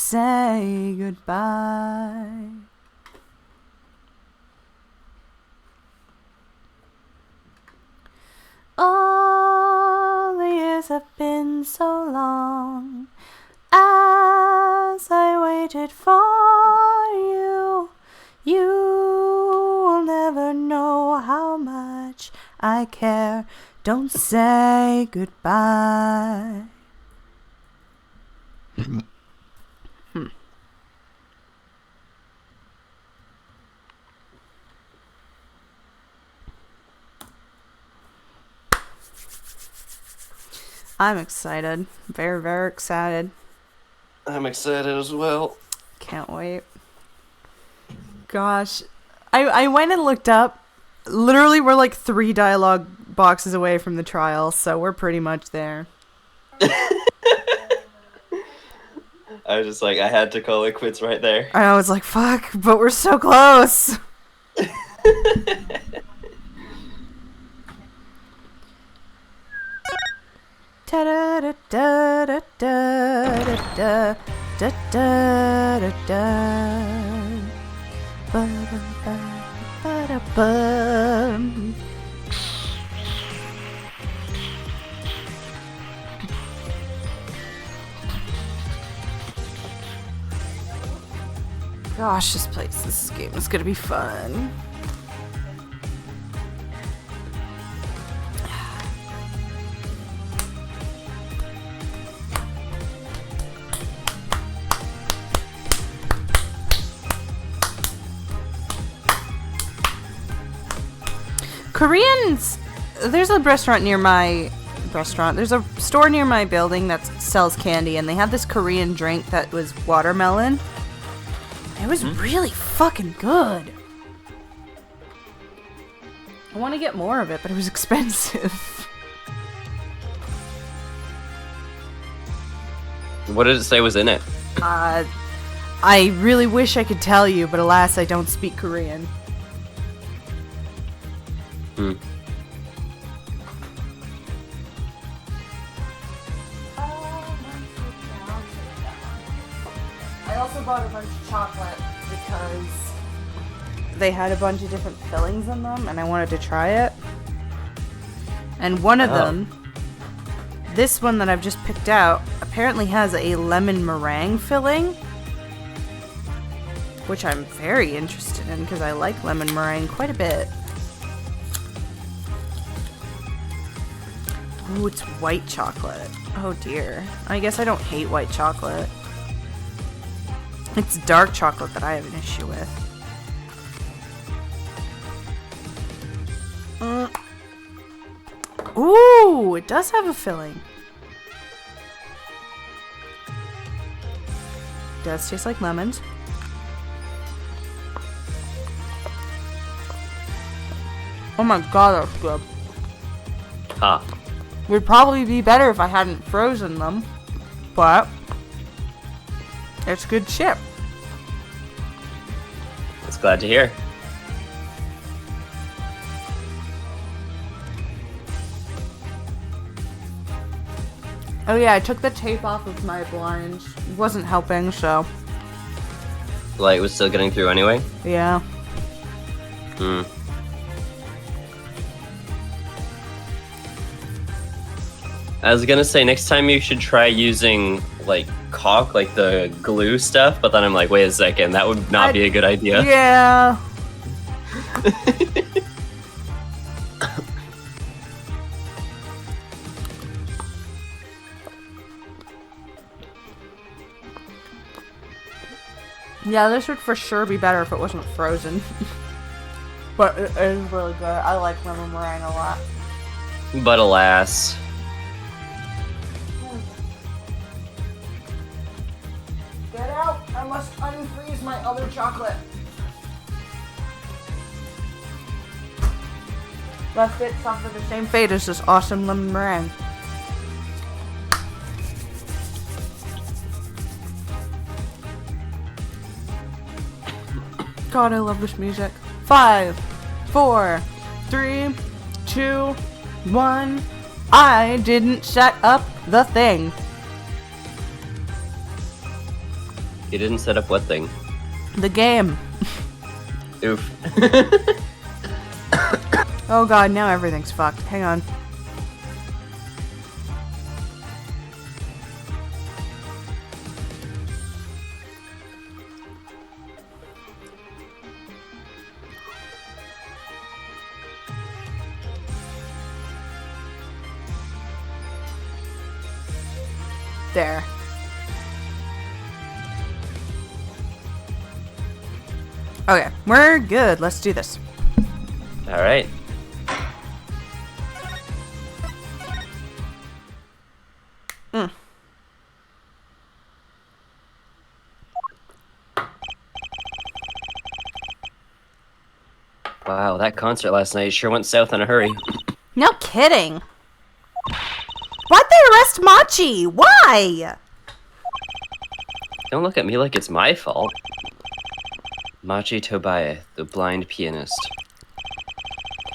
say goodbye. All the years have been so long as I waited for you. You will never know how much I care. Don't say goodbye. I'm excited. Very, very excited. I'm excited as well. Can't wait. Gosh. I went and looked up. Literally, we're like 3 dialogue boxes away from the trial, so we're pretty much there. I was just like, I had to call it quits right there. I was like, fuck, but we're so close. Da da da da da da da da da da da. Ba ba ba ba da ba. Gosh, this game is gonna be fun. Koreans, there's a restaurant near my there's a store near my building that sells candy, and they had this Korean drink that was watermelon. It was really fucking good. I want to get more of it, but it was expensive. What did it say was in it? I really wish I could tell you, but alas, I don't speak Korean. I also bought a bunch of chocolate because they had a bunch of different fillings in them and I wanted to try it. And one of them, this one that I've just picked out, apparently has a lemon meringue filling, which I'm very interested in because I like lemon meringue quite a bit. Ooh, it's white chocolate. Oh dear. I guess I don't hate white chocolate. It's dark chocolate that I have an issue with. Ooh, it does have a filling. It does taste like lemons. Oh my god, that's good. Huh. Would probably be better if I hadn't frozen them, but it's good shit. That's glad to hear. Oh yeah, I took the tape off of my blinds. It wasn't helping, so Light was still getting through anyway? yeah. I was gonna say, next time you should try using, like, caulk, like the glue stuff, but then I'm like, wait a second, that would not be a good idea. Yeah. Yeah, this would for sure be better if it wasn't frozen. But it is really good. I like lemon meringue a lot. But alas. Get out! I must unfreeze my other chocolate. Left it suffer the same fate as this awesome lemon meringue. God, I love this music. 5, 4, 3, 2, 1. I didn't set up the thing. You didn't set up what thing? The game. Oof. Oh god, now everything's fucked. Hang on. There. Okay, we're good. Let's do this. All right. Wow, that concert last night sure went south in a hurry. No kidding. Why'd they arrest Machi? Why? Don't look at me like it's my fault. Machi Tobias, the blind pianist.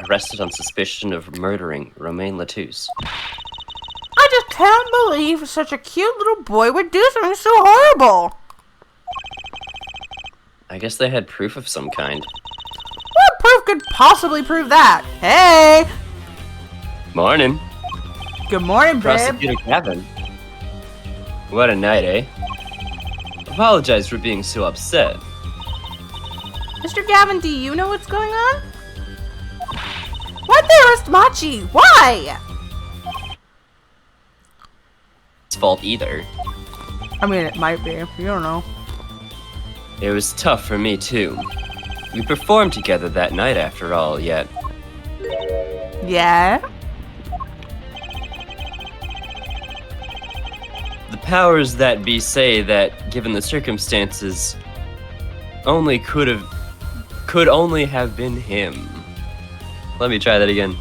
Arrested on suspicion of murdering Romain Latouche. I just can't believe such a cute little boy would do something so horrible. I guess they had proof of some kind. What proof could possibly prove that? Hey! Morning, Good morning, babe. Prosecutor Gavin. What a night, eh? Apologize for being so upset. Mr. Gavin, do you know what's going on? Why'd they arrest Machi? Why? It's fault either. I mean, it might be. You don't know. It was tough for me too. We performed together that night after all, yet Yeah? the powers that be say that, given the circumstances, could only have been him. Let me try that again.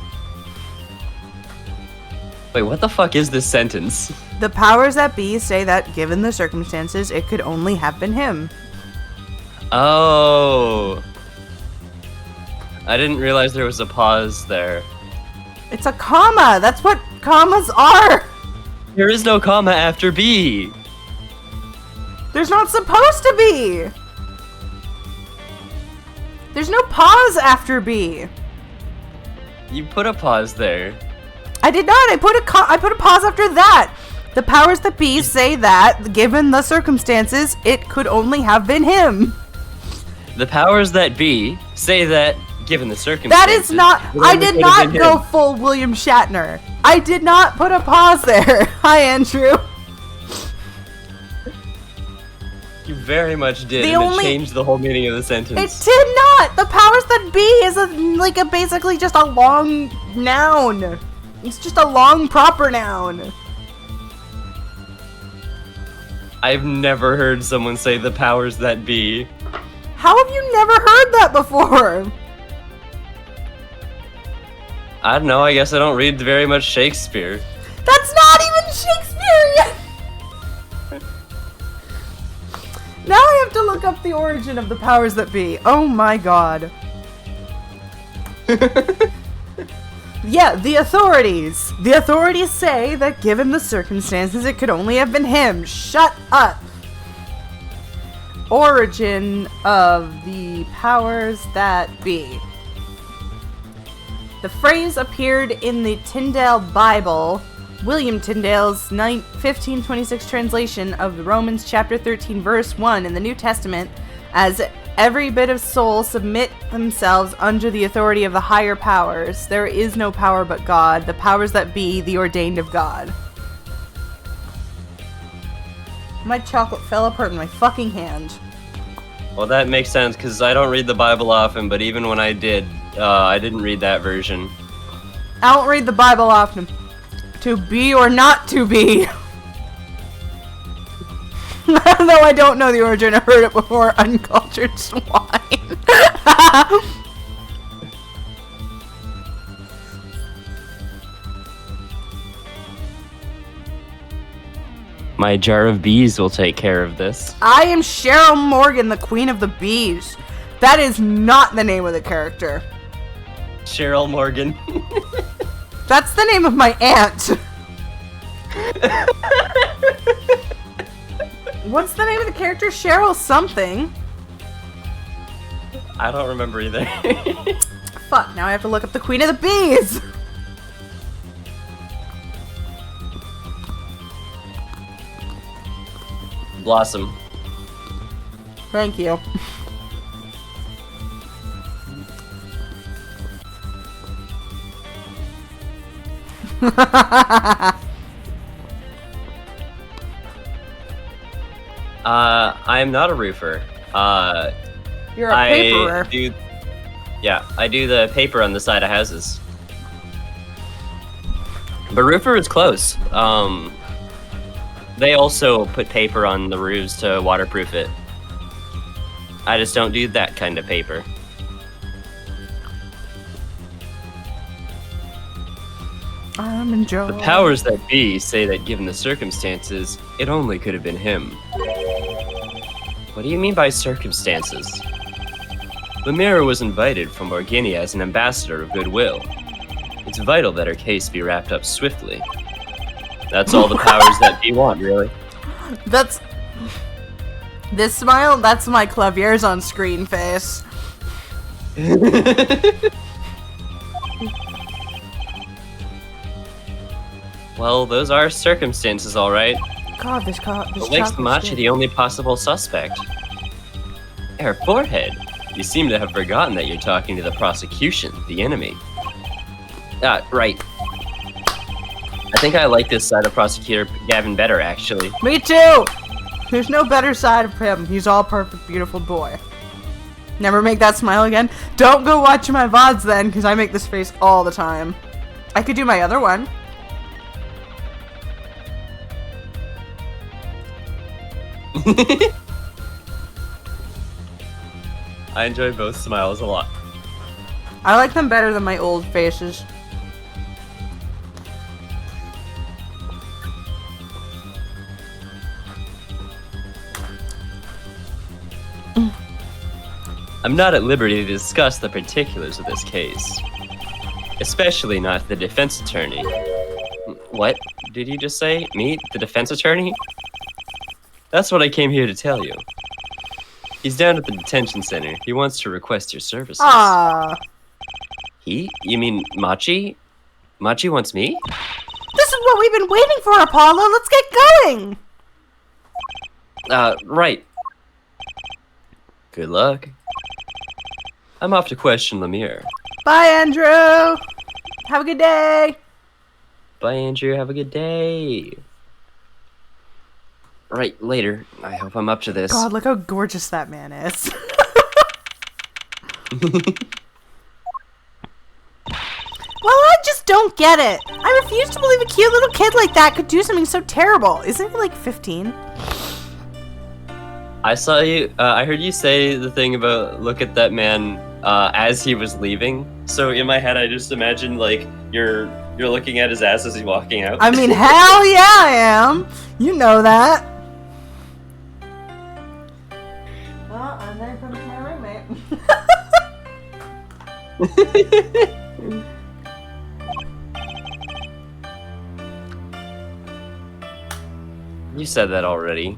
Wait, what the fuck is this sentence? The powers that be say that, given the circumstances, it could only have been him. Oh. I didn't realize there was a pause there. It's a comma! That's what commas are! There is no comma after B. There's not supposed to be! There's no pause after B. You put a pause there. I did not. I put a pause after that. The powers that be say that, given the circumstances, it could only have been him. The powers that be say that, given the circumstances... That is not... it I only did could have not been go him. full William Shatner. I did not put a pause there. Hi, Andrew. You very much did, The and only- it changed the whole meaning of the It sentence. did not. The powers that be is basically just a long noun. It's just a long proper noun. I've never heard someone say the powers that be. How have you never heard that before? I don't know, I guess I don't read very much Shakespeare. That's not even Shakespearean! Now I have to look up the origin of the powers that be. Oh my god. Yeah, the authorities. The authorities say that given the circumstances, it could only have been him. Shut up. Origin of the powers that be. The phrase appeared in the Tyndale Bible, William Tyndale's 1526 translation of Romans chapter 13 verse 1 in the New Testament, as every bit of soul submit themselves under the authority of the higher powers. There is no power but God, the powers that be, the ordained of God. My chocolate fell apart in my fucking hand. Well, that makes sense, because I don't read the Bible often, but even when I did, I didn't read that version. I don't read the Bible often. To be or not to be. Though I don't know the origin, I heard it before. Uncultured swine. My jar of bees will take care of this. I am Cheryl Morgan, the Queen of the Bees. That is not the name of the character. Cheryl Morgan. That's the name of my aunt. What's the name of the character? Cheryl something. I don't remember either. Fuck, now I have to look up the Queen of the Bees! Blossom. Thank you. I'm not a roofer. You're a paperer. I do the paper on the side of houses. But roofer is close. They also put paper on the roofs to waterproof it. I just don't do that kind of paper. I'm enjoying. The powers that be say that given the circumstances, it only could have been him. What do you mean by circumstances? Lemira was invited from Borgini as an ambassador of goodwill. It's vital that her case be wrapped up swiftly. That's all the powers that be want, really. That's... This smile, that's my Clavier's on screen face. Well, those are circumstances, all right. God, this What makes Machi the only possible suspect? Her forehead. You seem to have forgotten that you're talking to the prosecution, the enemy. Right. I think I like this side of Prosecutor Gavin better, actually. Me too! There's no better side of him. He's all perfect, beautiful boy. Never make that smile again? Don't go watch my VODs then, because I make this face all the time. I could do my other one. I enjoy both smiles a lot. I like them better than my old faces. I'm not at liberty to discuss the particulars of this case. Especially not the defense attorney. What did you just say? Me? The defense attorney? That's what I came here to tell you. He's down at the detention center. He wants to request your services. Ah. He? You mean Machi? Machi wants me? This is what we've been waiting for, Apollo! Let's get going! Right. Good luck. I'm off to question Lemire. Bye, Andrew! Have a good day! Bye, Andrew. Have a good day. Right, later. I hope I'm up to this. God, look how gorgeous that man is. Well, I just don't get it. I refuse to believe a cute little kid like that could do something so terrible. Isn't he like 15? I saw you, I heard you say the thing about look at that man as he was leaving. So in my head, I just imagine like you're looking at his ass as he's walking out. I mean, hell yeah, I am. You know that. Well, and there comes my roommate. You said that already.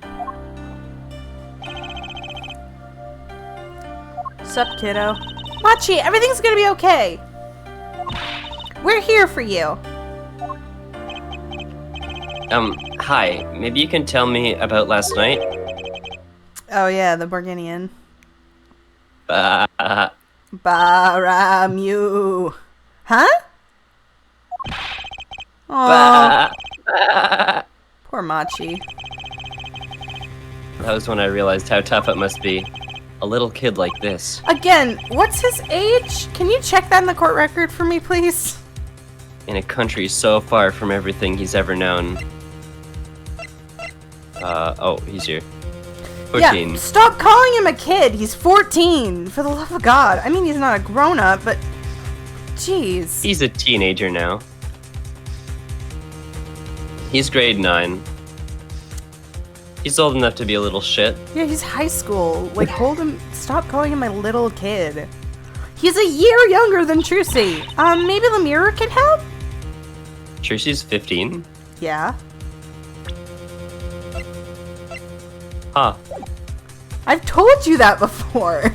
Sup, kiddo? Machi, everything's gonna be okay. We're here for you. Hi. Maybe you can tell me about last night? Oh yeah, the Borginian. Ba- Baramu. Huh? Aww. Poor Machi. That was when I realized how tough it must be. A little kid like this. Again, what's his age? Can you check that in the court record for me, please? In a country so far from everything he's ever known. Oh, he's here. 14. Yeah, stop calling him a kid. He's 14. For the love of God. I mean, he's not a grown-up, but... Jeez. He's a teenager now. He's grade 9. He's old enough to be a little shit. Yeah, he's high school. Like, hold him... Stop calling him my little kid. He's a year younger than Trucy. Maybe Lemira can help? Trucy's 15? Yeah. Huh. I've told you that before.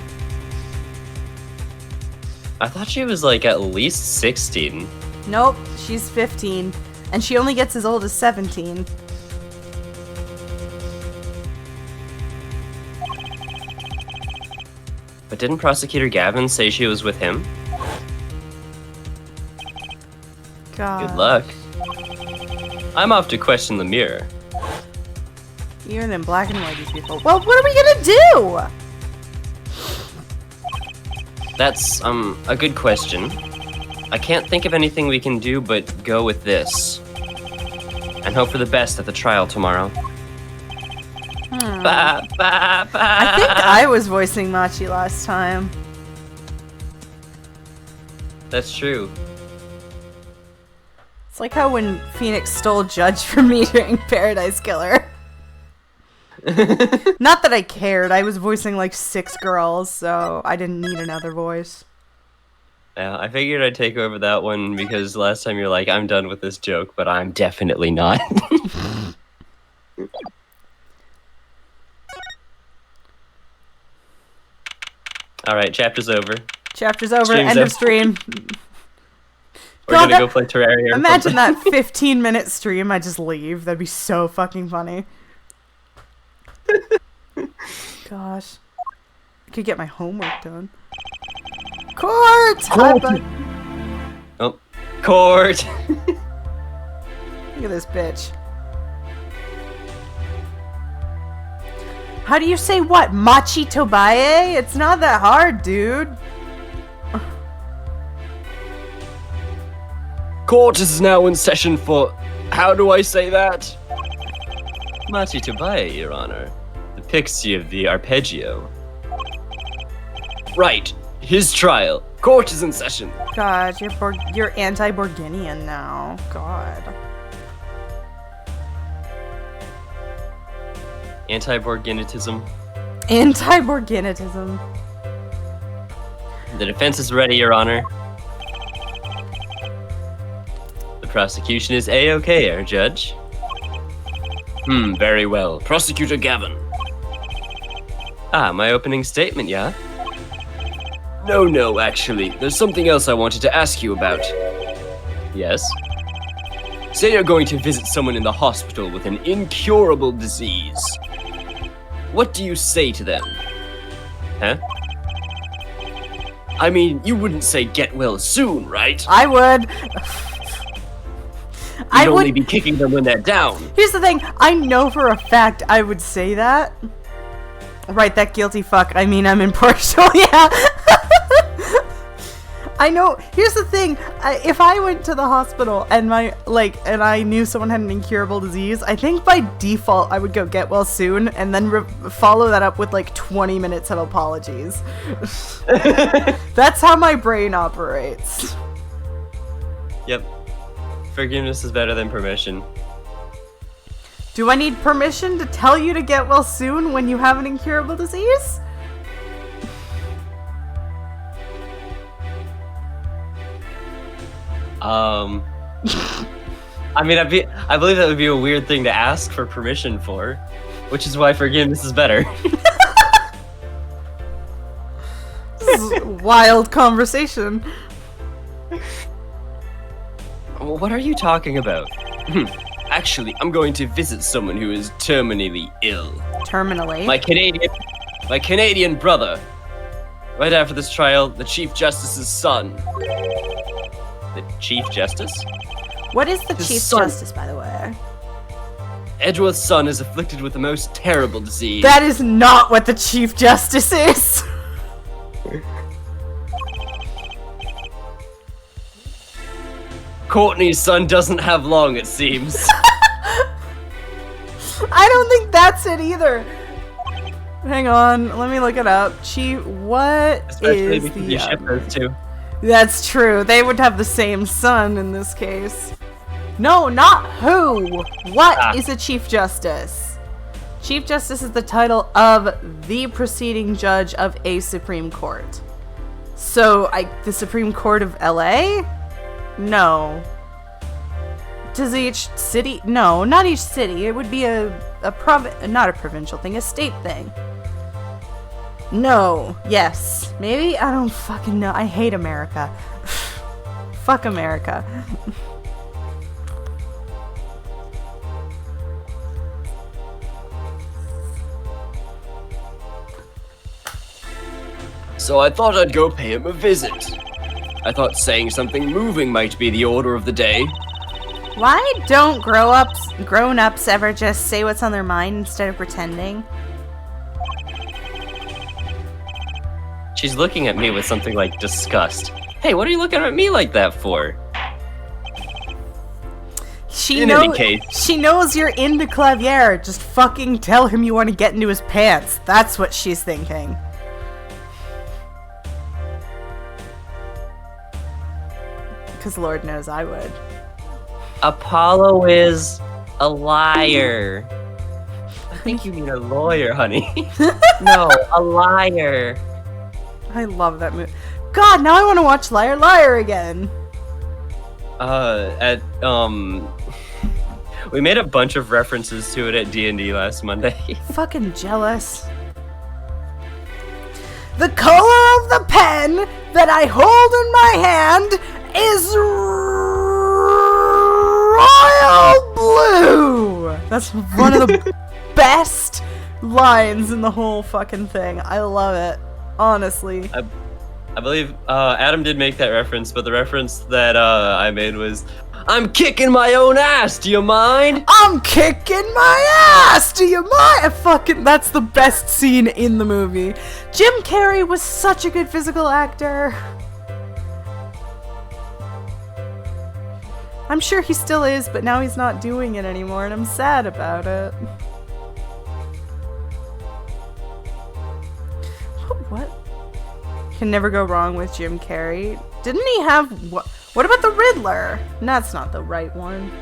I thought she was like at least 16. Nope, she's 15. And she only gets as old as 17. But didn't Prosecutor Gavin say she was with him? God. Good luck. I'm off to question Lemire. Even in black and white, these people. Well, what are we gonna do? That's, a good question. I can't think of anything we can do but go with this. And hope for the best at the trial tomorrow. Ba, ba, ba. I think I was voicing Machi last time. That's true. It's like how when Phoenix stole Judge from me during Paradise Killer. Not that I cared. I was voicing like 6 girls, so I didn't need another voice. Yeah, I figured I'd take over that one because last time you're like, I'm done with this joke, but I'm definitely not. Alright, chapter's over. Chapter's over. Stream's End of over. stream. We're God, gonna go play Terraria. or Imagine something. that 15-minute stream. I just leave. That'd be so fucking funny. Gosh. I could get my homework done. Court! Hi, bud. Oh, court! Look at this bitch. How do you say what? Machi Tobaye? It's not that hard, dude. Court is now in session for... How do I say that? Machi Tobaye, Your Honor. The pixie of the arpeggio. Right. His trial. Court is in session. God, you're anti-Borginian now. God. Anti-Borginitism. Anti-Borginitism. The defense is ready, Your Honor. The prosecution is A-OK, Our Judge. Very well. Prosecutor Gavin. Ah, my opening statement, yeah? No, actually. There's something else I wanted to ask you about. Yes? Say you're going to visit someone in the hospital with an incurable disease. What do you say to them? Huh? I mean, you wouldn't say get well soon, right? I would. You'd only be kicking them when they're down. Here's the thing. I know for a fact I would say that. Right, that guilty fuck. I mean, I'm impartial, yeah. I know. Here's the thing. If I went to the hospital and and I knew someone had an incurable disease, I think by default I would go get well soon and then follow that up with like 20 minutes of apologies. That's how my brain operates. Yep. Forgiveness is better than permission. Do I need permission to tell you to get well soon when you have an incurable disease? I mean, I believe that would be a weird thing to ask for permission for, which is why forgiveness is better. This is a wild conversation. What are you talking about? Actually, I'm going to visit someone who is terminally ill. Terminally? My Canadian brother. Right after this trial, the Chief Justice's son. The Chief Justice? What is the His Chief son. Justice, by the way? Edgeworth's son is afflicted with the most terrible disease. That is not what the Chief Justice is! Courtney's son doesn't have long, it seems. I don't think that's it either. Hang on, let me look it up. What Especially is because the you ship those two. That's true. They would have the same son in this case. No, not who. What is a Chief Justice? Chief Justice is the title of the preceding judge of a Supreme Court. So, the Supreme Court of LA? No. Does each city? No, not each city. It would be a not a provincial thing, a state thing. No. Yes. Maybe? I don't fucking know. I hate America. Fuck America. So I thought I'd go pay him a visit. I thought saying something moving might be the order of the day. Why don't grown-ups ever just say what's on their mind instead of pretending? She's looking at me with something like disgust. Hey, what are you looking at me like that for? In any case, she knows you're into Clavier. Just fucking tell him you want to get into his pants. That's what she's thinking. Because Lord knows I would. Apollo is a liar. I think you mean a lawyer, honey. No, a liar. I love that movie. God, now I want to watch Liar Liar again. We made a bunch of references to it at D&D last Monday. Fucking jealous. The color of the pen that I hold in my hand is royal blue. That's one of the best lines in the whole fucking thing. I love it, honestly. I believe Adam did make that reference, but the reference that I made was, I'm kicking my own ass, do you mind? I'm kicking my ass, do you mind? That's the best scene in the movie. Jim Carrey was such a good physical actor. I'm sure he still is, but now he's not doing it anymore, and I'm sad about it. What? Can never go wrong with Jim Carrey. Didn't he have... What about the Riddler? That's not the right one.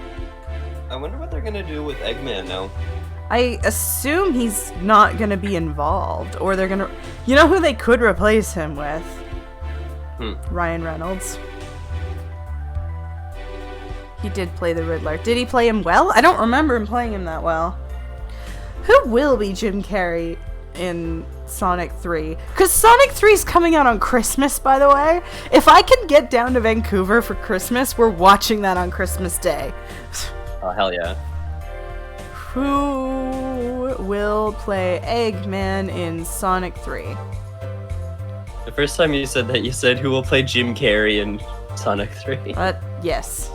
I wonder what they're gonna do with Eggman now. I assume he's not gonna be involved, or they're gonna... You know who they could replace him with? Ryan Reynolds. He did play the Riddler. Did he play him well? I don't remember him playing him that well. Who will be Jim Carrey in Sonic 3? Because Sonic 3 is coming out on Christmas, by the way. If I can get down to Vancouver for Christmas, we're watching that on Christmas Day. Oh, hell yeah. Who will play Eggman in Sonic 3? The first time you said that, you said who will play Jim Carrey in Sonic 3. Yes.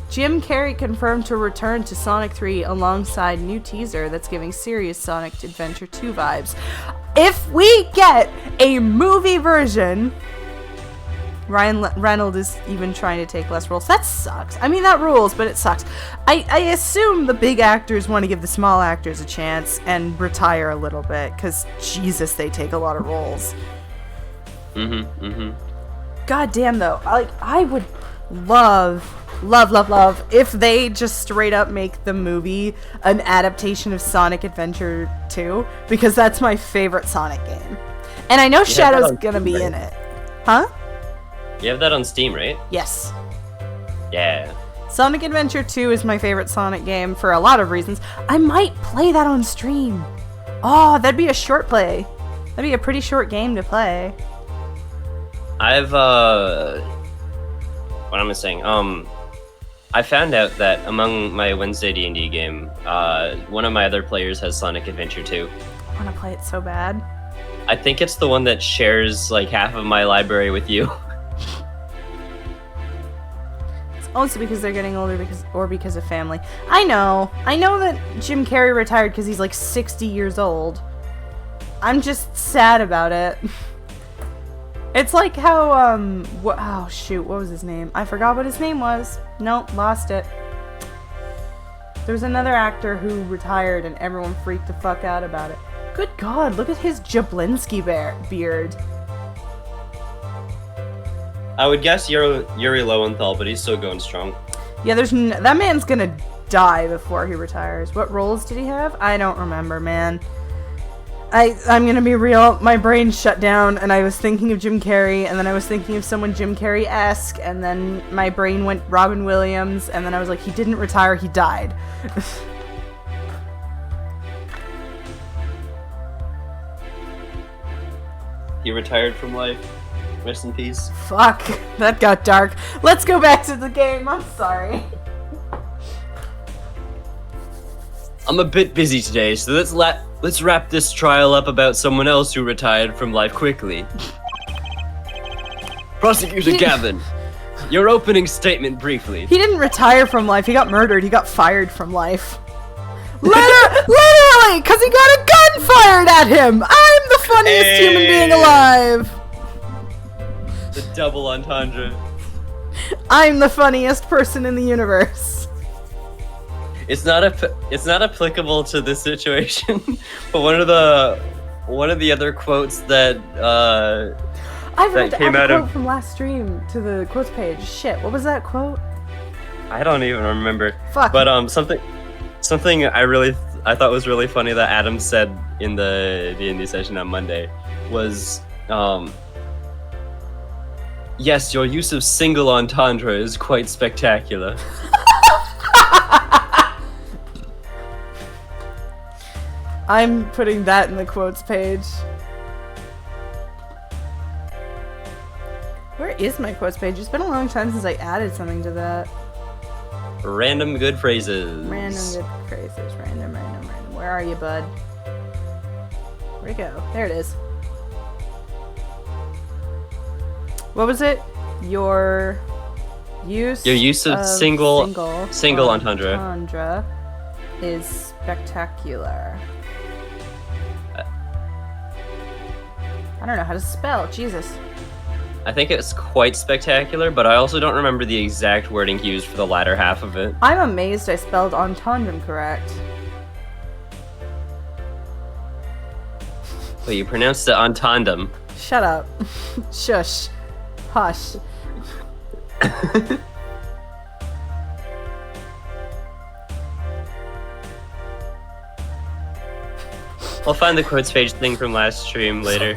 Jim Carrey confirmed to return to Sonic 3 alongside new teaser that's giving serious Sonic Adventure 2 vibes. If we get a movie version, Ryan Reynolds is even trying to take less roles. That sucks. I mean, that rules, but it sucks. I assume the big actors want to give the small actors a chance and retire a little bit, because Jesus, they take a lot of roles. God damn, though. I would love if they just straight up make the movie an adaptation of Sonic Adventure 2, because that's my favorite Sonic game. And I know Shadow's gonna be in it. Huh? You have that on Steam, right? Yes. Yeah. Sonic Adventure 2 is my favorite Sonic game for a lot of reasons. I might play that on stream. Oh, that'd be a short play. That'd be a pretty short game to play. What am I saying? I found out that among my Wednesday D&D game, one of my other players has Sonic Adventure 2. I want to play it so bad. I think it's the one that shares like half of my library with you. It's also because they're getting older because of family. I know that Jim Carrey retired because he's like 60 years old. I'm just sad about it. It's like how, oh shoot, what was his name? I forgot what his name was. Nope, lost it. There was another actor who retired and everyone freaked the fuck out about it. Good God, look at his Jablinski beard. I would guess Yuri Lowenthal, but he's still going strong. Yeah, that man's gonna die before he retires. What roles did he have? I don't remember, man. I'm gonna be real, my brain shut down and I was thinking of Jim Carrey and then I was thinking of someone Jim Carrey-esque and then my brain went Robin Williams and then I was like, he didn't retire, he died. He retired from life. Rest in peace. Fuck, that got dark. Let's go back to the game, I'm sorry. I'm a bit busy today, so let's wrap this trial up about someone else who retired from life quickly. Prosecutor Gavin, your opening statement briefly. He didn't retire from life, he got murdered, he got fired from life. Literally, because he got a gun fired at him! I'm the funniest human being alive! The double entendre. I'm the funniest person in the universe. It's not applicable to this situation, but one of the other quotes that I've read came the out quote of from last stream to the quotes page. Shit, what was that quote? I don't even remember. Fuck. But something I thought was really funny that Adam said in the D&D session on Monday was yes, your use of single entendre is quite spectacular. I'm putting that in the quotes page. Where is my quotes page? It's been a long time since I added something to that. Random good phrases. Random good phrases. Random. Where are you, bud? Where'd it go? There it is. What was it? Your use of single entendre is spectacular. I don't know how to spell. Jesus. I think it's quite spectacular, but I also don't remember the exact wording used for the latter half of it. I'm amazed I spelled entendre correct. But you pronounced it entendum. Shut up. Shush. Hush. I'll find the quotes page thing from last stream later.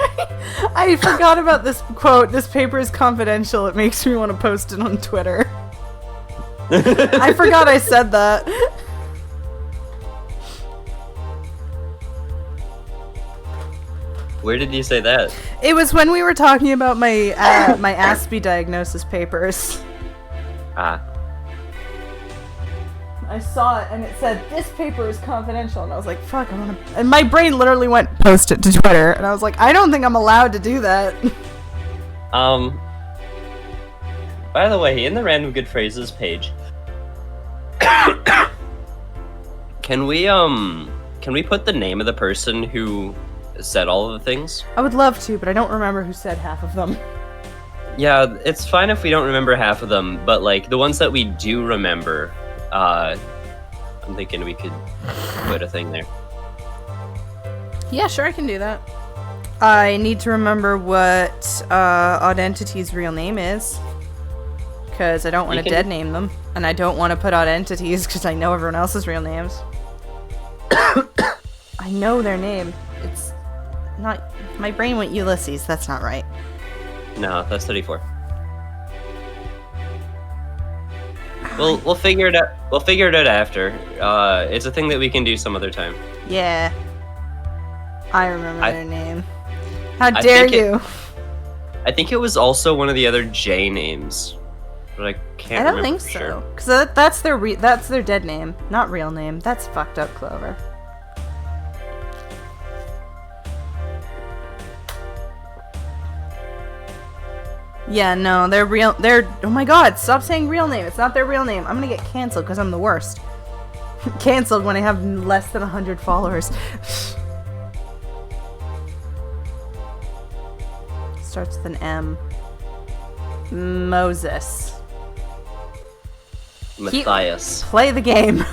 I forgot about this quote. This paper is confidential. It makes me want to post it on Twitter. I forgot I said that. Where did you say that? It was when we were talking about my my Aspie diagnosis papers. Ah. I saw it and it said, this paper is confidential, and I was like, fuck, I wanna... And my brain literally went, post it to Twitter, and I was like, I don't think I'm allowed to do that. By the way, in the random good phrases page, can we put the name of the person who said all of the things? I would love to, but I don't remember who said half of them. Yeah, it's fine if we don't remember half of them, but like the ones that we do remember, I'm thinking we could put a thing there. Yeah, sure, I can do that. I need to remember what Oddentity's real name is, because I don't want to dead name them, and I don't want to put Oddentities because I know everyone else's real names. I know their name. It's not... My brain went Ulysses. That's not right. No, that's 34. We'll figure it out. We'll figure it out after. It's a thing that we can do some other time. Yeah. I remember their name. How dare you? I think it was also one of the other J names, but I can't. I don't think so, because that's their dead name, not real name. That's fucked up, Clover. Yeah, no, they're, oh my god, stop saying real name. It's not their real name. I'm gonna get canceled because I'm the worst. Canceled when I have less than 100 followers. Starts with an M. Moses. Matthias. Play the game.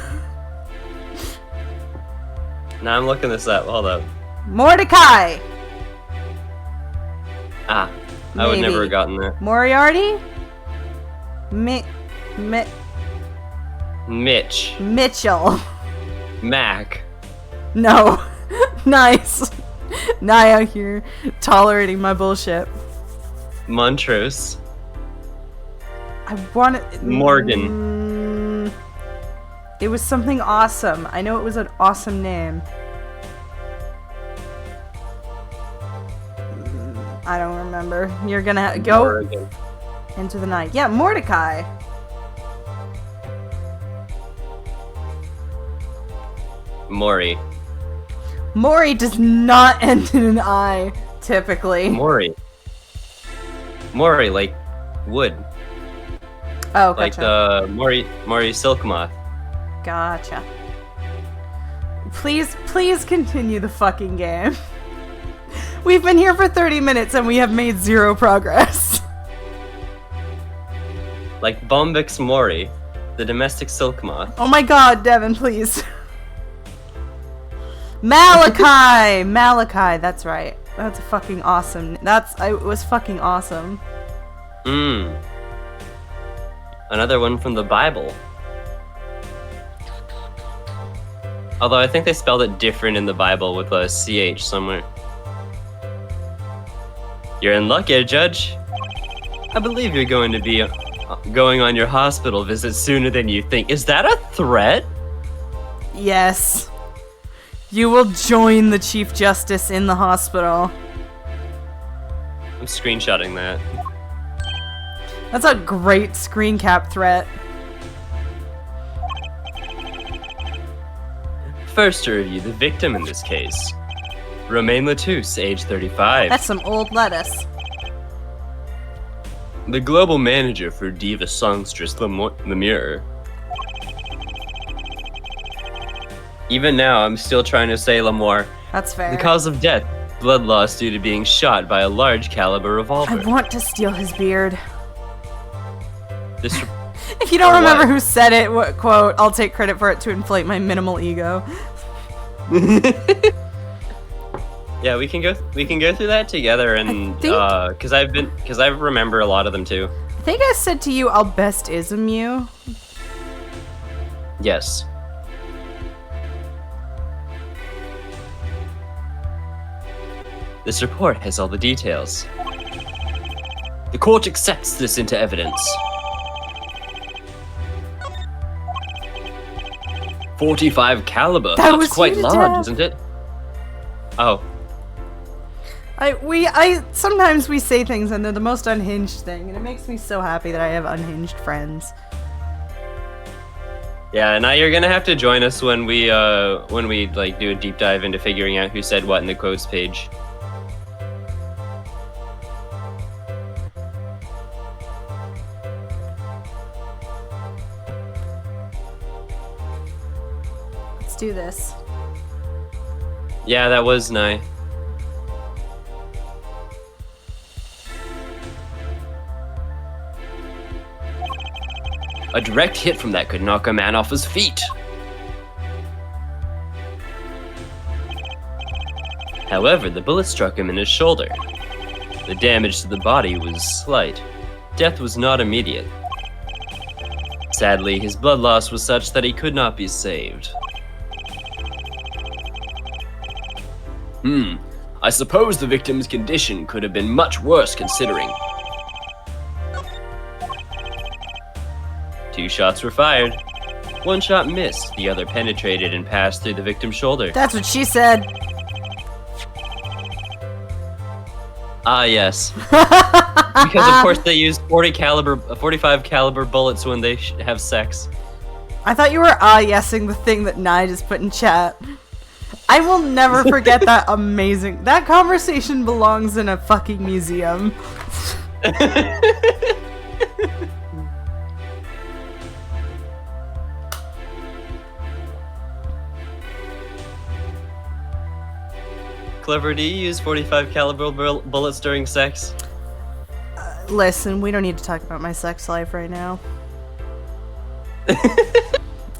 Now I'm looking this up. Hold up. Mordecai. Ah. I would never have gotten that. Moriarty? Mitch. Mitchell. Mac. No. Nice. Nye out here tolerating my bullshit. Montrose. I want it. Morgan. It was something awesome. I know it was an awesome name. I don't remember. You're gonna go Morgan. into the night. Yeah, Mordecai. Maury. Maury does not end in an I, typically. Maury. Maury, like wood. Oh, Like gotcha. the Maury silk moth. Gotcha. Please continue the fucking game. We've been here for 30 minutes and we have made zero progress. Like Bombyx Maury, the domestic silk moth. Oh my god, Devin, please. Malachi! Malachi, that's right. That's a fucking awesome. It was fucking awesome. Another one from the Bible. Although I think they spelled it different in the Bible with a CH somewhere. You're in luck here, Judge. I believe you're going to be going on your hospital visit sooner than you think. Is that a threat? Yes. You will join the Chief Justice in the hospital. I'm screenshotting that. That's a great screen cap threat. First to review the victim in this case. Romain Latouche, age 35. That's some old lettuce. The global manager for diva songstress Lemure. Even now, I'm still trying to say Lemore. That's fair. The cause of death, blood loss due to being shot by a large caliber I revolver. want to steal his beard. This If you don't Or remember what? who said it, what quote, I'll take credit for it to inflate my minimal ego. Yeah, we can go through that together, and think- because I remember a lot of them too. I think I said to you, I'll best ism you. Yes. This report has all the details. The court accepts this into evidence. 45 caliber. That was That's quite you to large, death. isn't it? Oh, I sometimes we say things and they're the most unhinged thing, and it makes me so happy that I have unhinged friends. yeah. Now you're gonna have to join us when we like do a deep dive into figuring out who said what in the quotes page. Let's do this. Yeah, that was Nye. A direct hit from that could knock a man off his feet. However, the bullet struck him in his shoulder. The damage to the body was slight. Death was not immediate. Sadly, his blood loss was such that he could not be saved. I suppose the victim's condition could have been much worse considering. 2 shots were fired. 1 shot missed, the other penetrated and passed through the victim's shoulder. That's what she said. Ah, yes. Because of course they use 45 caliber bullets when they have sex. I thought you were yesing the thing that Nye just put in chat. I will never forget that amazing. That conversation belongs in a fucking museum. Clever, do you use 45 caliber bullets during sex? Listen, we don't need to talk about my sex life right now.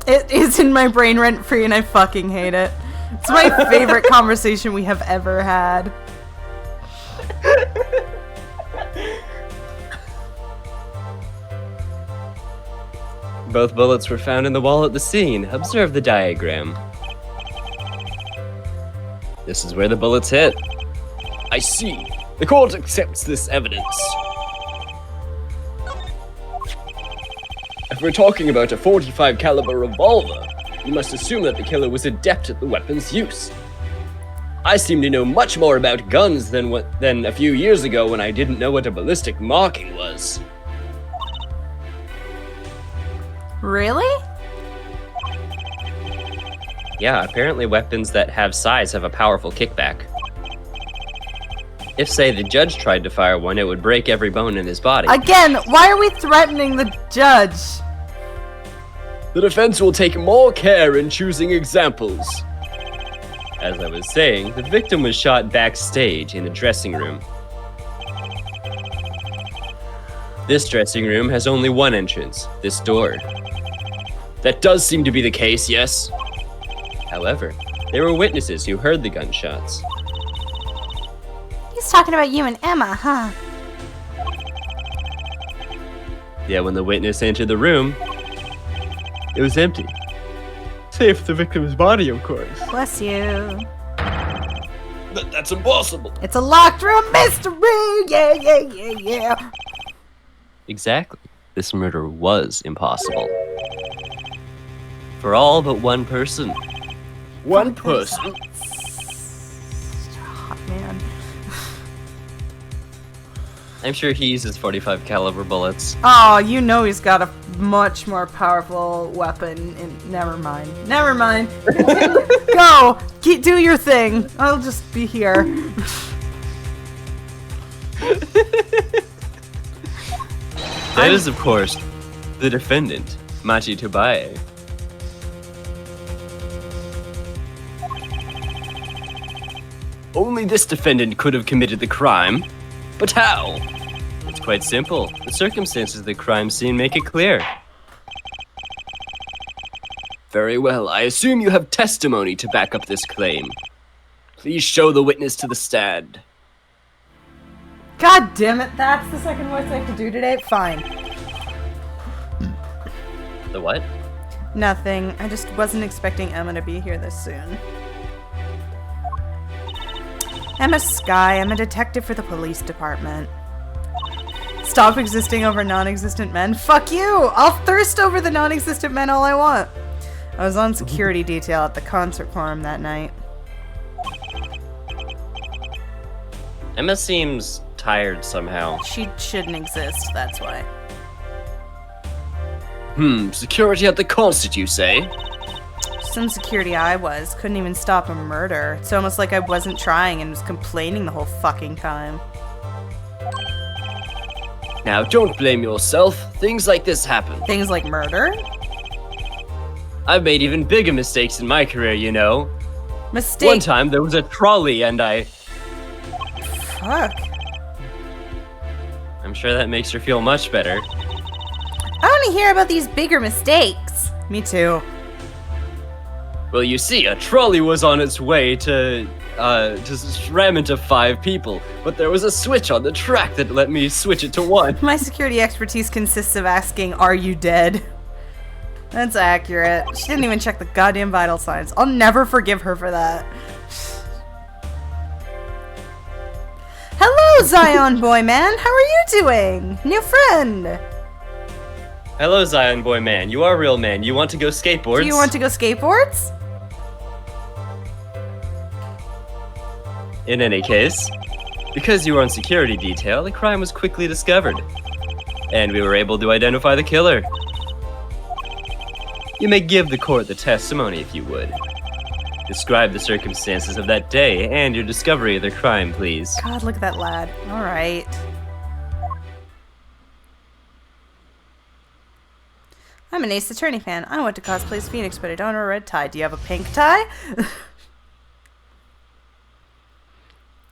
It is in my brain rent free and I fucking hate it. It's my favorite conversation we have ever had. Both bullets were found in the wall at the scene. Observe the diagram. This is where the bullets hit. I see. The court accepts this evidence. If we're talking about a .45 caliber revolver, you must assume that the killer was adept at the weapon's use. I seem to know much more about guns than a few years ago when I didn't know what a ballistic marking was. Really? Yeah, apparently weapons that have size have a powerful kickback. If, say, the judge tried to fire one, it would break every bone in his body. Again, why are we threatening the judge? The defense will take more care in choosing examples. As I was saying, the victim was shot backstage in a dressing room. This dressing room has only one entrance, this door. That does seem to be the case, yes? However, there were witnesses who heard the gunshots. He's talking about you and Emma, huh? Yeah, when the witness entered the room, it was empty. Save for the victim's body, of course. Bless you. That's impossible. It's a locked room mystery! Yeah, yeah, yeah, yeah. Exactly. This murder was impossible. For all but one person. One person? Hot man. I'm sure he uses .45 caliber bullets. Oh, you know he's got a much more powerful weapon. Never mind. Never mind. Go! Do your thing. I'll just be here. That is, of course, the defendant, Machi Tobae. Only this defendant could have committed the crime. But how? It's quite simple. The circumstances of the crime scene make it clear. Very well, I assume you have testimony to back up this claim. Please show the witness to the stand. God damn it, that's the second voice I have to do today? Fine. The what? Nothing. I just wasn't expecting Emma to be here this soon. Emma Sky. I'm a detective for the police department. Stop existing over non-existent men. Fuck you! I'll thirst over the non-existent men all I want. I was on security detail at the concert forum that night. Emma seems tired somehow. She shouldn't exist, that's why. Security at the concert, you say? Some security I was. Couldn't even stop a murder. It's almost like I wasn't trying and was complaining the whole fucking time. Now, don't blame yourself. Things like this happen. Things like murder? I've made even bigger mistakes in my career, you know. Mistake? One time, there was a trolley and Fuck. I'm sure that makes her feel much better. I want to hear about these bigger mistakes. Me too. Well, you see, a trolley was on its way to ram into 5 people, but there was a switch on the track that let me switch it to 1. My security expertise consists of asking, are you dead? That's accurate. She didn't even check the goddamn vital signs. I'll never forgive her for that. Hello, Zion Boy Man. How are you doing? New friend. Hello, Zion Boy Man. You are a real man. You want to go skateboards? Do you want to go skateboards? In any case, because you were on security detail, the crime was quickly discovered. And we were able to identify the killer. You may give the court the testimony if you would. Describe the circumstances of that day and your discovery of the crime, please. God, look at that lad. All right. I'm an Ace Attorney fan. I went to cosplay as Phoenix, but I don't have a red tie. Do you have a pink tie?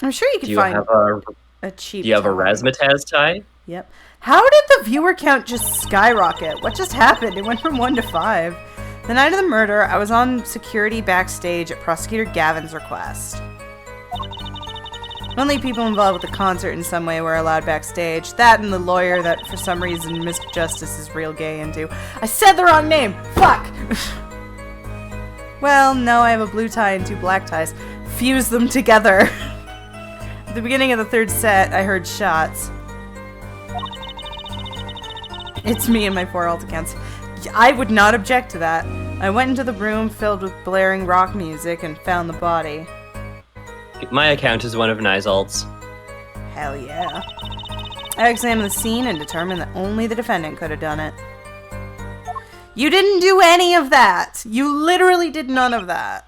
I'm sure you can find a cheap Do you have a tie. razzmatazz tie? Yep. How did the viewer count just skyrocket? What just happened? It went from 1 to 5. The night of the murder, I was on security backstage at Prosecutor Gavin's request. Only people involved with the concert in some way were allowed backstage. That and the lawyer that, for some reason, Miss Justice is real gay into. I said the wrong name! Fuck! Well, no, I have a blue tie and 2 black ties. Fuse them together. the beginning of the third set, I heard shots. It's me and my 4 alt accounts. I would not object to that. I went into the room filled with blaring rock music and found the body. My account is one of Nye's alts. Hell yeah. I examined the scene and determined that only the defendant could have done it. You didn't do any of that! You literally did none of that.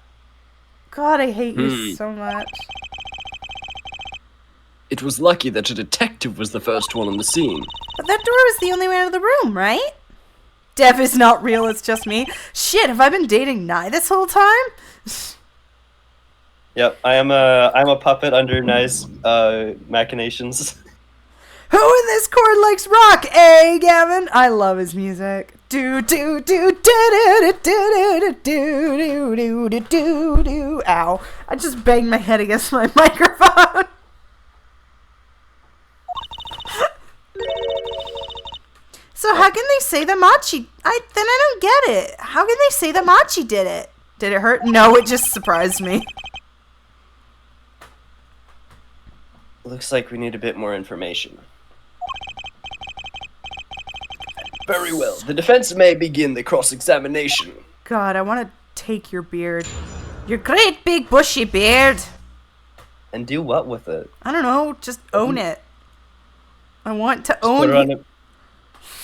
God, I hate you so much. It was lucky that a detective was the first one on the scene. But that door was the only way out of the room, right? Dev is not real, it's just me. Shit, have I been dating Nye this whole time? Yep, I'm a puppet under Nye's machinations. Who in this chord likes rock? Eh, Gavin? I love his music. Do do do do do do do do do do do do. Ow! I just banged my head against my microphone. So how can they say that Machi? I don't get it. How can they say that Machi did it? Did it hurt? No, it just surprised me. Looks like we need a bit more information. Very well. The defense may begin the cross-examination. God, I want to take your beard. Your great big bushy beard. And do what with it? I don't know. Just own it. I want to own it.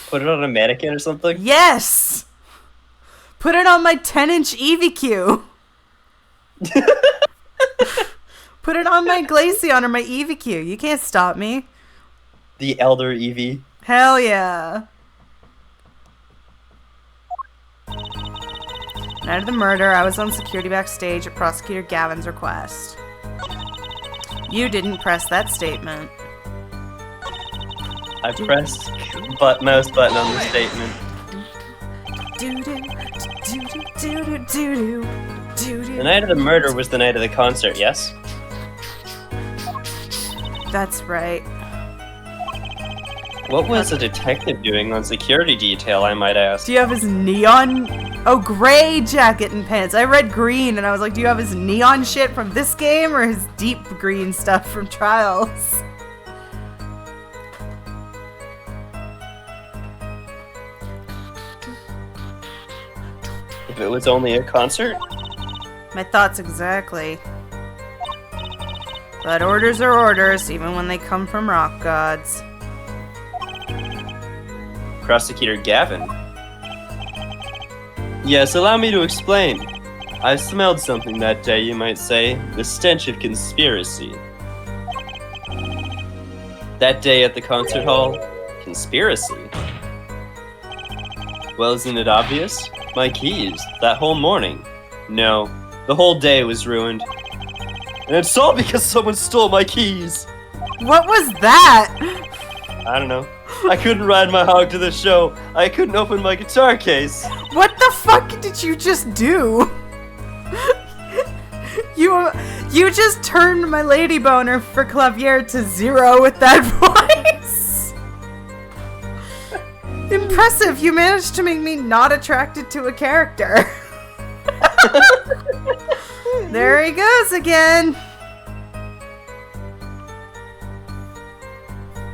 Put it on a mannequin or something? Yes! Put it on my 10-inch EVQ. Put it on my Glaceon or my EVQ. You can't stop me. The Elder Eevee. Hell yeah. Night of the murder, I was on security backstage at Prosecutor Gavin's request. You didn't press that statement. I pressed mouse button on the statement. The night of the murder was the night of the concert, yes? That's right. What was the detective doing on security detail, I might ask? Do you have his neon... Oh, gray jacket and pants. I read green and I was like, do you have his neon shit from this game or his deep green stuff from Trials? If it was only a concert? My thoughts exactly. But orders are orders, even when they come from rock gods. Prosecutor Gavin. Yes, allow me to explain. I smelled something that day, you might say. The stench of conspiracy. That day at the concert hall? Conspiracy? Well, isn't it obvious? My keys, that whole morning. No, the whole day was ruined. And it's all because someone stole my keys! What was that? I don't know. I couldn't ride my hog to the show. I couldn't open my guitar case. What the fuck did you just do? You just turned my lady boner for Clavier to 0 with that voice. Impressive, you managed to make me not attracted to a character. There he goes again.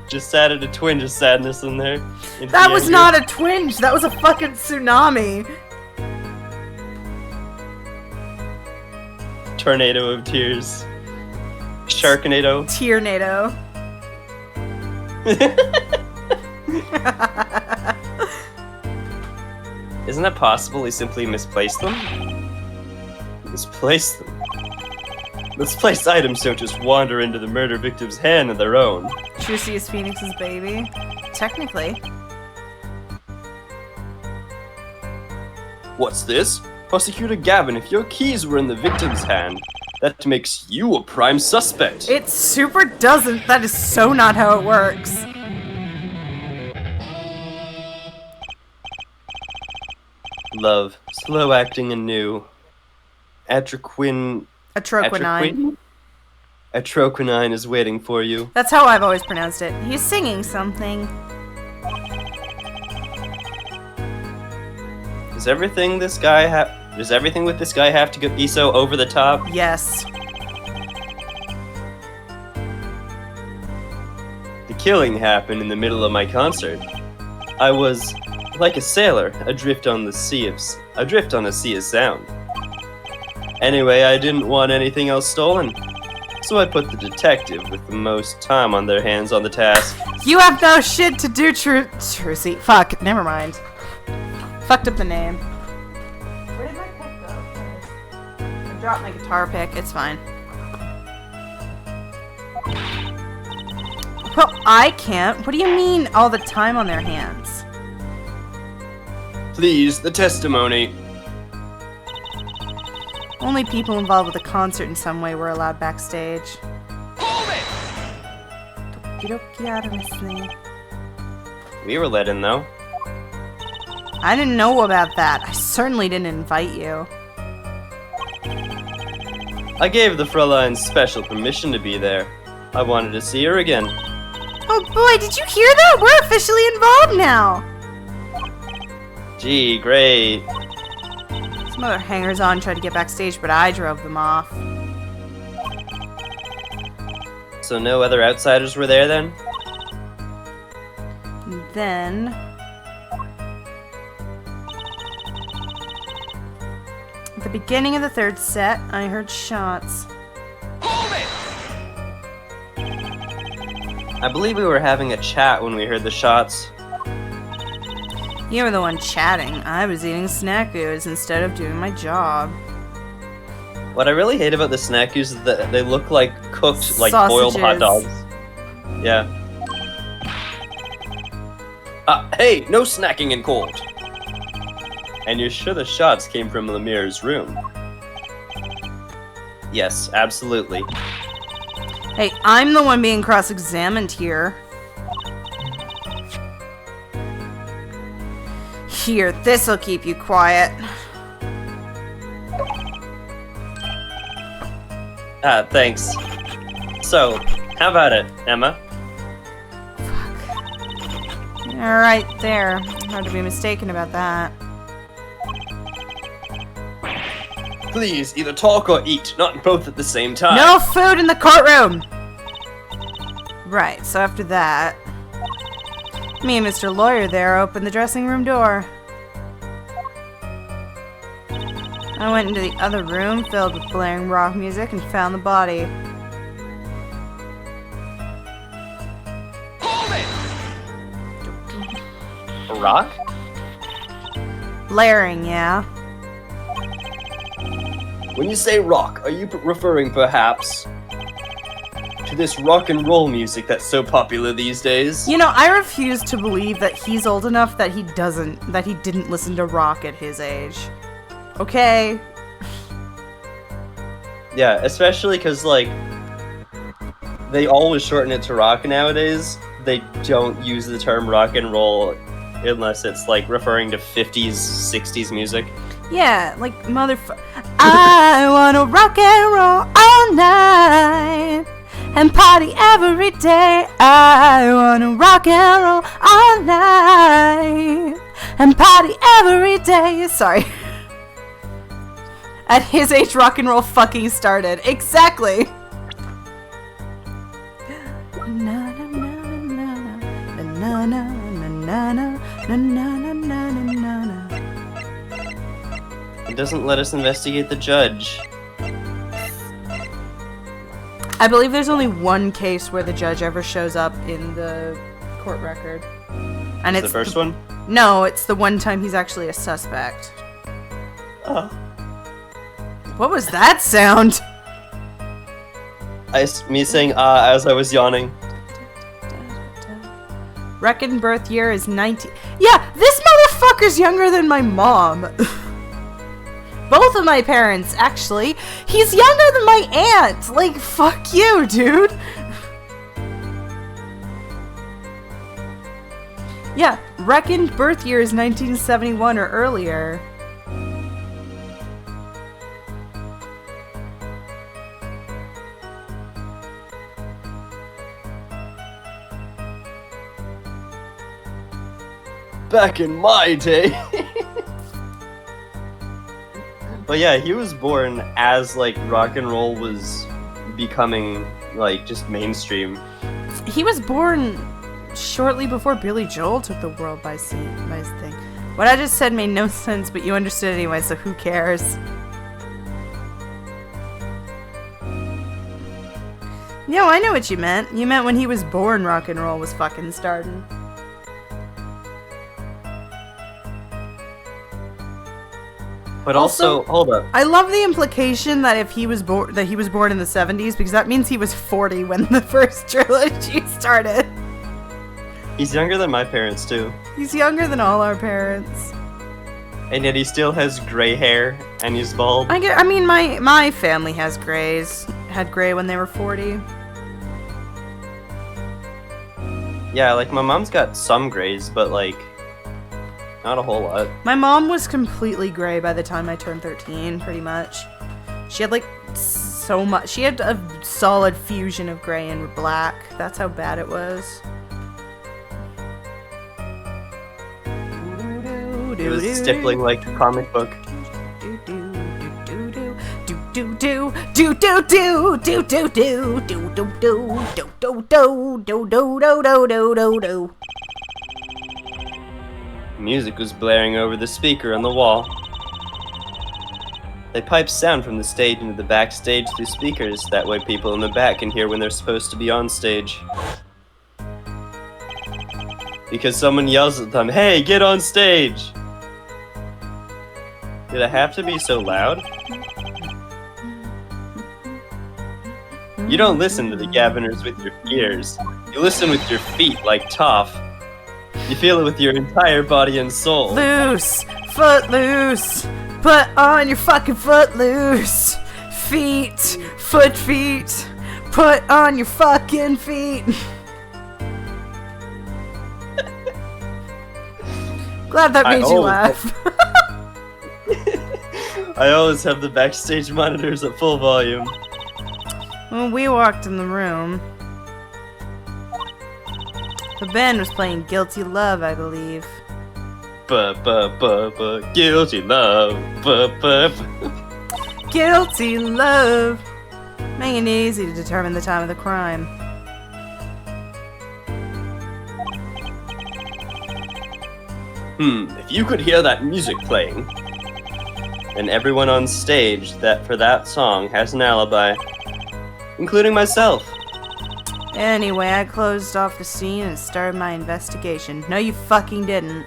Just added a twinge of sadness in there. That was not a twinge, that was a fucking tsunami. Tornado of tears. Sharknado. Tearnado. Isn't that possible? He simply misplaced them? Misplaced them? Misplaced items don't just wander into the murder victim's hand on their own. Trucy is Phoenix's baby. Technically. What's this? Prosecutor Gavin, if your keys were in the victim's hand, that makes you a prime suspect. It super doesn't. That is so not how it works. Love, slow acting and new. Atroquinine. Atroquinine is waiting for you. That's how I've always pronounced it. He's singing something. Does everything with this guy have to be so over the top? Yes. killing happened in the middle of my concert. I was like a sailor, adrift on a sea of sound. Anyway, I didn't want anything else stolen, so I put the detective with the most time on their hands on the task. You have no shit to do, Trucy. Fuck, never mind. Fucked up the name. Where did my pick go? I dropped my guitar pick, it's fine. Well, I can't. What do you mean, all the time on their hands? Please, the testimony. Only people involved with the concert in some way were allowed backstage. We were let in, though. I didn't know about that. I certainly didn't invite you. I gave the Fräulein special permission to be there. I wanted to see her again. Oh boy, did you hear that? We're officially involved now! Gee, great. Some other hangers-on tried to get backstage, but I drove them off. So no other outsiders were there then? And then... at the beginning of the third set, I heard shots. I believe we were having a chat when we heard the shots. You were the one chatting. I was eating snackoos instead of doing my job. What I really hate about the snackoos is that they look like cooked, like Sausages. boiled hot dogs. Yeah. Hey, no snacking in court. And you're sure the shots came from Lemire's room? Yes, absolutely. Hey, I'm the one being cross-examined here. Here, this'll keep you quiet. Thanks. So, how about it, Emma? Alright, there. Hard to be mistaken about that. Please, either talk or eat, not both at the same time. No food in the courtroom! Right, so after that, me and Mr. Lawyer there opened the dressing room door. I went into the other room filled with blaring rock music and found the body. A rock? Blaring, yeah. When you say rock, are you referring perhaps to this rock and roll music that's so popular these days? You know, I refuse to believe that he's old enough that he didn't listen to rock at his age. Okay? Yeah, especially because, like, they always shorten it to rock nowadays. They don't use the term rock and roll unless it's, like, referring to 50s, 60s music. Yeah, like, I wanna rock and roll all night and party every day. I wanna rock and roll all night and party every day. Sorry. At his age, rock and roll fucking started. Exactly. Na na na na na na na na na na na na na. It doesn't let us investigate the judge. I believe there's only one case where the judge ever shows up in the court record. And it's The first one? No, it's the one time he's actually a suspect. Oh. What was that sound? Me saying as I was yawning. Reckon birth year is 19. Yeah, this motherfucker's younger than my mom. Both of my parents, actually. He's younger than my aunt. Like, fuck you, dude. Yeah, reckoned birth year is 1971 or earlier. Back in my day. But yeah, he was born as, like, rock and roll was becoming, like, just mainstream. He was born shortly before Billy Joel took the world by his thing. What I just said made no sense, but you understood anyway, so who cares? No, I know what you meant. You meant when he was born, rock and roll was fucking starting. But also, hold up. I love the implication that if he was born in the 70s, because that means he was 40 when the first trilogy started. He's younger than my parents too. He's younger than all our parents. And yet he still has gray hair and he's bald. I mean, my family has grays. Had gray when they were 40. Yeah, like my mom's got some grays, but like not a whole lot. My mom was completely gray by the time I turned 13, pretty much. She had like so much. She had a solid fusion of gray and black. That's how bad it was. It was stippling like a comic book. Music was blaring over the speaker on the wall. They piped sound from the stage into the backstage through speakers. That way people in the back can hear when they're supposed to be on stage. Because someone yells at them, "Hey, get on stage!" Did it have to be so loud? You don't listen to the Gaviners with your ears. You listen with your feet like Toph. You feel it with your entire body and soul. Loose! Foot loose! Put on your fucking foot loose! Feet! Foot feet! Put on your fucking feet! Glad that made you laugh. I always have the backstage monitors at full volume. When we walked in the room, the band was playing Guilty Love, I believe. Guilty love. Guilty Love. Making it easy to determine the time of the crime. If you could hear that music playing, then everyone on stage for that song has an alibi, including myself. Anyway, I closed off the scene and started my investigation. No, you fucking didn't.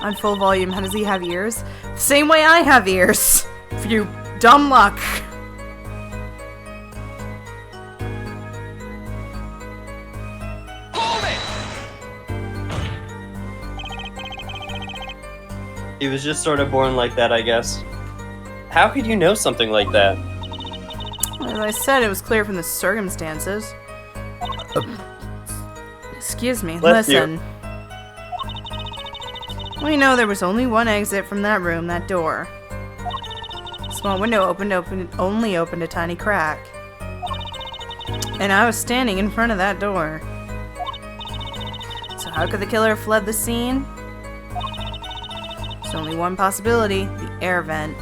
On full volume, how does he have ears? The same way I have ears! For you dumb luck. He was just sort of born like that, I guess. How could you know something like that? As I said, it was clear from the circumstances. Excuse me, Bless you. listen. We know there was only one exit from that room, that door. The small window only opened a tiny crack. And I was standing in front of that door. So how could the killer have fled the scene? There's only one possibility, the air vent.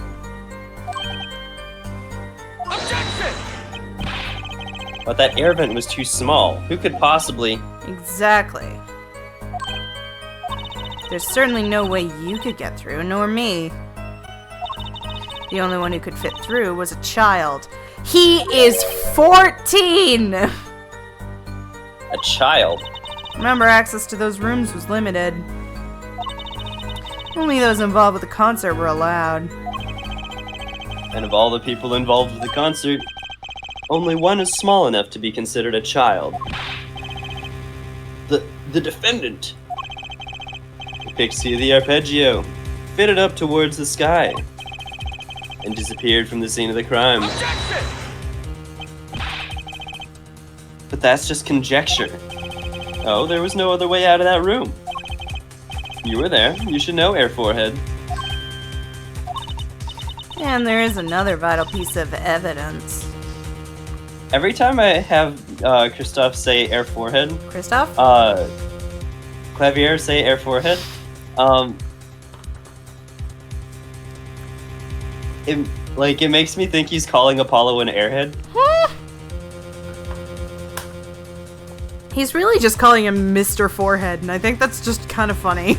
But that air vent was too small. Who could possibly... Exactly. There's certainly no way you could get through, nor me. The only one who could fit through was a child. He is 14! A child? Remember, access to those rooms was limited. Only those involved with the concert were allowed. And of all the people involved with the concert, only one is small enough to be considered a child. The defendant. The pixie of the arpeggio fitted up towards the sky and disappeared from the scene of the crime. But that's just conjecture. Oh, there was no other way out of that room. You were there. You should know, Air Forehead. And there is another vital piece of evidence. Every time I have Christoph say Air Forehead, Christoph? Clavier say Air Forehead, it makes me think he's calling Apollo an airhead. He's really just calling him Mr. Forehead, and I think that's just kind of funny.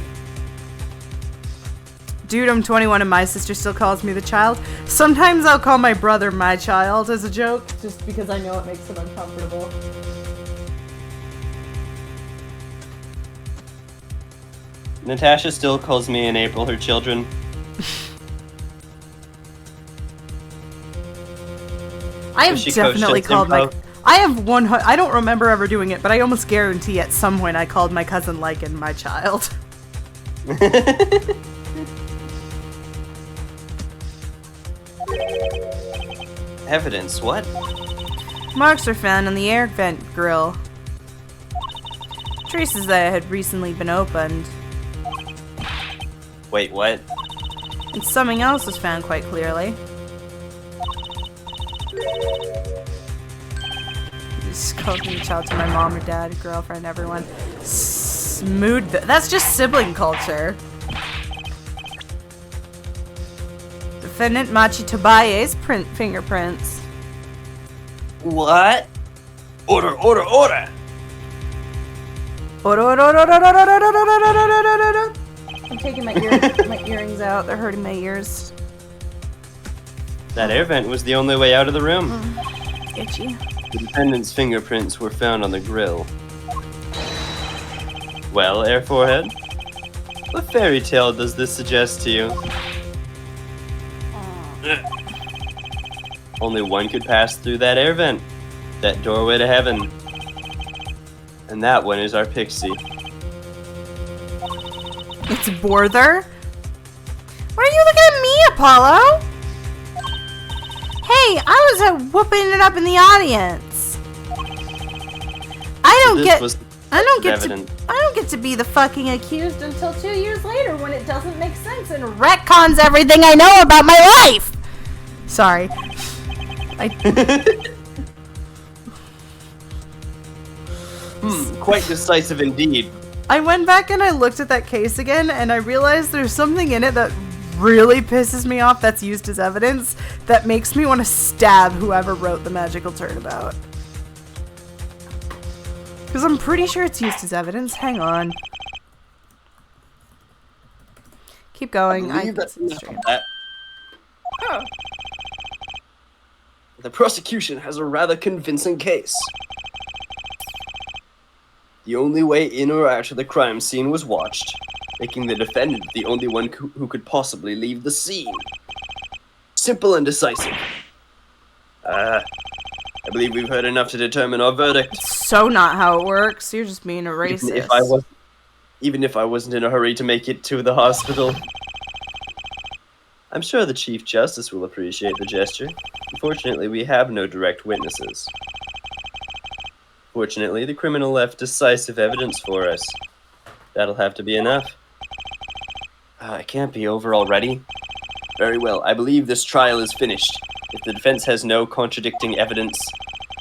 Dude, I'm 21 and my sister still calls me the child. Sometimes I'll call my brother my child as a joke, just because I know it makes him uncomfortable. Natasha still calls me and April her children. I have definitely called my... I have one... I don't remember ever doing it, but I almost guarantee at some point I called my cousin Lycan my child. Evidence, what? Marks were found on the air vent grill. Traces that had recently been opened. Wait, what? And something else was found quite clearly. Just called me child to my mom or dad, girlfriend, everyone. Smooth. That's just sibling culture. Defendant Machi Tobaye's fingerprints. What? Order, order, order! I'm taking my earrings out. They're hurting my ears. That air vent was the only way out of the room. Itchy. The defendant's fingerprints were found on the grill. Well, Air Forehead, what fairy tale does this suggest to you? Only one could pass through that air vent, that doorway to heaven. And that one is our pixie. It's Borther? Why are you looking at me, Apollo? Hey, I was whooping it up in the audience. I don't get to be the fucking accused until 2 years later when it doesn't make sense and retcons everything I know about my life. Sorry. Quite decisive indeed. I went back and I looked at that case again, and I realized there's something in it that really pisses me off that's used as evidence that makes me want to stab whoever wrote the magical turnabout. Because I'm pretty sure it's used as evidence. Hang on. Keep going. I can see the stream. Oh. The prosecution has a rather convincing case. The only way in or out of the crime scene was watched, making the defendant the only one who could possibly leave the scene. Simple and decisive. I believe we've heard enough to determine our verdict. So not how it works. You're just being a racist. Even if I wasn't in a hurry to make it to the hospital. I'm sure the Chief Justice will appreciate the gesture. Unfortunately, we have no direct witnesses. Fortunately, the criminal left decisive evidence for us. That'll have to be enough. It can't be over already. Very well, I believe this trial is finished. If the defense has no contradicting evidence,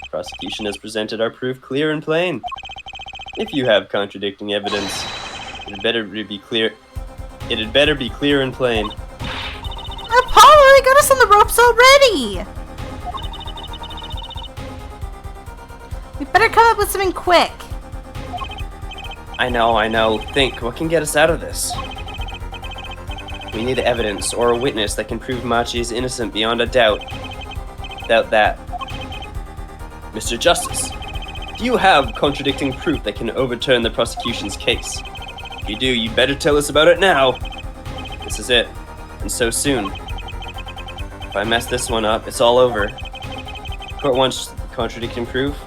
the prosecution has presented our proof clear and plain. If you have contradicting evidence, it had better be clear and plain. Apollo, they got us on the ropes already! We better come up with something quick. I know. Think, what can get us out of this? We need evidence or a witness that can prove Machi is innocent beyond a doubt. Without that. Mr. Justice, do you have contradicting proof that can overturn the prosecution's case? If you do, you better tell us about it now. This is it. And so soon. If I mess this one up, it's all over. The court wants contradicting proof.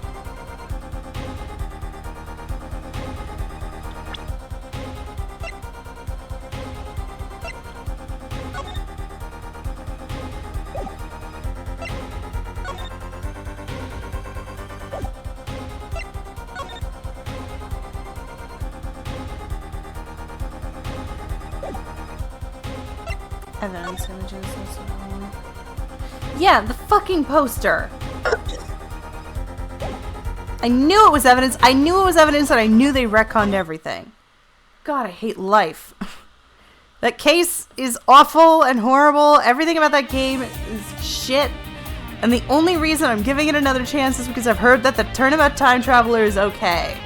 Evidence images. Yeah, the fucking poster. I knew it was evidence. I knew it was evidence, and I knew they retconned everything. God, I hate life. That case is awful and horrible. Everything about that game is shit. And the only reason I'm giving it another chance is because I've heard that the Turnabout Time Traveler is okay.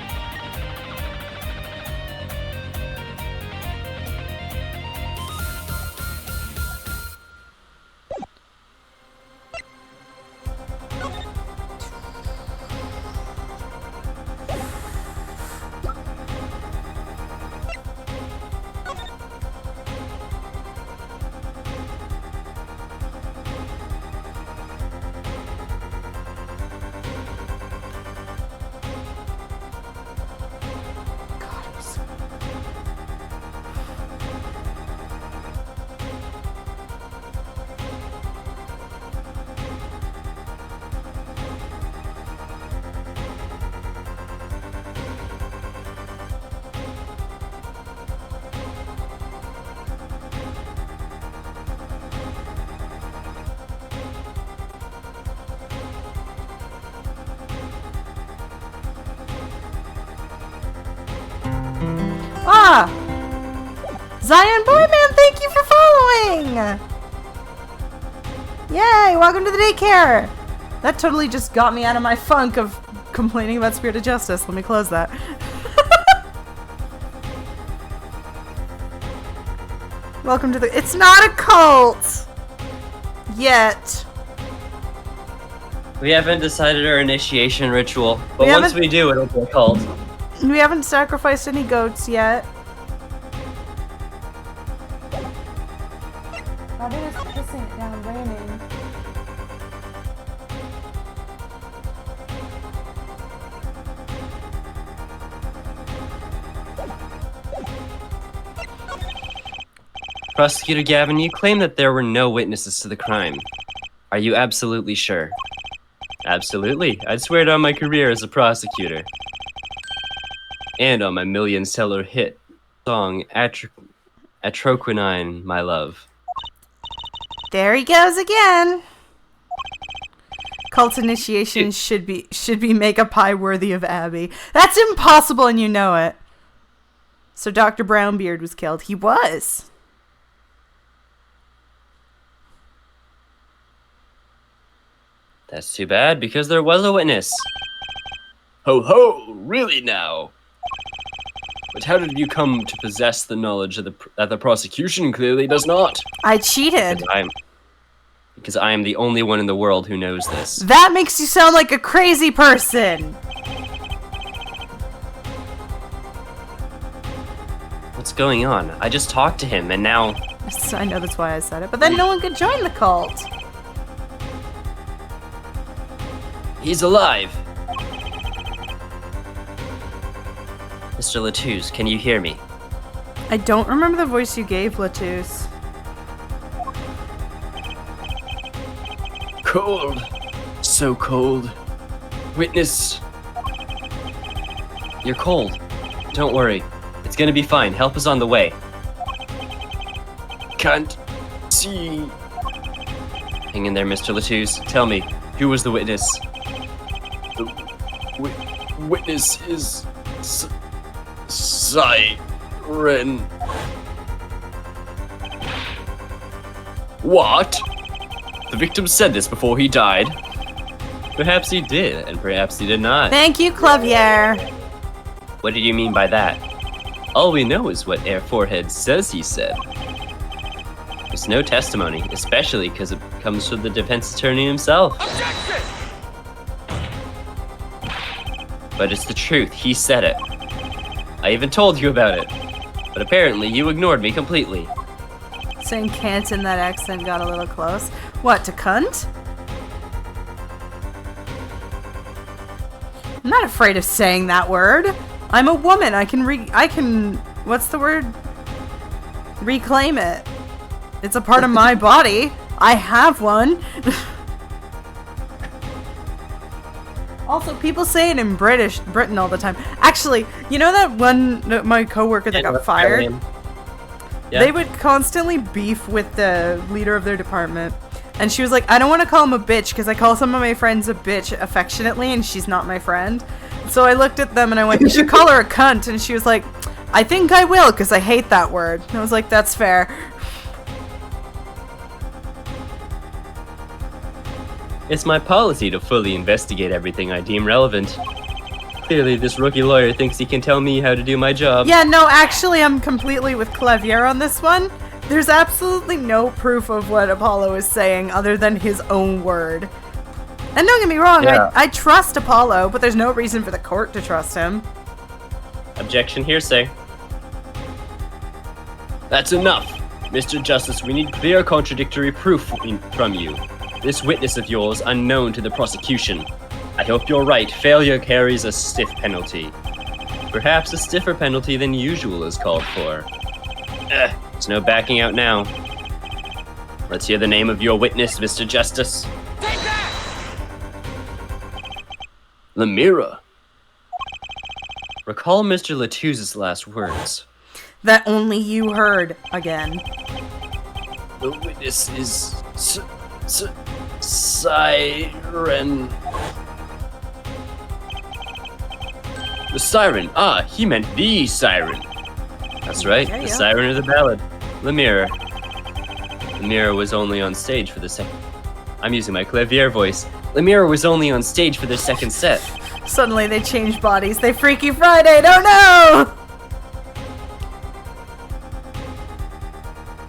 Zion Boyman, thank you for following! Yay, welcome to the daycare! That totally just got me out of my funk of complaining about Spirit of Justice. Let me close that. Welcome to the... It's not a cult! Yet. We haven't decided our initiation ritual, but once we do, it'll be a cult. We haven't sacrificed any goats yet. Oh, they're just pissing it down, raining. Prosecutor Gavin, you claim that there were no witnesses to the crime. Are you absolutely sure? Absolutely. I'd swear it on my career as a prosecutor. And on my million-seller hit song, Atroquinine, My Love. There he goes again. Cult initiation should be make a pie worthy of Abby. That's impossible, and you know it. So Dr. Brownbeard was killed. He was. That's too bad, because there was a witness. Ho ho! Really now? But how did you come to possess the knowledge of that the prosecution clearly does not? I cheated. Because I am the only one in the world who knows this. That makes you sound like a crazy person. What's going on? I just talked to him, and now... I know that's why I said it, but then no one could join the cult. He's alive! Mr. Latouche, can you hear me? I don't remember the voice you gave, Latouche. Cold. So cold. Witness. You're cold. Don't worry. It's gonna be fine. Help is on the way. Can't see. Hang in there, Mr. Latouche. Tell me, who was the witness? The witness is... Siren. What? The victim said this before he died. Perhaps he did, and perhaps he did not. Thank you, Clavier. What did you mean by that? All we know is what Air Forehead says he said. There's no testimony, especially because it comes from the defense attorney himself. Objection! But it's the truth, he said it. I even told you about it. But apparently you ignored me completely. Saying can't in that accent got a little close. What, to cunt? I'm not afraid of saying that word. I'm a woman. I can, what's the word? Reclaim it. It's a part of my body. I have one. Also, people say it in Britain all the time. Actually, you know that my coworker that got fired? Yeah. They would constantly beef with the leader of their department. And she was like, I don't want to call him a bitch because I call some of my friends a bitch affectionately and she's not my friend. So I looked at them and I went, you should call her a cunt. And she was like, I think I will because I hate that word. And I was like, that's fair. It's my policy to fully investigate everything I deem relevant. Clearly, this rookie lawyer thinks he can tell me how to do my job. Yeah, no, actually, I'm completely with Clavier on this one. There's absolutely no proof of what Apollo is saying other than his own word. And don't get me wrong, yeah. I trust Apollo, but there's no reason for the court to trust him. Objection hearsay. That's enough. Mr. Justice, we need clear contradictory proof from you. This witness of yours unknown to the prosecution. I hope you're right. Failure carries a stiff penalty. Perhaps a stiffer penalty than usual is called for. There's no backing out now. Let's hear the name of your witness, Mr. Justice. Take that! Lemira. Recall Mr. Latouche's last words. That only you heard again. The witness is Siren. The siren. Ah, he meant the siren. That's right, Okay, the yeah. siren of the ballad. Lemire. Lemire was only on stage for the second... I'm using my clavier voice. Lemire was only on stage for their second set. Suddenly they change bodies. They Freaky Friday. Oh no!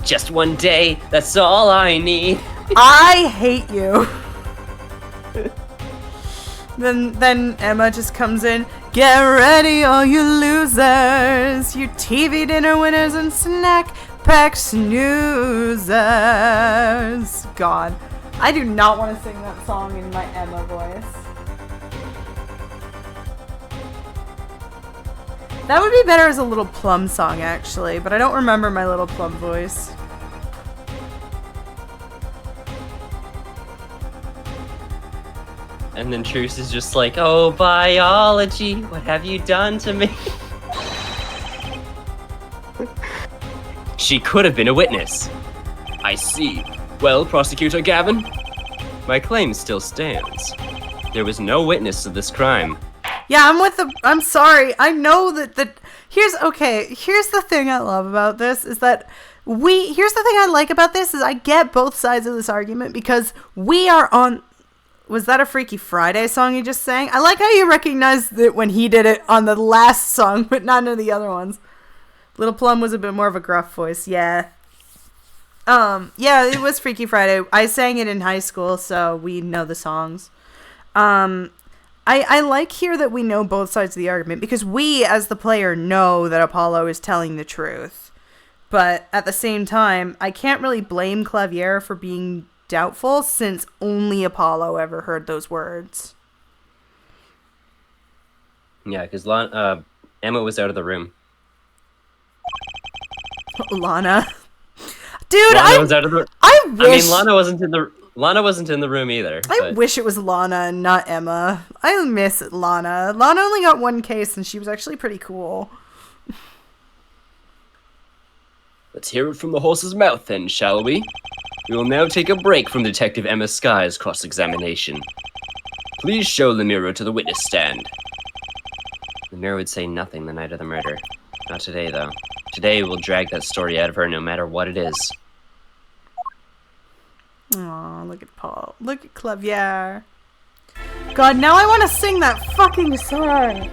Just one day, that's all I need. I hate you. Then Emma just comes in. Get ready, all you losers. You TV dinner winners and snack pack snoozers. God. I do not want to sing that song in my Emma voice. That would be better as a Little Plum song, actually, but I don't remember my Little Plum voice. And then Truce is just like, oh, biology, what have you done to me? She could have been a witness. I see. Well, Prosecutor Gavin, my claim still stands. There was no witness to this crime. Yeah, I'm sorry. I know that here's the thing I love about this is that here's the thing I like about this is I get both sides of this argument because we are on. Was that a Freaky Friday song you just sang? I like how you recognized it when he did it on the last song, but not in the other ones. Little Plum was a bit more of a gruff voice, yeah. Yeah, it was Freaky Friday. I sang it in high school, so we know the songs. I like here that we know both sides of the argument because we, as the player, know that Apollo is telling the truth. But at the same time, I can't really blame Clavier for being doubtful since only Apollo ever heard those words. Yeah, because Emma was out of the room. Lana. Dude, Lana was out of the... I wish... I mean, Lana wasn't in the room either. I wish it was Lana and not Emma. I miss Lana. Lana only got one case and she was actually pretty cool. Let's hear it from the horse's mouth then, shall we? We will now take a break from Detective Emma Sky's cross-examination. Please show Lemire to the witness stand. Lemire would say nothing the night of the murder. Not today, though. Today, we'll drag that story out of her no matter what it is. Aw, look at Paul. Look at Clavier. God, now I want to sing that fucking song.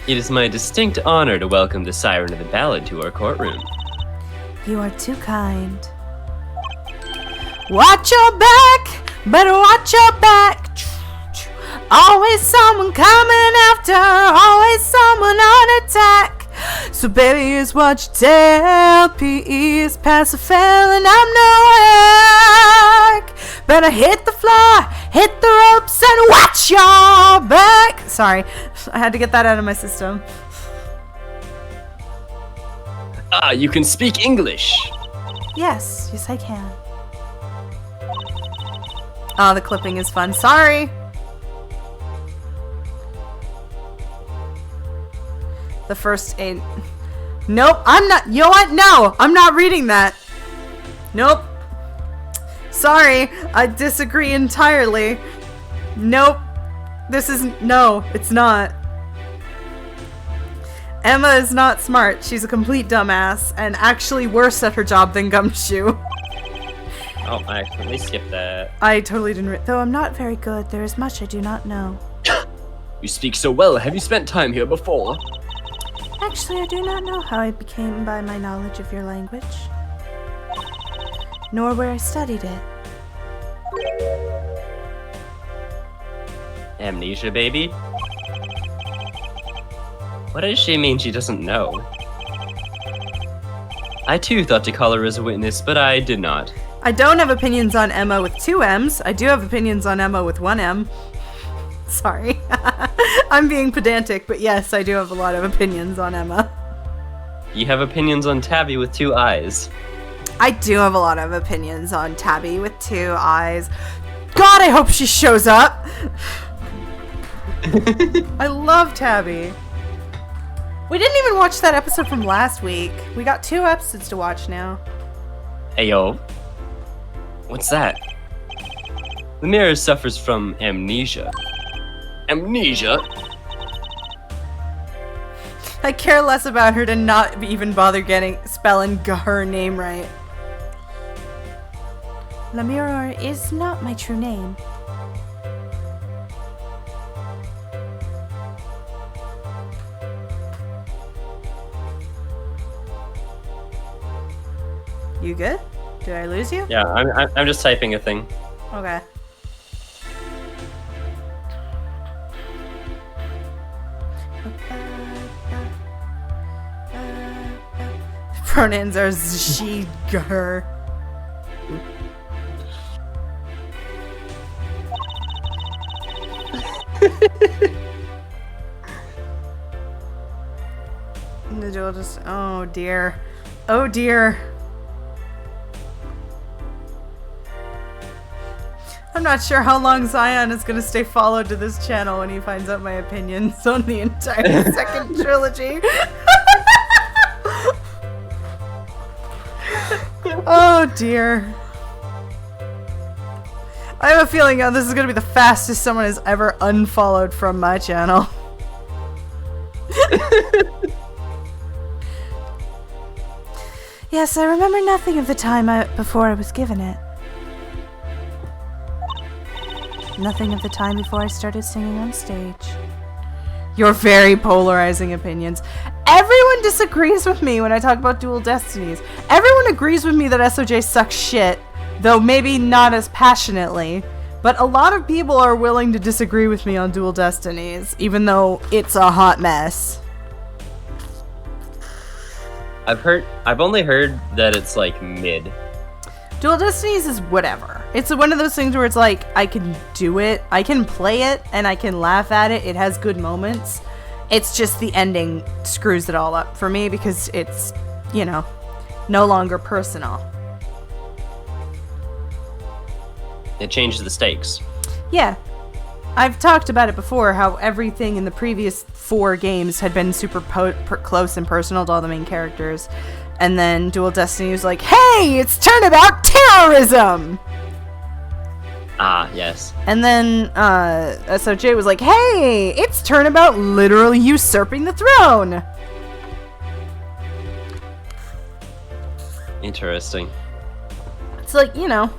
It is my distinct honor to welcome the Siren of the Ballad to our courtroom. You are too kind. Watch your back, better watch your back. Always someone coming after, always someone on attack. So baby, here's what you tell. PE is pass a fail and I'm no hack. Better hit the floor, hit the ropes and watch your back. Sorry, I had to get that out of my system. Ah, you can speak English. Yes I can. Oh, the clipping is fun. Sorry. The first 8. Nope, I'm not. You know what? No, I'm not reading that. Nope. Sorry, I disagree entirely. Nope. This isn't. No, it's not. Emma is not smart. She's a complete dumbass and actually worse at her job than Gumshoe. Oh, I accidentally skipped that. I totally didn't. Though I'm not very good, there is much I do not know. You speak so well. Have you spent time here before? Actually, I do not know how I became by my knowledge of your language, nor where I studied it. Amnesia, baby? What does she mean she doesn't know? I too thought to call her as a witness, but I did not. I don't have opinions on Emma with 2 M's. I do have opinions on Emma with 1 M. Sorry. I'm being pedantic, but yes, I do have a lot of opinions on Emma. You have opinions on Tabby with 2 eyes. I do have a lot of opinions on Tabby with 2 eyes. God, I hope she shows up! I love Tabby. We didn't even watch that episode from last week. We got 2 episodes to watch now. Ayo. What's that? Lemire suffers from amnesia. Amnesia? I care less about her to not even bother spelling her name right. Lemuror is not my true name. You good? Did I lose you? Yeah, I'm just typing a thing. Okay. Pronouns are she, her. Individual just, oh dear. Oh dear. I'm not sure how long Zion is going to stay followed to this channel when he finds out my opinions on the entire second trilogy. Oh dear. I have a feeling this is going to be the fastest someone has ever unfollowed from my channel. Yes, I remember nothing of the time before I was given it. Nothing of the time before I started singing on stage. Your very polarizing opinions. Everyone disagrees with me when I talk about Dual Destinies. Everyone agrees with me that SOJ sucks shit, though maybe not as passionately. But a lot of people are willing to disagree with me on Dual Destinies, even though it's a hot mess. I've only heard that it's like mid. Dual Destinies is whatever. It's one of those things where it's like, I can do it, I can play it, and I can laugh at it. It has good moments. It's just the ending screws it all up for me because it's, you know, no longer personal. It changes the stakes. Yeah. I've talked about it before, how everything in the previous 4 games had been super close and personal to all the main characters. And then Dual Destiny was like, hey, it's turnabout terrorism! Ah, yes. And then SOJ was like, hey, it's turnabout literally usurping the throne! Interesting. It's like, you know,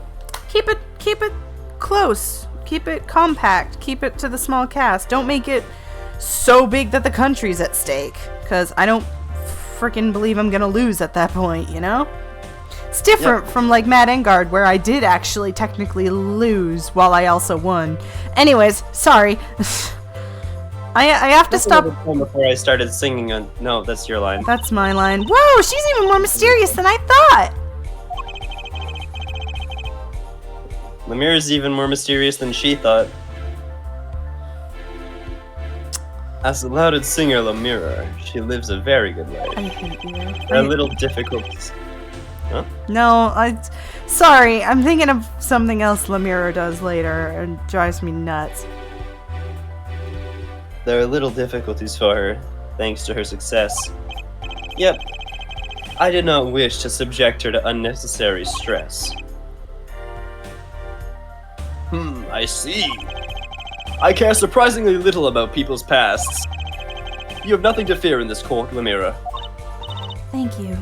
keep it close. Keep it compact. Keep it to the small cast. Don't make it so big that the country's at stake. Because I don't freaking believe I'm gonna lose at that point, you know? It's different from like Mad Engard, where I did actually technically lose while I also won. Anyways, sorry. I have to stop. Before I started singing on. No, that's your line. That's my line. Whoa, she's even more mysterious than I thought. Lemira's even more mysterious than she thought. As a lauded singer, Lemira, she lives a very good life. I hate you. A little difficult. Huh? No, sorry, I'm thinking of something else Lemira does later, and drives me nuts. There are little difficulties for her, thanks to her success. Yep, I did not wish to subject her to unnecessary stress. I see. I care surprisingly little about people's pasts. You have nothing to fear in this court, Lemira. Thank you.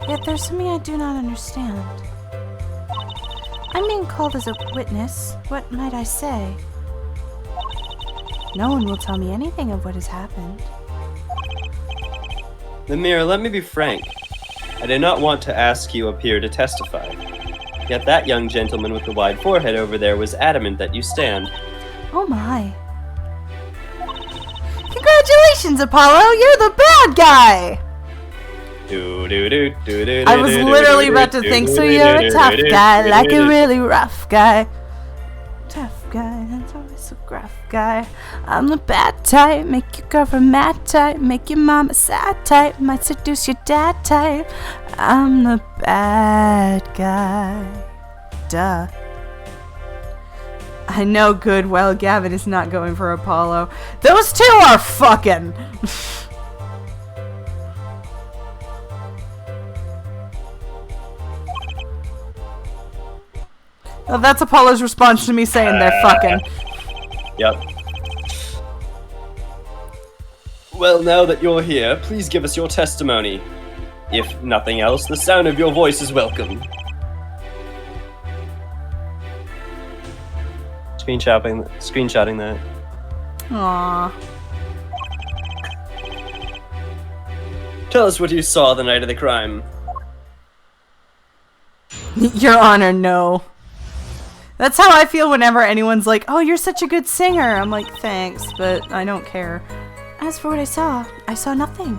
Yet there's something I do not understand. I'm being called as a witness. What might I say? No one will tell me anything of what has happened. Lemira, let me be frank. I did not want to ask you up here to testify. Yet that young gentleman with the wide forehead over there was adamant that you stand. Oh my. Congratulations, Apollo! You're the bad guy! I was literally about to think, so you're a tough guy, like a really rough guy. Tough guy, that's always a gruff guy. I'm the bad type, make your girlfriend mad type, make your mama sad type, might seduce your dad type. I'm the bad guy. Duh. I know good well Gavin is not going for Apollo. Those two are fucking. Oh, that's Apollo's response to me saying they're fucking. Yep. Well, now that you're here, please give us your testimony. If nothing else, the sound of your voice is welcome. Screenshotting that. Aww. Tell us what you saw the night of the crime. Your Honor, no. That's how I feel whenever anyone's like, oh, you're such a good singer. I'm like, thanks, but I don't care. As for what I saw nothing.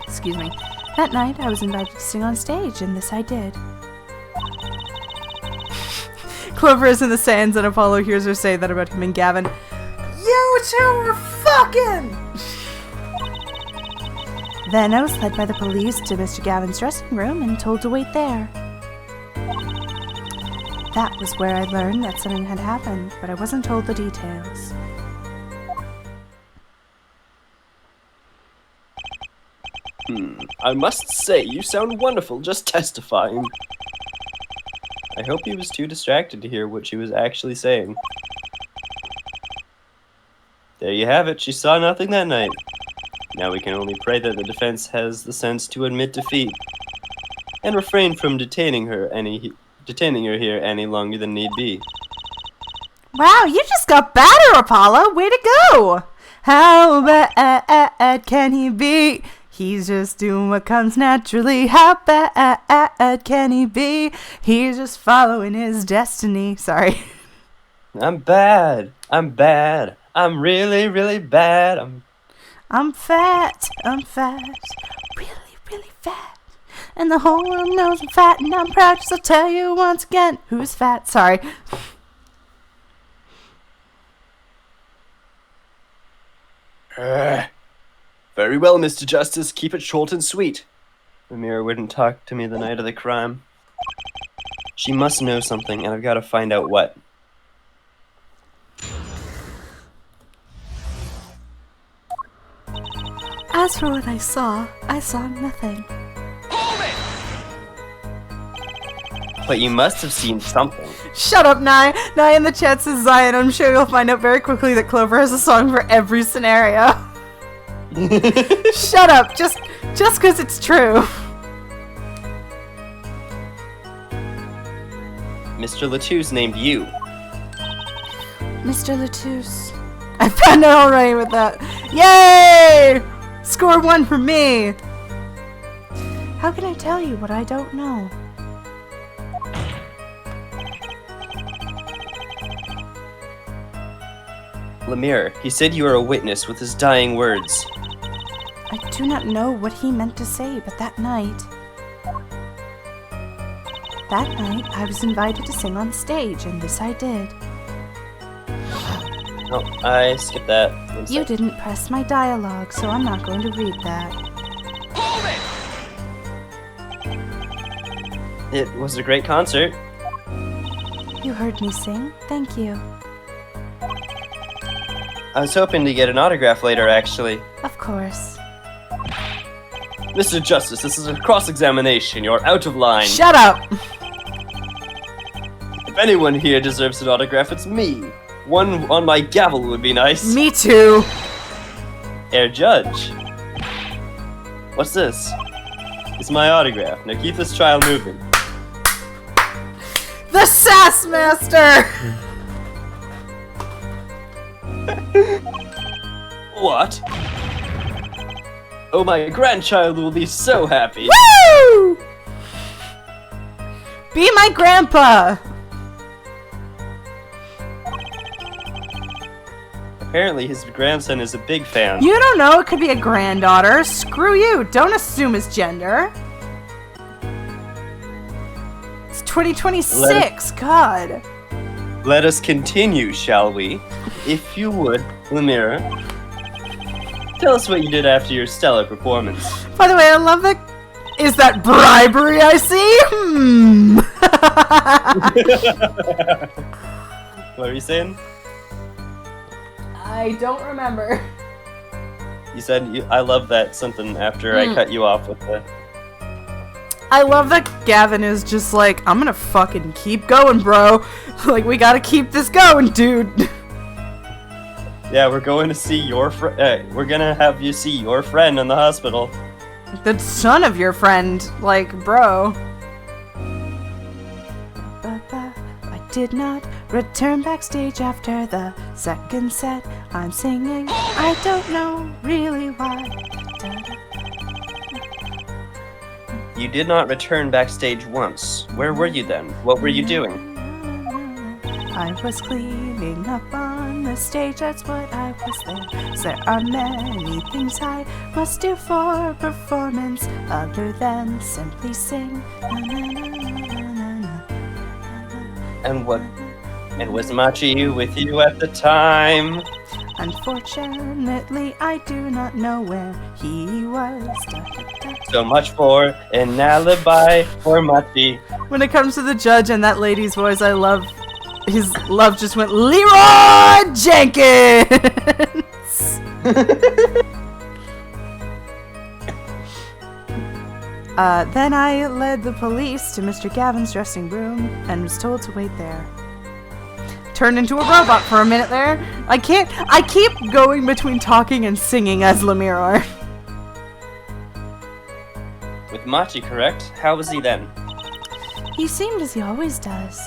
Excuse me. That night, I was invited to sing on stage, and this I did. Clover is in the sands, and Apollo hears her say that about him and Gavin. You two were fucking! Then I was led by the police to Mr. Gavin's dressing room and told to wait there. That was where I learned that something had happened, but I wasn't told the details. I must say, you sound wonderful just testifying. I hope he was too distracted to hear what she was actually saying. There you have it, she saw nothing that night. Now we can only pray that the defense has the sense to admit defeat, and refrain from detaining her here any longer than need be. Wow, you just got better, Apollo! Way to go! How bad can he be? He's just doing what comes naturally. How bad can he be? He's just following his destiny. Sorry. I'm bad. I'm bad. I'm really, really bad. I'm fat. Really, really fat. And the whole world knows I'm fat, and I'm proud, so I'll tell you once again who's fat. Sorry. Very well, Mr. Justice. Keep it short and sweet. Lemire wouldn't talk to me the night of the crime. She must know something, and I've got to find out what. As for what I saw nothing. But you must have seen something. Shut up, Nye. Nye in the chat says Zion. I'm sure you'll find out very quickly that Clover has a song for every scenario. Shut up. Just because it's true. Mr. Latouche named you. Mr. Latouche. I found it already with that. Yay! Score 1 for me. How can I tell you what I don't know? Lemire, he said you were a witness with his dying words. I do not know what he meant to say, but that night I was invited to sing on stage, and this I did. Oh, I skipped that. You didn't press my dialogue, so I'm not going to read that. It was a great concert. You heard me sing? Thank you. I was hoping to get an autograph later, actually. Of course. Mr. Justice, this is a cross-examination. You're out of line. Shut up! If anyone here deserves an autograph, it's me. One on my gavel would be nice. Me too. Herr Judge. What's this? It's my autograph. Now keep this trial moving. The Sass Master! What? Oh, my grandchild will be so happy. Woo! Be my grandpa! Apparently his grandson is a big fan. You don't know, it could be a granddaughter. Screw you, don't assume his gender. It's 2026, God. Let us continue, shall we? If you would, Lemire, tell us what you did after your stellar performance. By the way, I love that. Is that bribery I see? What were you saying? I don't remember. You said, I love that something after I cut you off with the... I love that Gavin is just like, I'm gonna fucking keep going, bro. Like, we gotta keep this going, dude. Yeah, we're going to see your we're gonna have you see your friend in the hospital. The son of your friend, like, bro. I did not return backstage after the second set. I'm singing, I don't know really why. You did not return backstage once. Where were you then? What were you doing? I was cleaning up on the stage, that's what I was there. There are many things I must do for performance other than simply sing. And was Machi with you at the time? Unfortunately, I do not know where he was. So much for an alibi for Machi. When it comes to the judge and that lady's voice, I love his love just went Leroy Jenkins. Then I led the police to Mr. Gavin's dressing room and was told to wait there. Turned into a robot for a minute there. I keep going between talking and singing as Lemiror. With Machi, correct? How was he then? He seemed as he always does.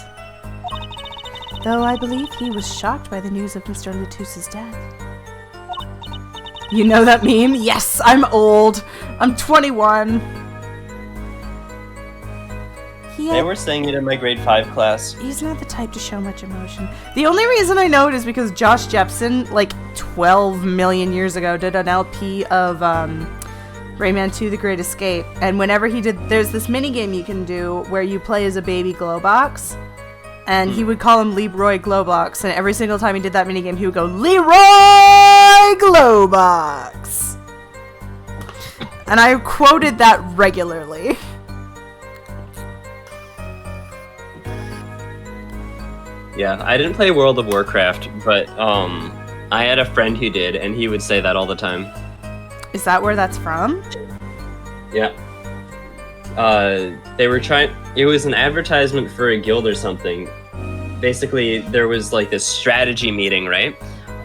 Though I believe he was shocked by the news of Mr. Latus's death. You know that meme? Yes, I'm old. I'm 21. They were saying it in my grade 5 class. He's not the type to show much emotion. The only reason I know it is because Josh Jepson, like 12 million years ago, did an LP of Rayman 2 The Great Escape. And whenever he did, there's this minigame you can do where you play as a baby Glowbox. And he would call him Leroy Glowbox. And every single time he did that minigame, he would go, Leroy Glowbox! And I quoted that regularly. Yeah, I didn't play World of Warcraft, but I had a friend who did, and he would say that all the time. Is that where that's from? Yeah. They were trying. It was an advertisement for a guild or something. Basically, there was like this strategy meeting, right?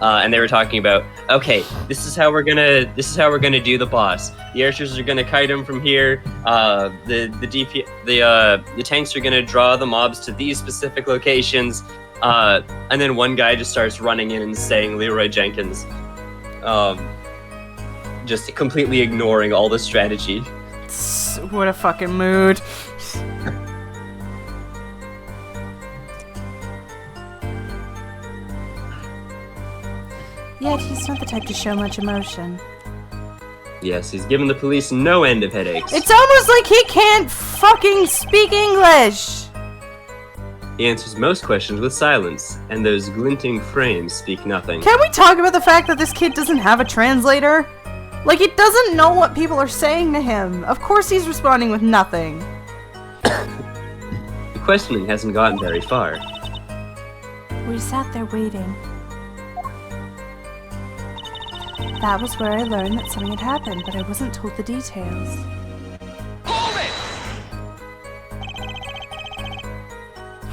And they were talking about, okay, this is how we're gonna do the boss. The archers are gonna kite him from here. The tanks are gonna draw the mobs to these specific locations. And then one guy just starts running in and saying Leroy Jenkins, just completely ignoring all the strategy. What a fucking mood. Yet he's not the type to show much emotion. Yes, he's given the police no end of headaches. It's almost like he can't fucking speak English! He answers most questions with silence, and those glinting frames speak nothing. Can we talk about the fact that this kid doesn't have a translator? Like, he doesn't know what people are saying to him. Of course he's responding with nothing. The questioning hasn't gotten very far. We sat there waiting. That was where I learned that something had happened, but I wasn't told the details.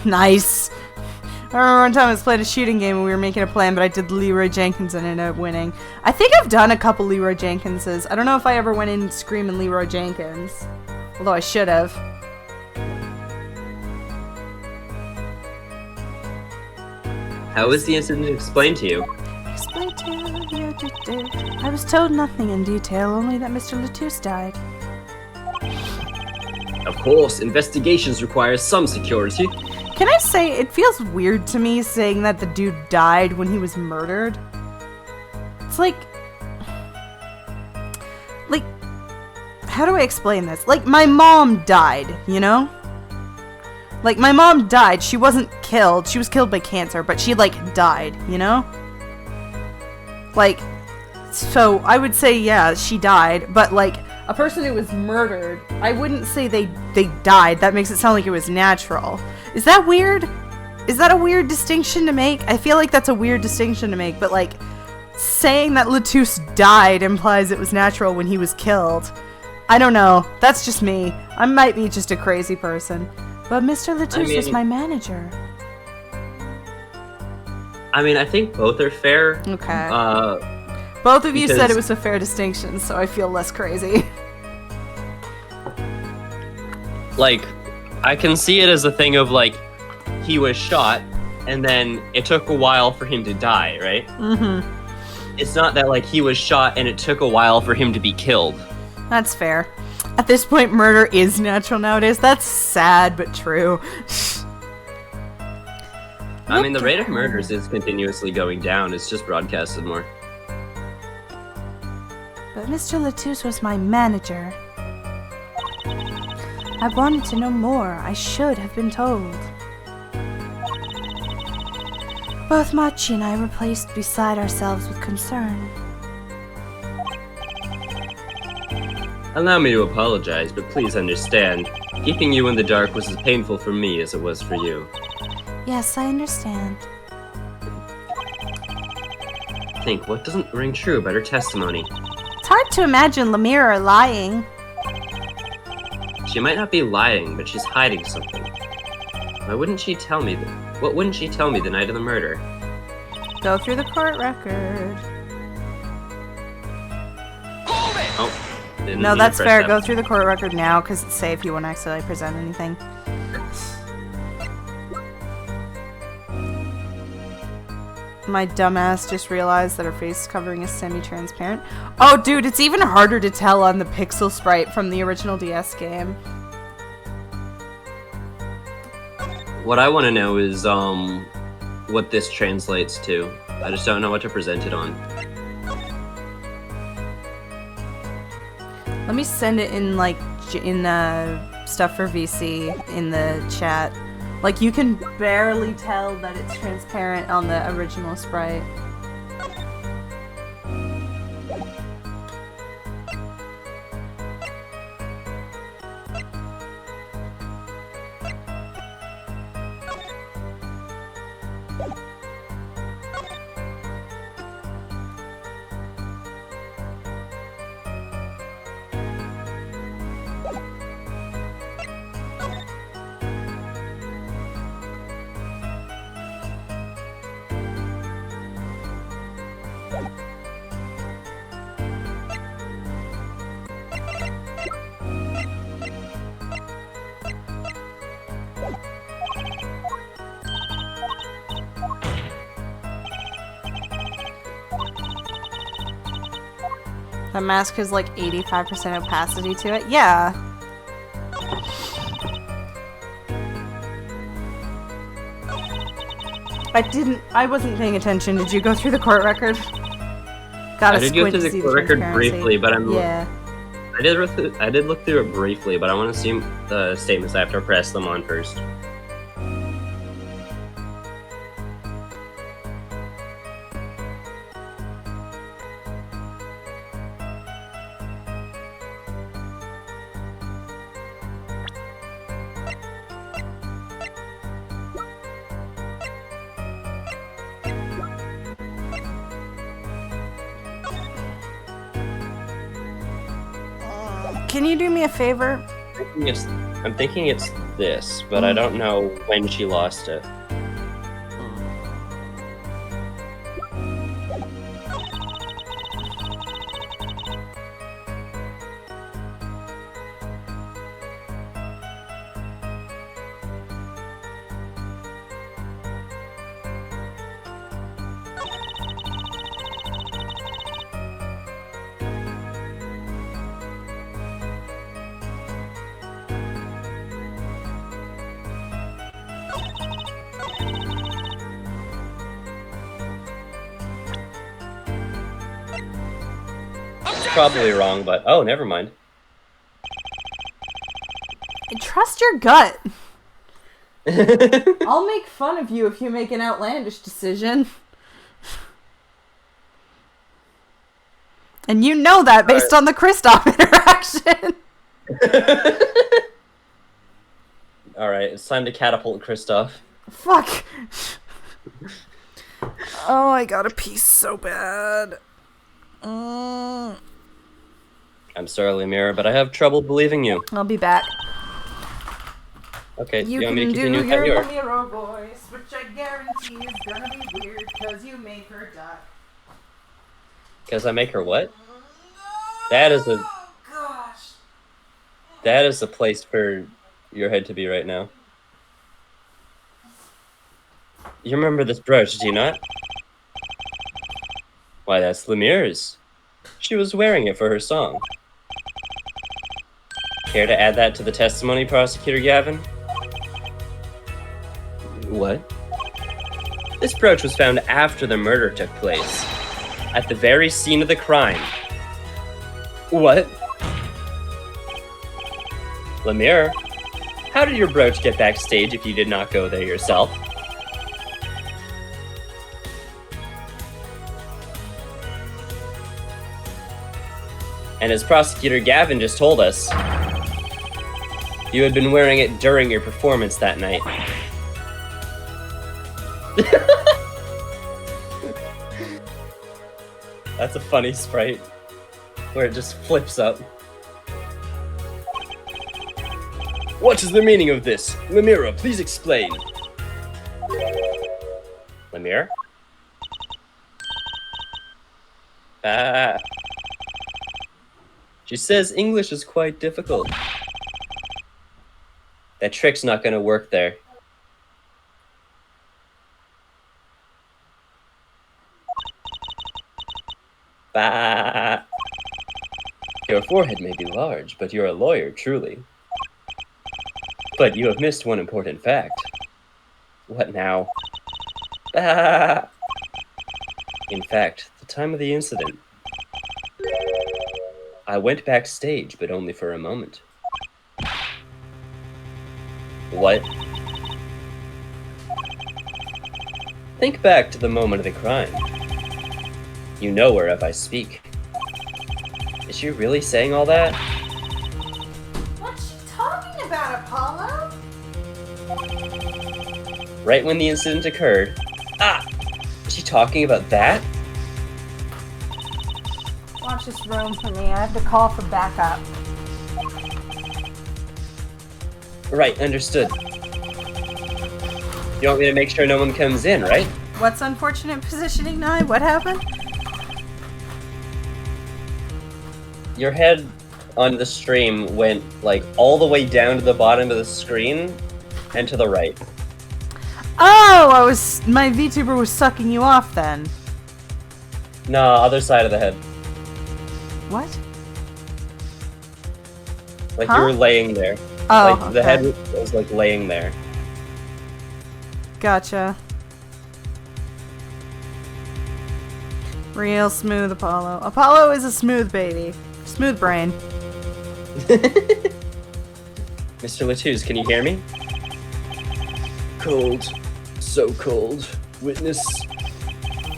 Nice! I remember one time I was playing a shooting game and we were making a plan, but I did Leroy Jenkins and ended up winning. I think I've done a couple Leroy Jenkinses. I don't know if I ever went in screaming Leroy Jenkins. Although I should have. How was the incident explained to you? Explained to you. I was told nothing in detail, only that Mr. Latus died. Of course, investigations require some security. Can I say, it feels weird to me saying that the dude died when he was murdered. It's like, how do I explain this? Like, my mom died, you know? Like, my mom died. She wasn't killed. She was killed by cancer, but she, like, died, you know? Like, so I would say, yeah, she died, but, like, a person who was murdered, I wouldn't say they died. That makes it sound like it was natural. Is that weird? Is that a weird distinction to make? I feel like that's a weird distinction to make, but, like, saying that Latus died implies it was natural when he was killed. I don't know. That's just me. I might be just a crazy person. But Mr. Latus was my manager. I mean, I think both are fair. Okay. Both of you said because- it was a fair distinction, so I feel less crazy. Like, I can see it as a thing of, like, he was shot, and then it took a while for him to die, right? Mm-hmm. It's not that, like, he was shot and it took a while for him to be killed. That's fair. At this point, murder is natural nowadays. That's sad, but true. I mean, the rate of murders is continuously going down. It's just broadcasted more. But Mr. Latouche was my manager. I wanted to know more. I should have been told. Both Machi and I were placed beside ourselves with concern. Allow me to apologize, but please understand, keeping you in the dark was as painful for me as it was for you. Yes, I understand. Think, what doesn't ring true about her testimony? It's hard to imagine Lemire lying. She might not be lying, but she's hiding something. Why wouldn't she tell me that? What wouldn't she tell me the night of the murder? Go through the court record. Oh, didn't No, mean to that's press fair. that. Go through the court record now, because it's safe. You won't accidentally present anything. My dumbass just realized that her face covering is semi-transparent. Oh, dude, it's even harder to tell on the pixel sprite from the original DS game. What I want to know is, what this translates to. I just don't know what to present it on. Let me send it in, like, in stuff for VC in the chat. Like, you can barely tell that it's transparent on the original sprite. The mask has like 85% opacity to it. Yeah. I wasn't paying attention. Did you go through the court record? Gotta I did go squint through to the see court record transparency. briefly, but I'm Yeah. I did look through it briefly, but I want to see the statements. I have to press them on first. Can you do me a favor? I'm thinking it's this, but I don't know when she lost it. Probably wrong, but oh, never mind. Trust your gut. I'll make fun of you if you make an outlandish decision. And you know that based on the Kristoff interaction. Alright, it's time to catapult Kristoff. Fuck. Oh, I gotta pee so bad. I'm sorry, Lemire, but I have trouble believing you. I'll be back. Okay, You you want me can to do continue? your Have your... Lemire voice, which I guarantee is gonna be weird because you make her duck. Because I make her what? That is a Gosh. that is the place for your head to be right now. You remember this brooch, do you not? Why, that's Lemire's. She was wearing it for her song. Care to add that to the testimony, Prosecutor Gavin? What? This brooch was found after the murder took place, at the very scene of the crime. What? Lemire, how did your brooch get backstage if you did not go there yourself? And as Prosecutor Gavin just told us, you had been wearing it during your performance that night. That's a funny sprite, where it just flips up. What is the meaning of this? Lemire, please explain. Lemire? She says English is quite difficult. That trick's not gonna work there. Bah. Your forehead may be large, but you're a lawyer, truly. But you have missed one important fact. What now? Bah. In fact, the time of the incident, I went backstage, but only for a moment. What? Think back to the moment of the crime. You know whereof I speak. Is she really saying all that? What's she talking about, Apollo? Right when the incident occurred. Ah! Is she talking about that? Watch this room for me. I have to call for backup. Right, understood. You want me to make sure no one comes in, right? What's unfortunate positioning, Nye? What happened? Your head on the stream went, like, all the way down to the bottom of the screen and to the right. Oh, my VTuber was sucking you off then. No, other side of the head. What? Like Huh? you were laying there. Oh, like the okay. head was like laying there. Gotcha. Real smooth Apollo. Apollo is a smooth baby. Smooth brain. Mr. Latouche, can you hear me? Cold. So cold. Witness.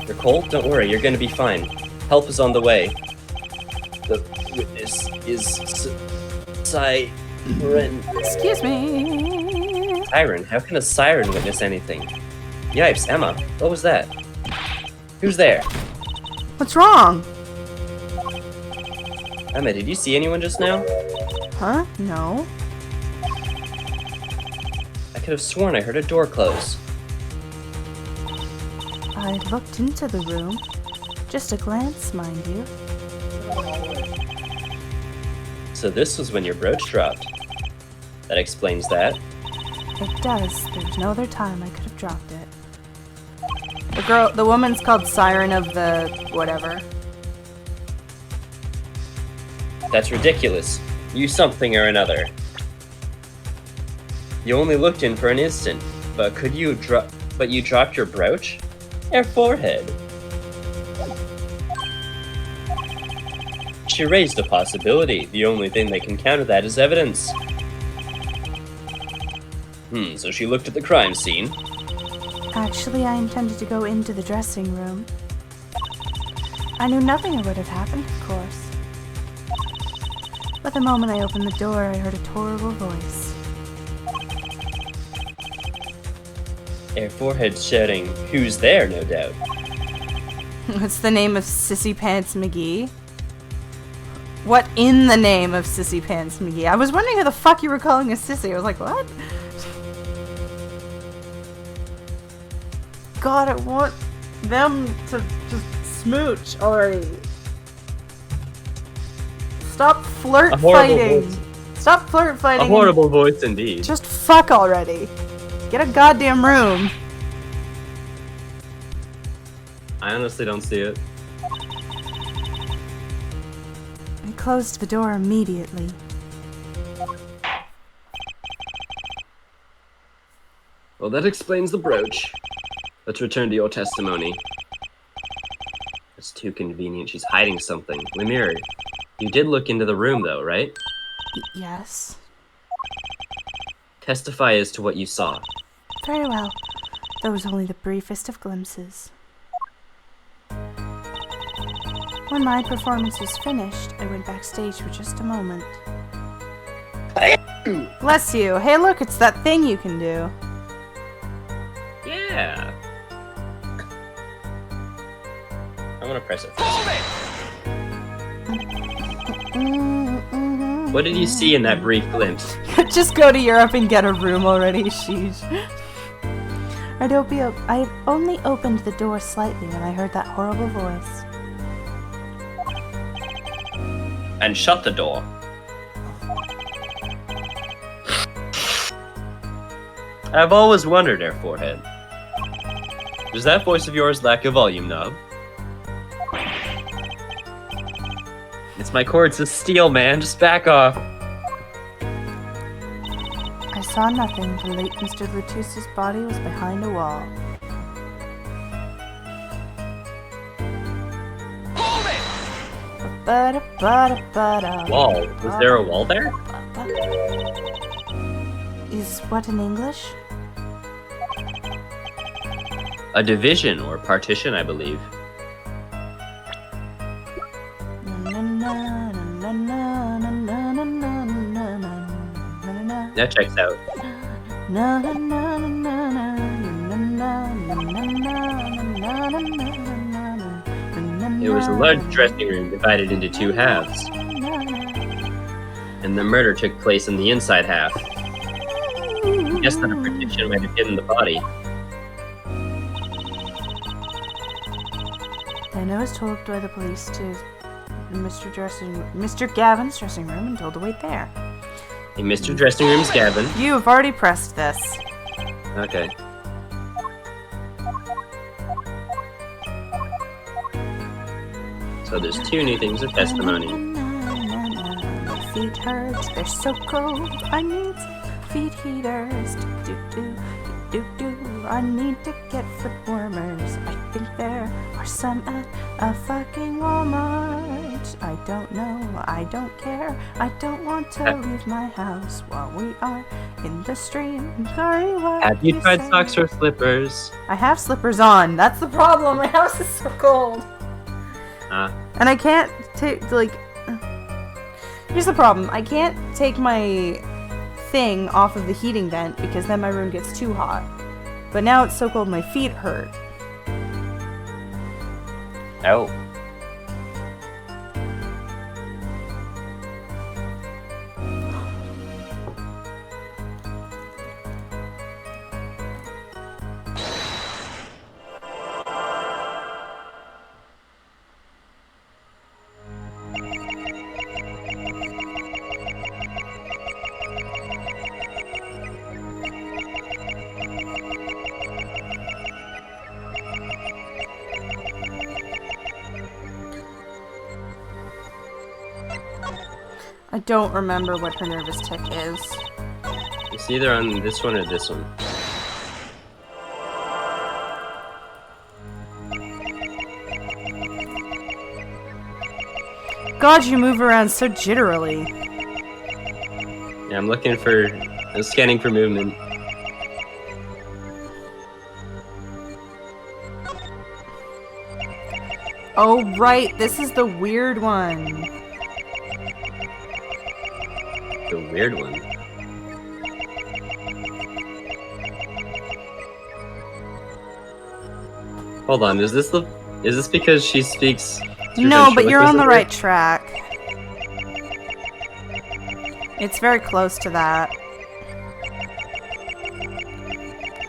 You're cold? Don't worry, you're gonna be fine. Help is on the way. The witness is Siren. Excuse me. Siren? How can a siren witness anything? Yipes, Emma. What was that? Who's there? What's wrong? Emma, did you see anyone just now? Huh? No. I could have sworn I heard a door close. I looked into the room. Just a glance, mind you. So this was when your brooch dropped. That explains that. It does. There's no other time I could have dropped it. The woman's called Siren of the whatever. That's ridiculous. You something or another. You only looked in for an instant, but you dropped your brooch? Her forehead. She raised a possibility. The only thing that can counter that is evidence. So she looked at the crime scene. Actually, I intended to go into the dressing room. I knew nothing would have happened, of course. But the moment I opened the door, I heard a horrible voice. Her forehead shouting, "Who's there?" no doubt. What's the name of Sissy Pants McGee? What in the name of Sissy Pants McGee? I was wondering who the fuck you were calling a sissy. I was like, what? God, I want them to just smooch already. Stop flirt fighting. voice. Stop flirt fighting. A horrible voice indeed. Just fuck already. Get a goddamn room. I honestly don't see it. I closed the door immediately. Well, that explains the brooch. Let's return to your testimony. It's too convenient. She's hiding something. Lemire, you did look into the room, though, right? Yes. Testify as to what you saw. Very well. There was only the briefest of glimpses. When my performance was finished, I went backstage for just a moment. Bless you. Hey, look, it's that thing you can do. Yeah. I want to press it. What did you see in that brief glimpse? Just go to Europe and get a room already, sheesh. I only opened the door slightly when I heard that horrible voice. And shut the door. I've always wondered, Air Forehead. Does that voice of yours lack a volume knob? It's my cords of steel, man. Just back off. I saw nothing. The late Mr. Latusse's body was behind a wall. Wall? Was there a wall there? Is what in English? A division or partition, I believe. That checks out. It was a large dressing room divided into two halves, and the murder took place in the inside half. I guess that a partition might have hidden the body. Then I was told by the police to Mr. Gavin's dressing room and told to wait there. In Mr. Dressing Room's Gavin. You have already pressed this. Okay. So there's two new things of testimony. My feet hurt, they're so cold. I need some feet heaters. I need to get foot warmers. I think there are some at a fucking Walmart. I don't know, I don't care. I don't want to leave my house while we are in the street. I'm sorry, what Have you tried say? socks or slippers? I have slippers on. That's the problem. My house is so cold. And I can't take, here's the problem. I can't take my thing off of the heating vent because then my room gets too hot. But now it's so cold my feet hurt. Oh. I don't remember what her nervous tick is. It's either on this one or this one. God, you move around so jitterily. Yeah, I'm looking for... I'm scanning for movement. Oh, right. This is the weird one. The weird one. Hold on, is this because she speaks... No, but you're on the right track. It's very close to that.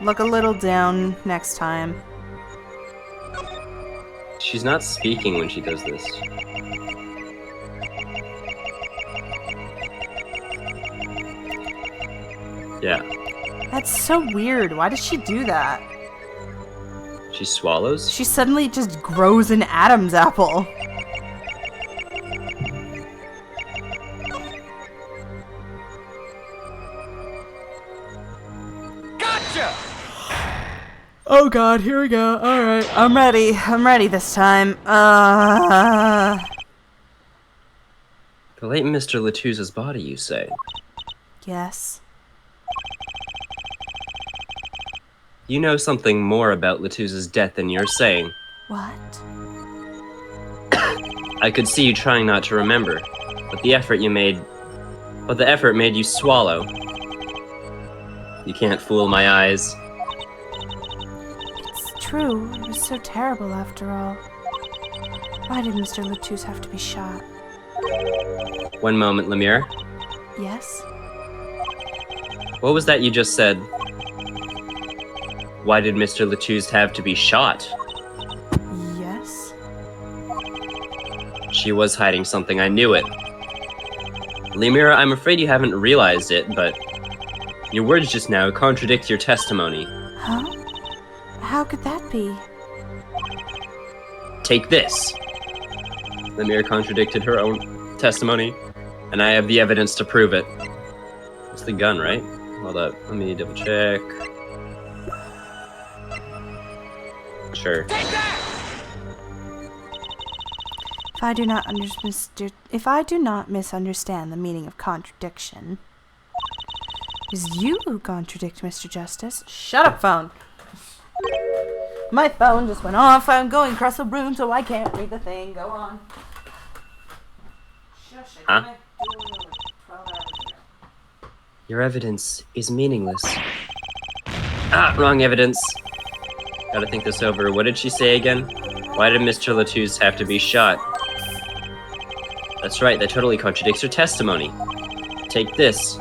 Look a little down next time. She's not speaking when she does this. Yeah. That's so weird. Why does she do that? She swallows? She suddenly just grows an Adam's apple. Gotcha! Oh god, here we go. Alright, I'm ready. I'm ready this time. The late Mr. Latouse's body, you say? Yes. You know something more about Latouse's death than you're saying. What? I could see you trying not to remember, but the effort made you swallow. You can't fool my eyes. It's true. It was so terrible after all. Why did Mr. Latouse have to be shot? One moment, Lemire. Yes? What was that you just said? Why did Mr. Latouze have to be shot? Yes? She was hiding something, I knew it. Lemire, I'm afraid you haven't realized it, but your words just now contradict your testimony. Huh? How could that be? Take this! Lemire contradicted her own testimony, and I have the evidence to prove it. It's the gun, right? Hold up, let me double check. Sure. Take that! If I do not misunderstand the meaning of contradiction, it is you who contradict, Mr. Justice. Shut up, phone. My phone just went off. I'm going across the room, so I can't read the thing. Go on. Shush it. Huh? Your evidence is meaningless. Ah, wrong evidence. Gotta think this over. What did she say again? Why did Mr. Latouze have to be shot? That's right, that totally contradicts her testimony. Take this.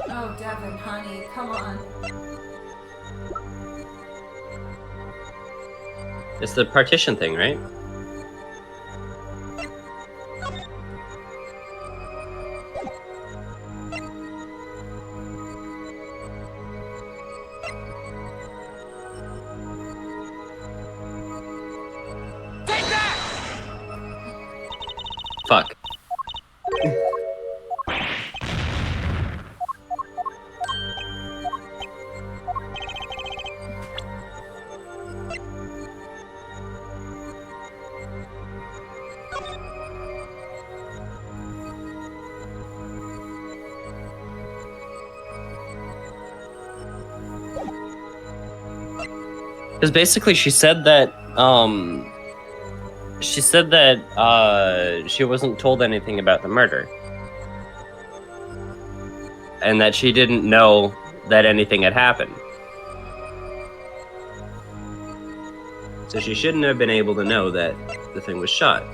Oh, Devin, honey, come on. It's the partition thing, right? Take that! Fuck. Because basically she said that, she wasn't told anything about the murder. And that she didn't know that anything had happened. So she shouldn't have been able to know that the thing was shot.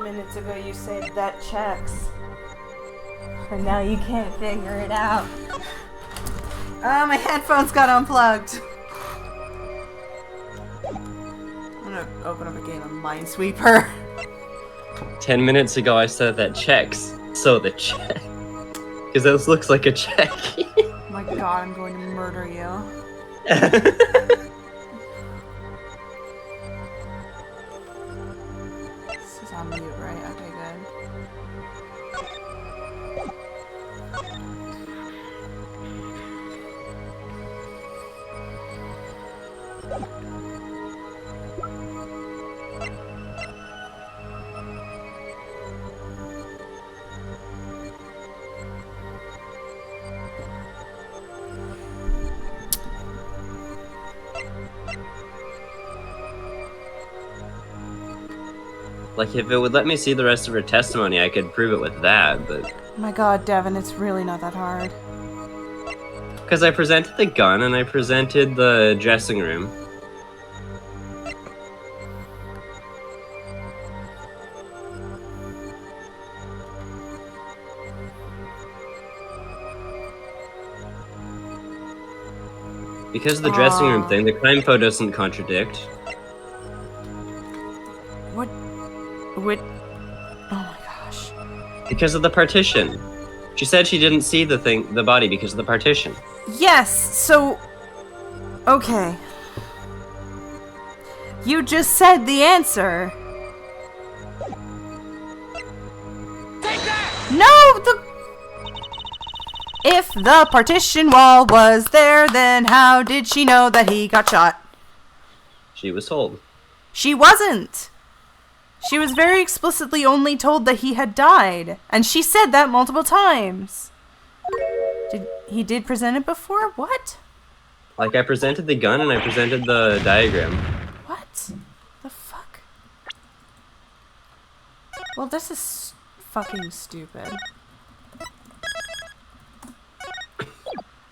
Minutes ago you said that checks. And now you can't figure it out. Oh, my headphones got unplugged. I'm gonna open up a game of Minesweeper. 10 minutes ago I said that checks. So the check. Because this looks like a check. Oh my god, I'm going to murder you. This is on mute, right? Okay, good. Like, if it would let me see the rest of her testimony, I could prove it with that, but... Oh my god, Devin, it's really not that hard. Because I presented the gun and I presented the dressing room. Because of the dressing room thing, the crime photo doesn't contradict. What? Oh my gosh. Because of the partition. She said she didn't see the body because of the partition. Yes, so... Okay. You just said the answer. Take that! No, If the partition wall was there, then how did she know that he got shot? She was told. She wasn't. She was very explicitly only told that he had died. And she said that multiple times. He did present it before? What? Like, I presented the gun and I presented the diagram. What? The fuck? Well, this is fucking stupid.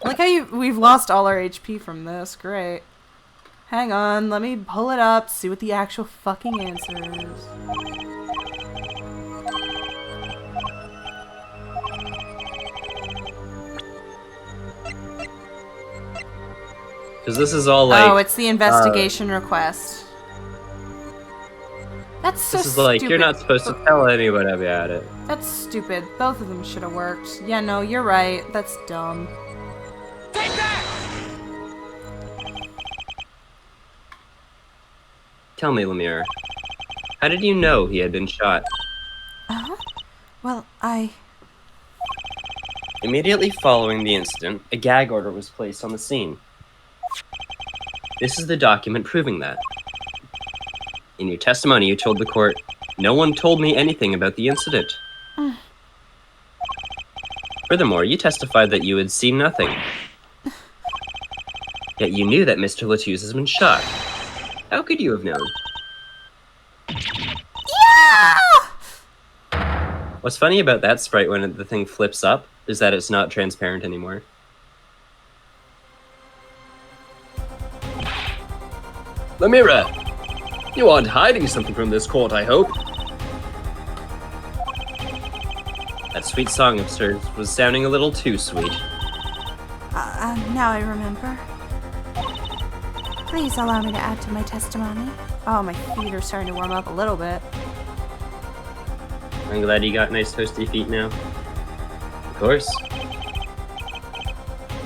I like how we've lost all our HP from this. Great. Hang on, let me pull it up, see what the actual fucking answer is. Because this is all like... Oh, it's the investigation request. That's so This is like, stupid. you're not supposed to tell anybody about it. That's stupid. Both of them should have worked. Yeah, no, you're right. That's dumb. Take that! Tell me, Lemire. How did you know he had been shot? Well, Immediately following the incident, a gag order was placed on the scene. This is the document proving that. In your testimony, you told the court, "No one told me anything about the incident." Furthermore, you testified that you had seen nothing. Yet you knew that Mr. Latouche has been shot. How could you have known? Yeah! What's funny about that sprite when the thing flips up is that it's not transparent anymore. Lemire! You aren't hiding something from this court, I hope. That sweet song of hers was sounding a little too sweet. Now I remember. Please allow me to add to my testimony. Oh, my feet are starting to warm up a little bit. I'm glad you got nice toasty feet now. Of course.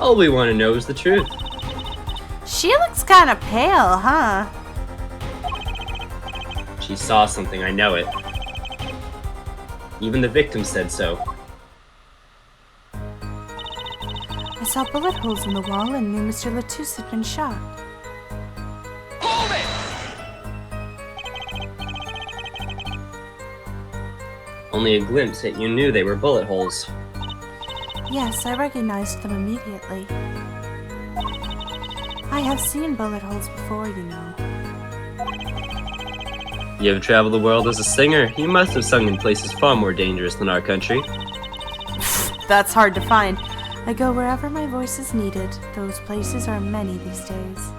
All we want to know is the truth. She looks kind of pale, huh? She saw something, I know it. Even the victim said so. I saw bullet holes in the wall and knew Mr. Latouche had been shot. Hold it! Only a glimpse, yet you knew they were bullet holes. Yes, I recognized them immediately. I have seen bullet holes before, you know. You have traveled the world as a singer. You must have sung in places far more dangerous than our country. That's hard to find. I go wherever my voice is needed. Those places are many these days.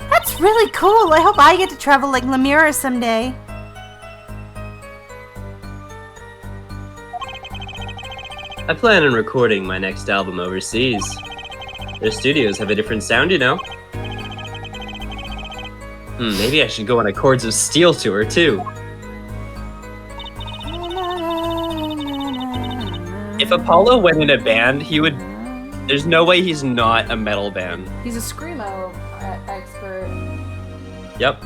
That's really cool. I hope I get to travel like Lemire someday. I plan on recording my next album overseas. Their studios have a different sound, you know. Maybe I should go on a Chords of Steel tour, too. If Apollo went in a band, he would... There's no way he's not a metal band. He's a screamo expert. Yep.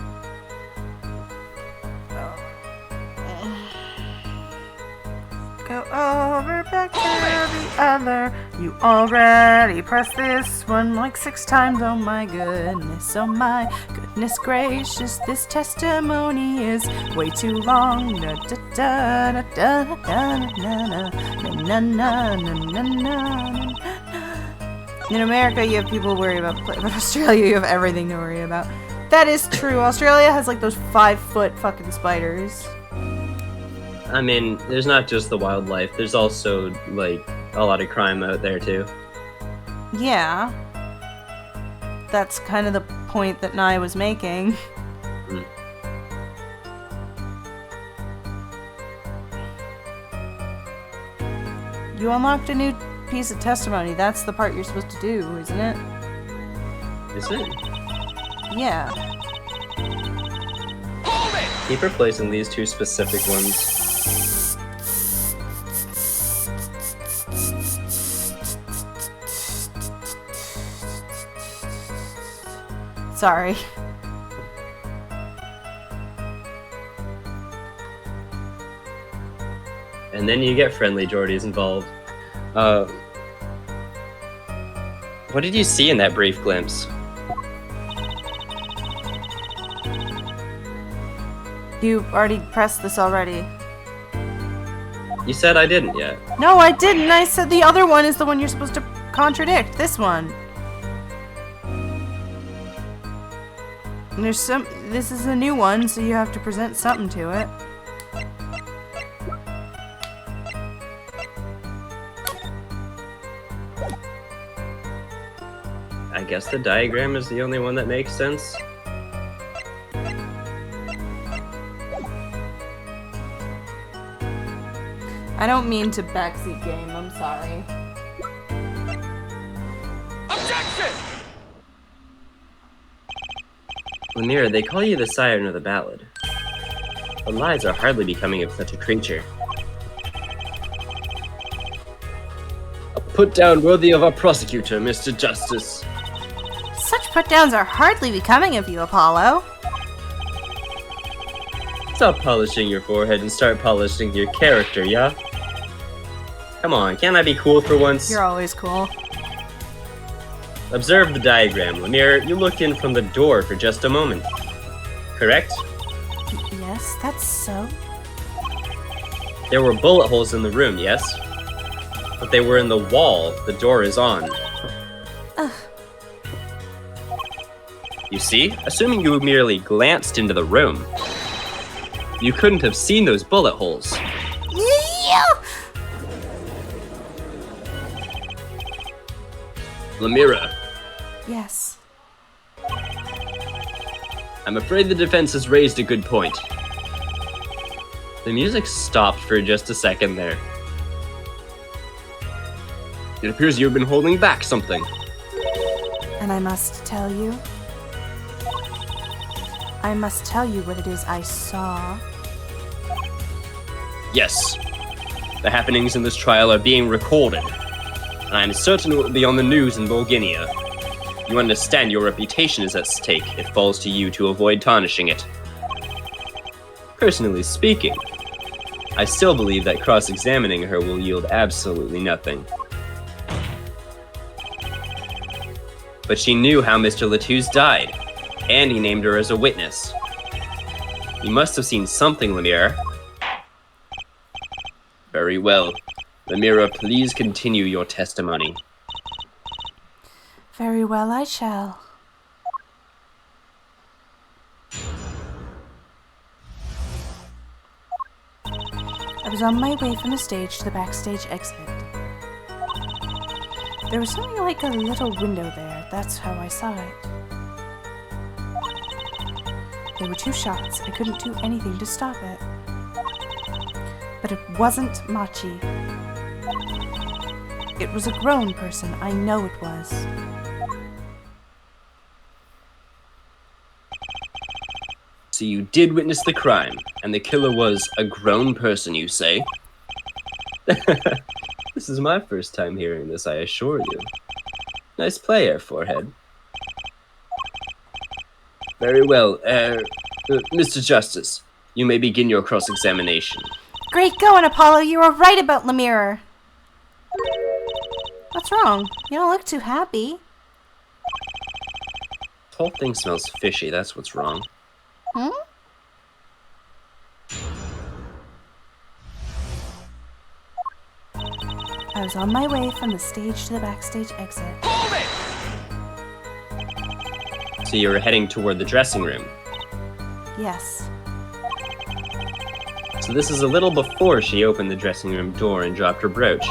Go over back to the other. You already pressed this one like 6 times. Oh my goodness, oh my goodness gracious. This testimony is way too long. Da, da, da, da, da, da, na, na, na, na, na, na. In America, you have people worry about, but in Australia, you have everything to worry about. that is true. Australia has like those 5-foot fucking spiders. I mean, there's not just the wildlife. There's also like a lot of crime out there too. Yeah. That's kind of the point that Nye was making. Mm. You unlocked a new piece of testimony. That's the part you're supposed to do, isn't it? Is it? Yeah. Hold it! Keep replacing these two specific ones. Sorry. And then you get friendly Geordies involved. What did you see in that brief glimpse? You already pressed this already. You said I didn't yet. No, I didn't. I said the other one is the one you're supposed to contradict. This one. And there's some. This is a new one, so you have to present something to it. I guess the diagram is the only one that makes sense. I don't mean to backseat game. I'm sorry. Objection! Lemire, they call you the Siren of the Ballad. But lies are hardly becoming of such a creature. A put-down worthy of a prosecutor, Mr. Justice. Such put-downs are hardly becoming of you, Apollo. Stop polishing your forehead and start polishing your character, yeah? Come on, can't I be cool for once? You're always cool. Observe the diagram, Lemire. You looked in from the door for just a moment. Correct? Yes, that's so. There were bullet holes in the room, yes? But they were in the wall. The door is on. Ugh. You see? Assuming you merely glanced into the room, you couldn't have seen those bullet holes. Lemire, Yes. I'm afraid the defense has raised a good point. The music stopped for just a second there. It appears you've been holding back something. And I must tell you. I must tell you what it is I saw. Yes. The happenings in this trial are being recorded. And I am certain it will be on the news in Bulgaria. You understand your reputation is at stake. It falls to you to avoid tarnishing it. Personally speaking, I still believe that cross-examining her will yield absolutely nothing. But she knew how Mr. Latouche died, and he named her as a witness. You must have seen something, Lemire. Very well. Lemire, please continue your testimony. Very well, I shall. I was on my way from the stage to the backstage exit. There was something like a little window there. That's how I saw it. There were 2 shots. I couldn't do anything to stop it. But it wasn't Machi. It was a grown person. I know it was. So you did witness the crime, and the killer was a grown person, you say? This is my first time hearing this, I assure you. Nice play, Air Forehead. Very well, Mr. Justice, you may begin your cross-examination. Great going, Apollo. You were right about Lemire. What's wrong? You don't look too happy. This whole thing smells fishy, that's what's wrong. Hmm? I was on my way from the stage to the backstage exit. Hold it! So you were heading toward the dressing room. Yes. So this is a little before she opened the dressing room door and dropped her brooch.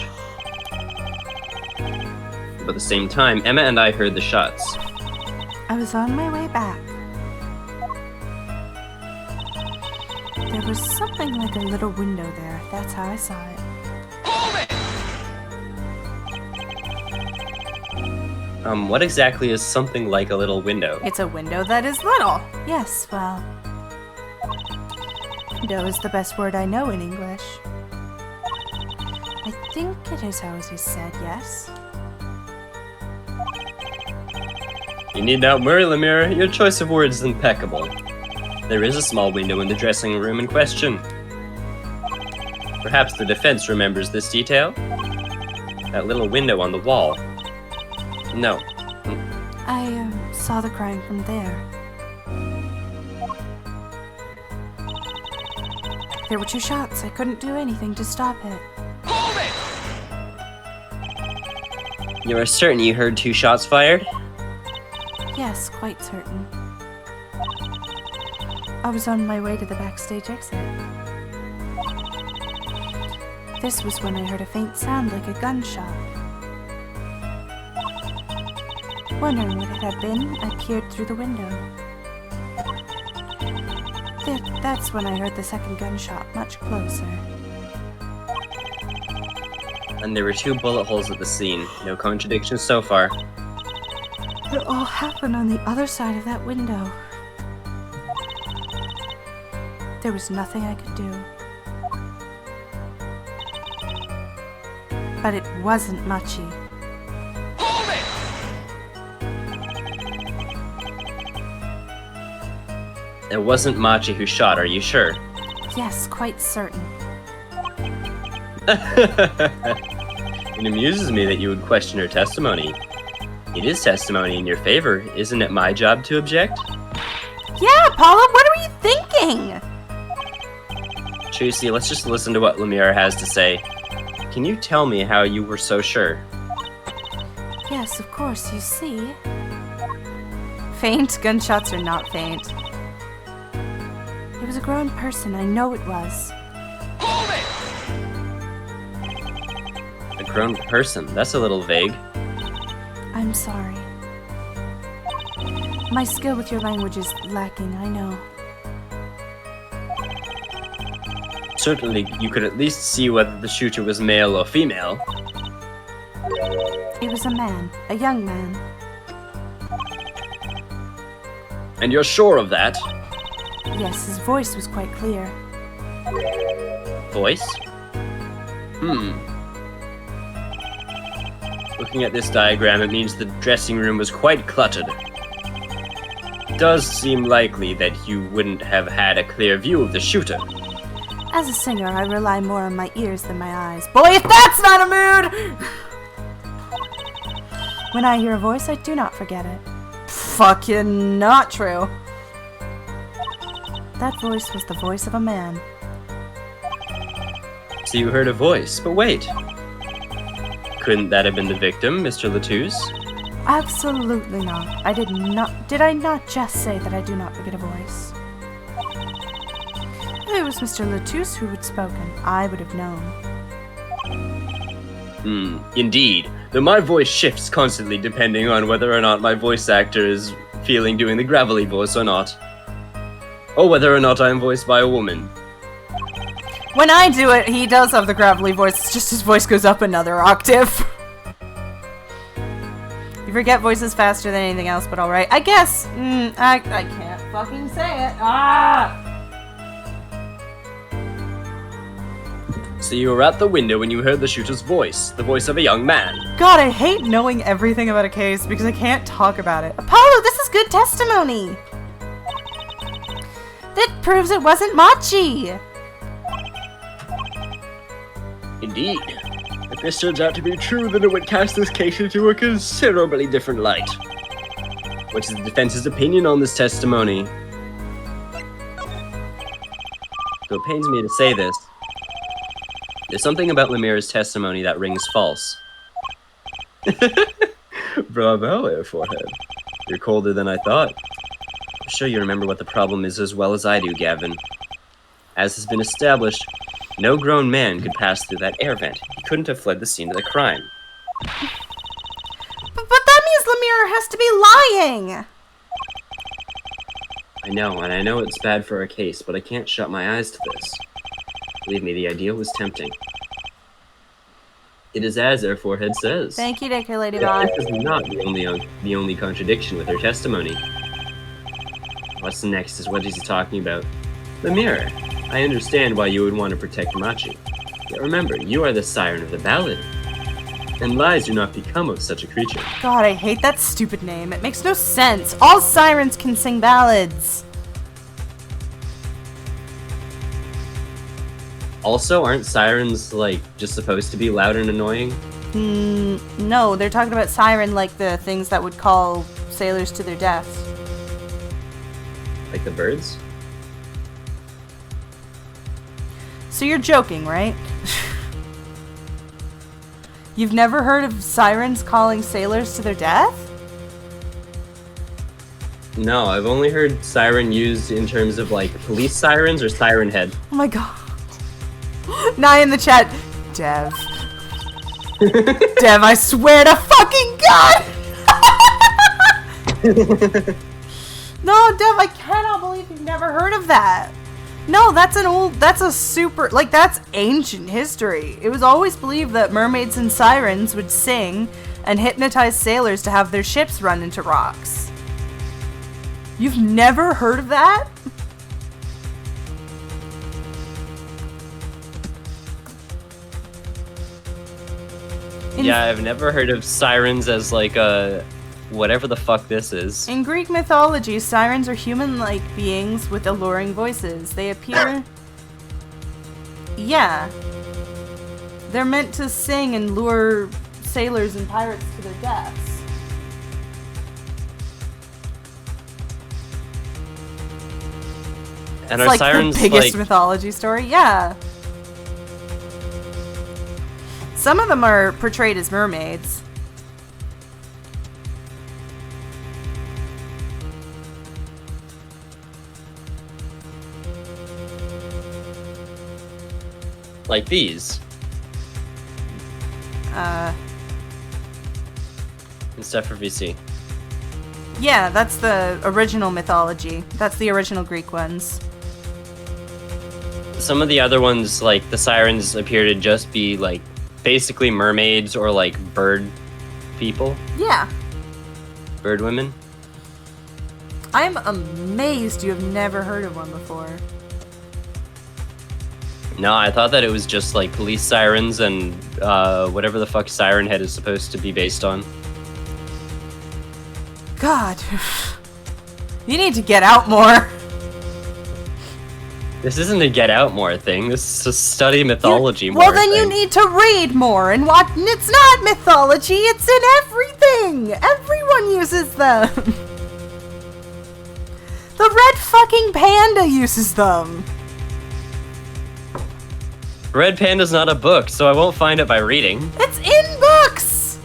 But at the same time, Emma and I heard the shots. I was on my way back. There was something like a little window there. That's how I saw it. Hold it! What exactly is something like a little window? It's a window that is little. Yes, well. Window is the best word I know in English. I think it is how it is said, yes. You need not worry, Lemire. Your choice of words is impeccable. There is a small window in the dressing room in question. Perhaps the defense remembers this detail? That little window on the wall. No. I saw the crime from there. There were 2 shots. I couldn't do anything to stop it. Hold it! You are certain you heard 2 shots fired? Yes, quite certain. I was on my way to the backstage exit. This was when I heard a faint sound like a gunshot. Wondering what it had been, I peered through the window. That's when I heard the second gunshot, much closer. And there were 2 bullet holes at the scene. No contradictions so far. It all happened on the other side of that window. There was nothing I could do. But it wasn't Machi. Hold it! It wasn't Machi who shot, are you sure? Yes, quite certain. It amuses me that you would question her testimony. It is testimony in your favor. Isn't it my job to object? Yeah, Paula, what were you thinking? Tracy, let's just listen to what Lemire has to say. Can you tell me how you were so sure? Yes, of course, you see. Faint gunshots are not faint. It was a grown person, I know it was. Hold it! A grown person? That's a little vague. I'm sorry. My skill with your language is lacking, I know. Certainly, you could at least see whether the shooter was male or female. It was a man, a young man. And you're sure of that? Yes, his voice was quite clear. Voice? Looking at this diagram, it means the dressing room was quite cluttered. It does seem likely that you wouldn't have had a clear view of the shooter. As a singer, I rely more on my ears than my eyes. Boy, if that's not a mood! When I hear a voice, I do not forget it. Fucking not true. That voice was the voice of a man. So you heard a voice, but wait. Couldn't that have been the victim, Mr. Latouche? Absolutely not. I did not. Did I not just say that I do not forget a voice? If it was Mr. Latouche who had spoken, I would have known. Indeed. Though my voice shifts constantly depending on whether or not my voice actor is feeling doing the gravelly voice or not. Or whether or not I am voiced by a woman. When I do it, he does have the gravelly voice. It's just his voice goes up another octave. You forget voices faster than anything else, but alright. I guess. I can't fucking say it. So you were at the window when you heard the shooter's voice, the voice of a young man. God, I hate knowing everything about a case because I can't talk about it. Apollo, this is good testimony. That proves it wasn't Machi. Indeed. If this turns out to be true, then it would cast this case into a considerably different light. What is the defense's opinion on this testimony? Though it pains me to say this, there's something about Lemire's testimony that rings false. Bravo, Air Forehead. You're colder than I thought. sure you remember what the problem is as well as I do, Gavin. As has been established, no grown man could pass through that air vent. He couldn't have fled the scene of the crime. But that means Lemire has to be lying! I know, and I know it's bad for our case, but I can't shut my eyes to this. Believe me, the idea was tempting. It is as our forehead says. Thank you, Dicker But Ladybug. this is not the only contradiction with her testimony. What's next is what is he talking about? Lemire, I understand why you would want to protect Machi. But remember, you are the siren of the ballad. And lies do not become of such a creature. God, I hate that stupid name. It makes no sense. All sirens can sing ballads. Also, aren't sirens, like, just supposed to be loud and annoying? No, they're talking about siren like the things that would call sailors to their deaths. Like the birds? So you're joking, right? You've never heard of sirens calling sailors to their death? No, I've only heard siren used in terms of, like, police sirens or siren head. Oh my god. Nye in the chat. Dev. Dev, I swear to fucking god! No, Dev, I cannot believe you've never heard of that. No, that's that's ancient history. It was always believed that mermaids and sirens would sing and hypnotize sailors to have their ships run into rocks. You've never heard of that? Yeah, I've never heard of sirens as, like, whatever the fuck this is. In Greek mythology, sirens are human-like beings with alluring voices. They appear... Yeah. They're meant to sing and lure sailors and pirates to their deaths. And It's are like sirens, the biggest like... mythology story, yeah. Some of them are portrayed as mermaids. Like these. In Steph for VC. Yeah, that's the original mythology. That's the original Greek ones. Some of the other ones, like, the sirens appear to just be, like, basically mermaids or, like, bird people. Yeah. Bird women. I'm amazed you have never heard of one before. No, I thought that it was just, like, police sirens and whatever the fuck Siren Head is supposed to be based on. God. You need to get out more. This isn't a Get Out More thing. This is a study mythology more Well, then thing. you need to read more and watch. It's not mythology, it's in everything. Everyone uses them. The red fucking panda uses them. Red Panda's not a book, so I won't find it by reading. It's in books.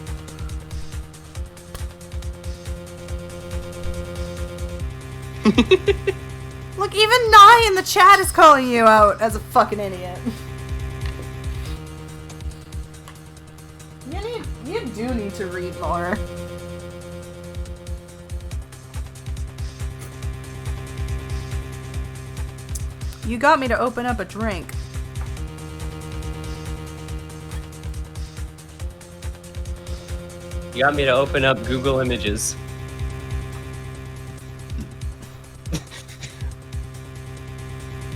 Look, even Nye in the chat is calling you out as a fucking idiot. You do need to read more. You got me to open up a drink. You got me to open up Google Images.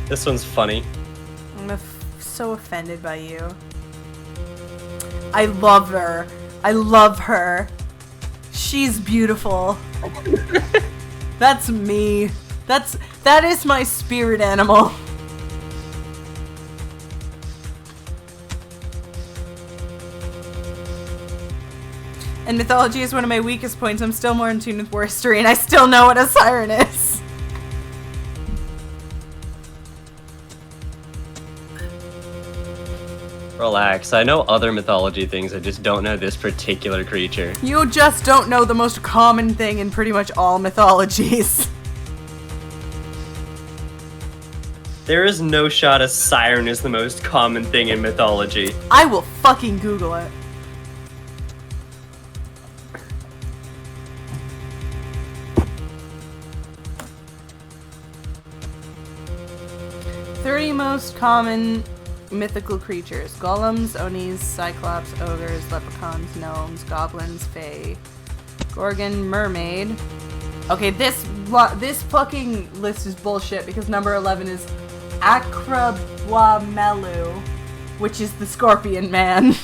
This one's funny. I'm so offended by you. I love her. I love her. She's beautiful. That's me. That is my spirit animal. And mythology is one of my weakest points. I'm still more in tune with war history, and I still know what a siren is. Relax. I know other mythology things, I just don't know this particular creature. You just don't know the most common thing in pretty much all mythologies. There is no shot a siren is the most common thing in mythology. I will fucking Google it. Three most common mythical creatures: golems, onis, cyclops, ogres, leprechauns, gnomes, goblins, fae, gorgon, mermaid. Okay, this fucking list is bullshit because number 11 is Akrabwamelu, which is the scorpion man.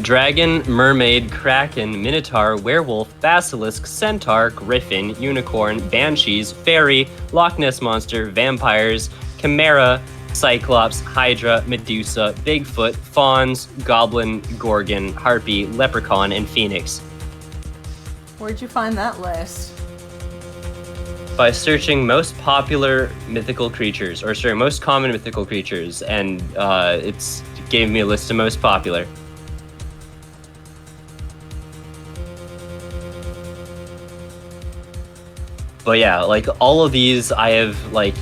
Dragon, mermaid, kraken, minotaur, werewolf, basilisk, centaur, griffin, unicorn, banshees, fairy, Loch Ness monster, vampires, chimera, cyclops, hydra, medusa, bigfoot, fawns, goblin, gorgon, harpy, leprechaun, and phoenix. Where'd you find that list? By searching most popular mythical creatures, or sorry, most common mythical creatures, and it gave me a list of most popular. But yeah, like all of these, I have like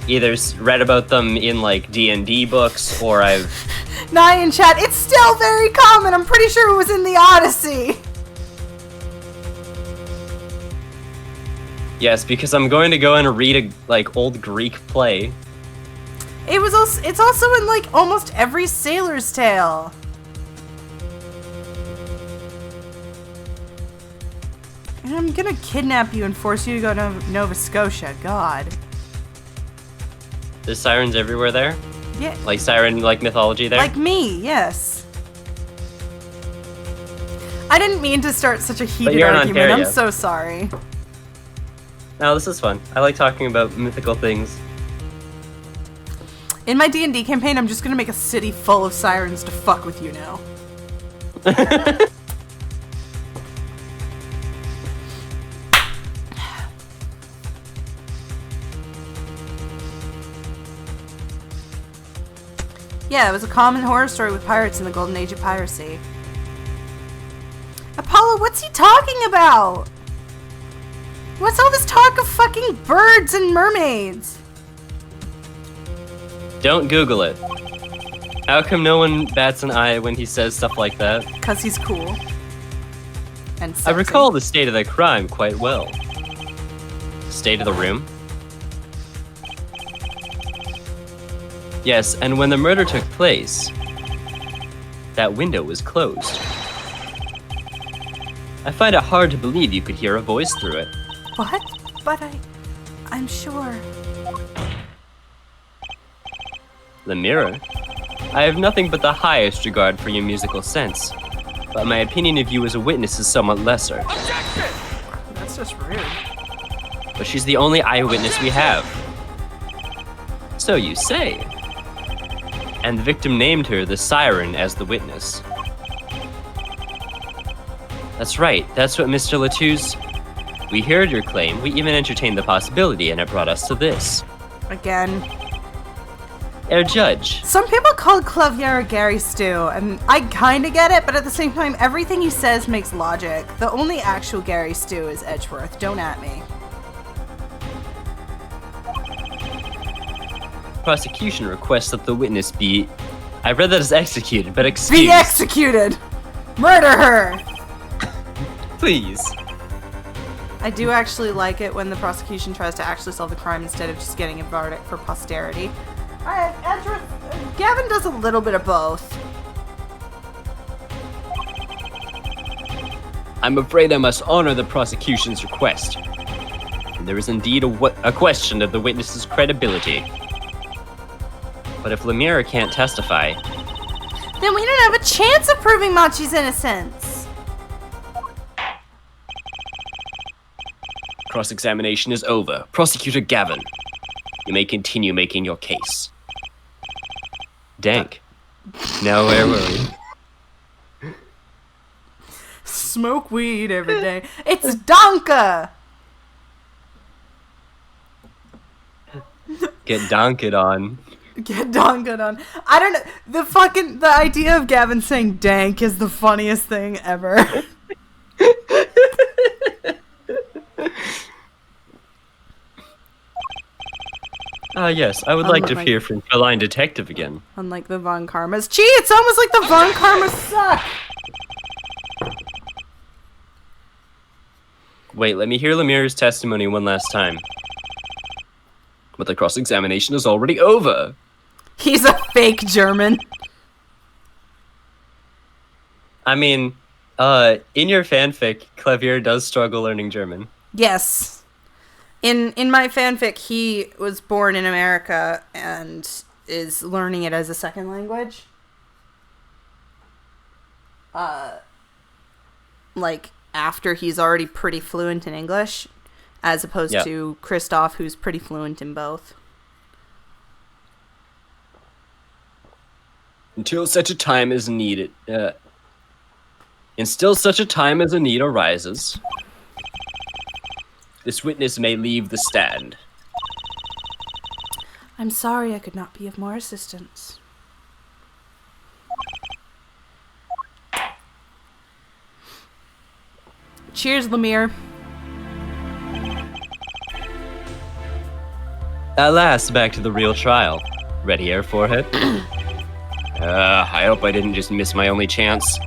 either read about them in like D&D books, or I've. Nye in chat, it's still very common. I'm pretty sure it was in the Odyssey. Yes, because I'm going to go and read a like old Greek play. It's also in like almost every sailor's tale. And I'm gonna kidnap you and force you to go to Nova Scotia. God. There's sirens everywhere there? Yeah. Like siren, like mythology there? Like me, yes. I didn't mean to start such a heated you're in argument. Ontario. I'm so sorry. No, this is fun. I like talking about mythical things. In my D&D campaign, I'm just gonna make a city full of sirens to fuck with you now. Yeah, it was a common horror story with pirates in the golden age of piracy. Apollo, what's he talking about? What's all this talk of fucking birds and mermaids? Don't Google it. How come no one bats an eye when he says stuff like that? Cause he's cool. And sexy. I recall the state of the crime quite well. State of the room? Yes, and when the murder took place, that window was closed. I find it hard to believe you could hear a voice through it. What? But I'm sure. Lemira, I have nothing but the highest regard for your musical sense, but my opinion of you as a witness is somewhat lesser. Objection! That's just rude. But she's the only eyewitness we have. So you say. And the victim named her the Siren as the witness. That's right, that's what Mr. Latouche. We heard your claim, we even entertained the possibility, and it brought us to this. Again. Herr Judge, Some people call Clavier a Gary Stew, and I kinda get it, but at the same time, everything he says makes logic. The only actual Gary Stew is Edgeworth. Don't at me. prosecution requests that the witness be... I read that as executed, but excuse. Be executed! Murder her! Please. I do actually like it when the prosecution tries to actually solve the crime instead of just getting a verdict for posterity. Gavin does a little bit of both. I'm afraid I must honor the prosecution's request. There is indeed a question of the witness's credibility. But if Lemire can't testify... Then we don't have a chance of proving Machi's innocence! Cross-examination is over. Prosecutor Gavin, you may continue making your case. Dank. Now where were we? Smoke weed every day. It's Donka! Get donked on. Get Donka on. I don't know. The idea of Gavin saying dank is the funniest thing ever. Yes, I would like to hear from Feline Detective again. Unlike the Von Karmas. Gee, it's almost like the Von Karmas suck! Wait, let me hear Lemire's testimony one last time. But the cross-examination is already over. He's a fake German. I mean, in your fanfic, Clavier does struggle learning German. Yes. In my fanfic, he was born in America and is learning it as a second language. Like, after he's already pretty fluent in English, as opposed to Kristoff, who's pretty fluent in both. Until such a time as needed, until such a time as a need arises, this witness may leave the stand. I'm sorry I could not be of more assistance. Cheers, Lemire. At last, back to the real trial. Ready, Air Forehead? I hope I didn't just miss my only chance.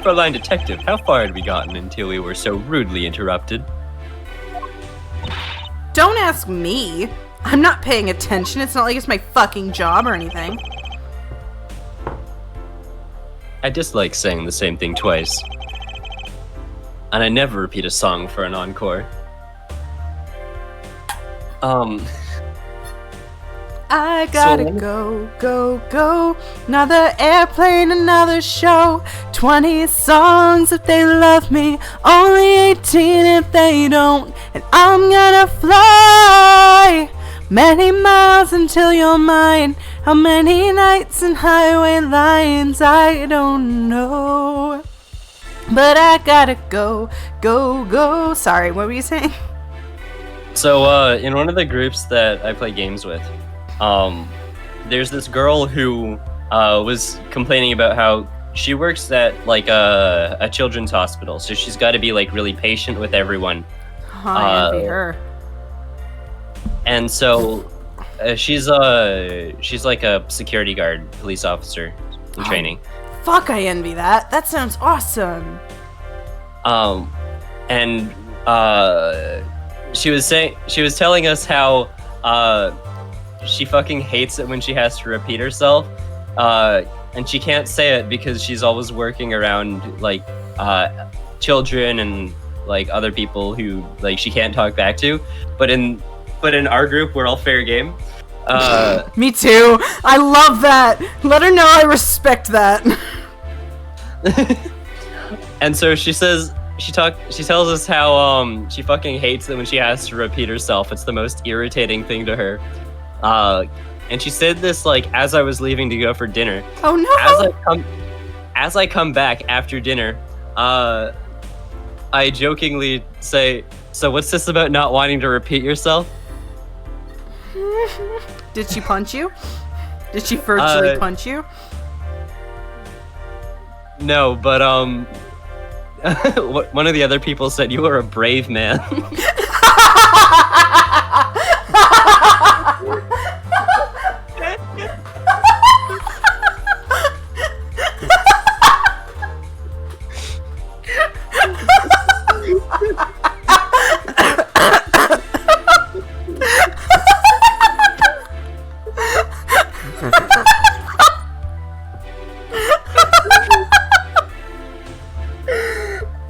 Fräulein Detective, how far had we gotten until we were so rudely interrupted? Don't ask me. I'm not paying attention. It's not like it's my fucking job or anything. I dislike saying the same thing twice. And I never repeat a song for an encore. I gotta go. Another airplane, another show. 20 songs if they love me, only 18 if they don't. And I'm gonna fly many miles until you're mine. How many nights and highway lines, I don't know. But I gotta go. Sorry, what were you saying? So, in one of the groups that I play games with, there's this girl who was complaining about how she works at like a children's hospital, so she's got to be like really patient with everyone. I envy her. And so she's like a security guard, police officer in training. Fuck, I envy that. That sounds awesome. And she was telling us how she fucking hates it when she has to repeat herself, and she can't say it because she's always working around like children and like other people who like she can't talk back to. But in our group, we're all fair game. Me too. I love that. Let her know I respect that. And so she tells us how she fucking hates it when she has to repeat herself. It's the most irritating thing to her. And she said this like as I was leaving to go for dinner. Oh no! As I come back after dinner, I jokingly say, "So what's this about not wanting to repeat yourself?" Did she punch you? Did she virtually punch you? No, but one of the other people said you were a brave man.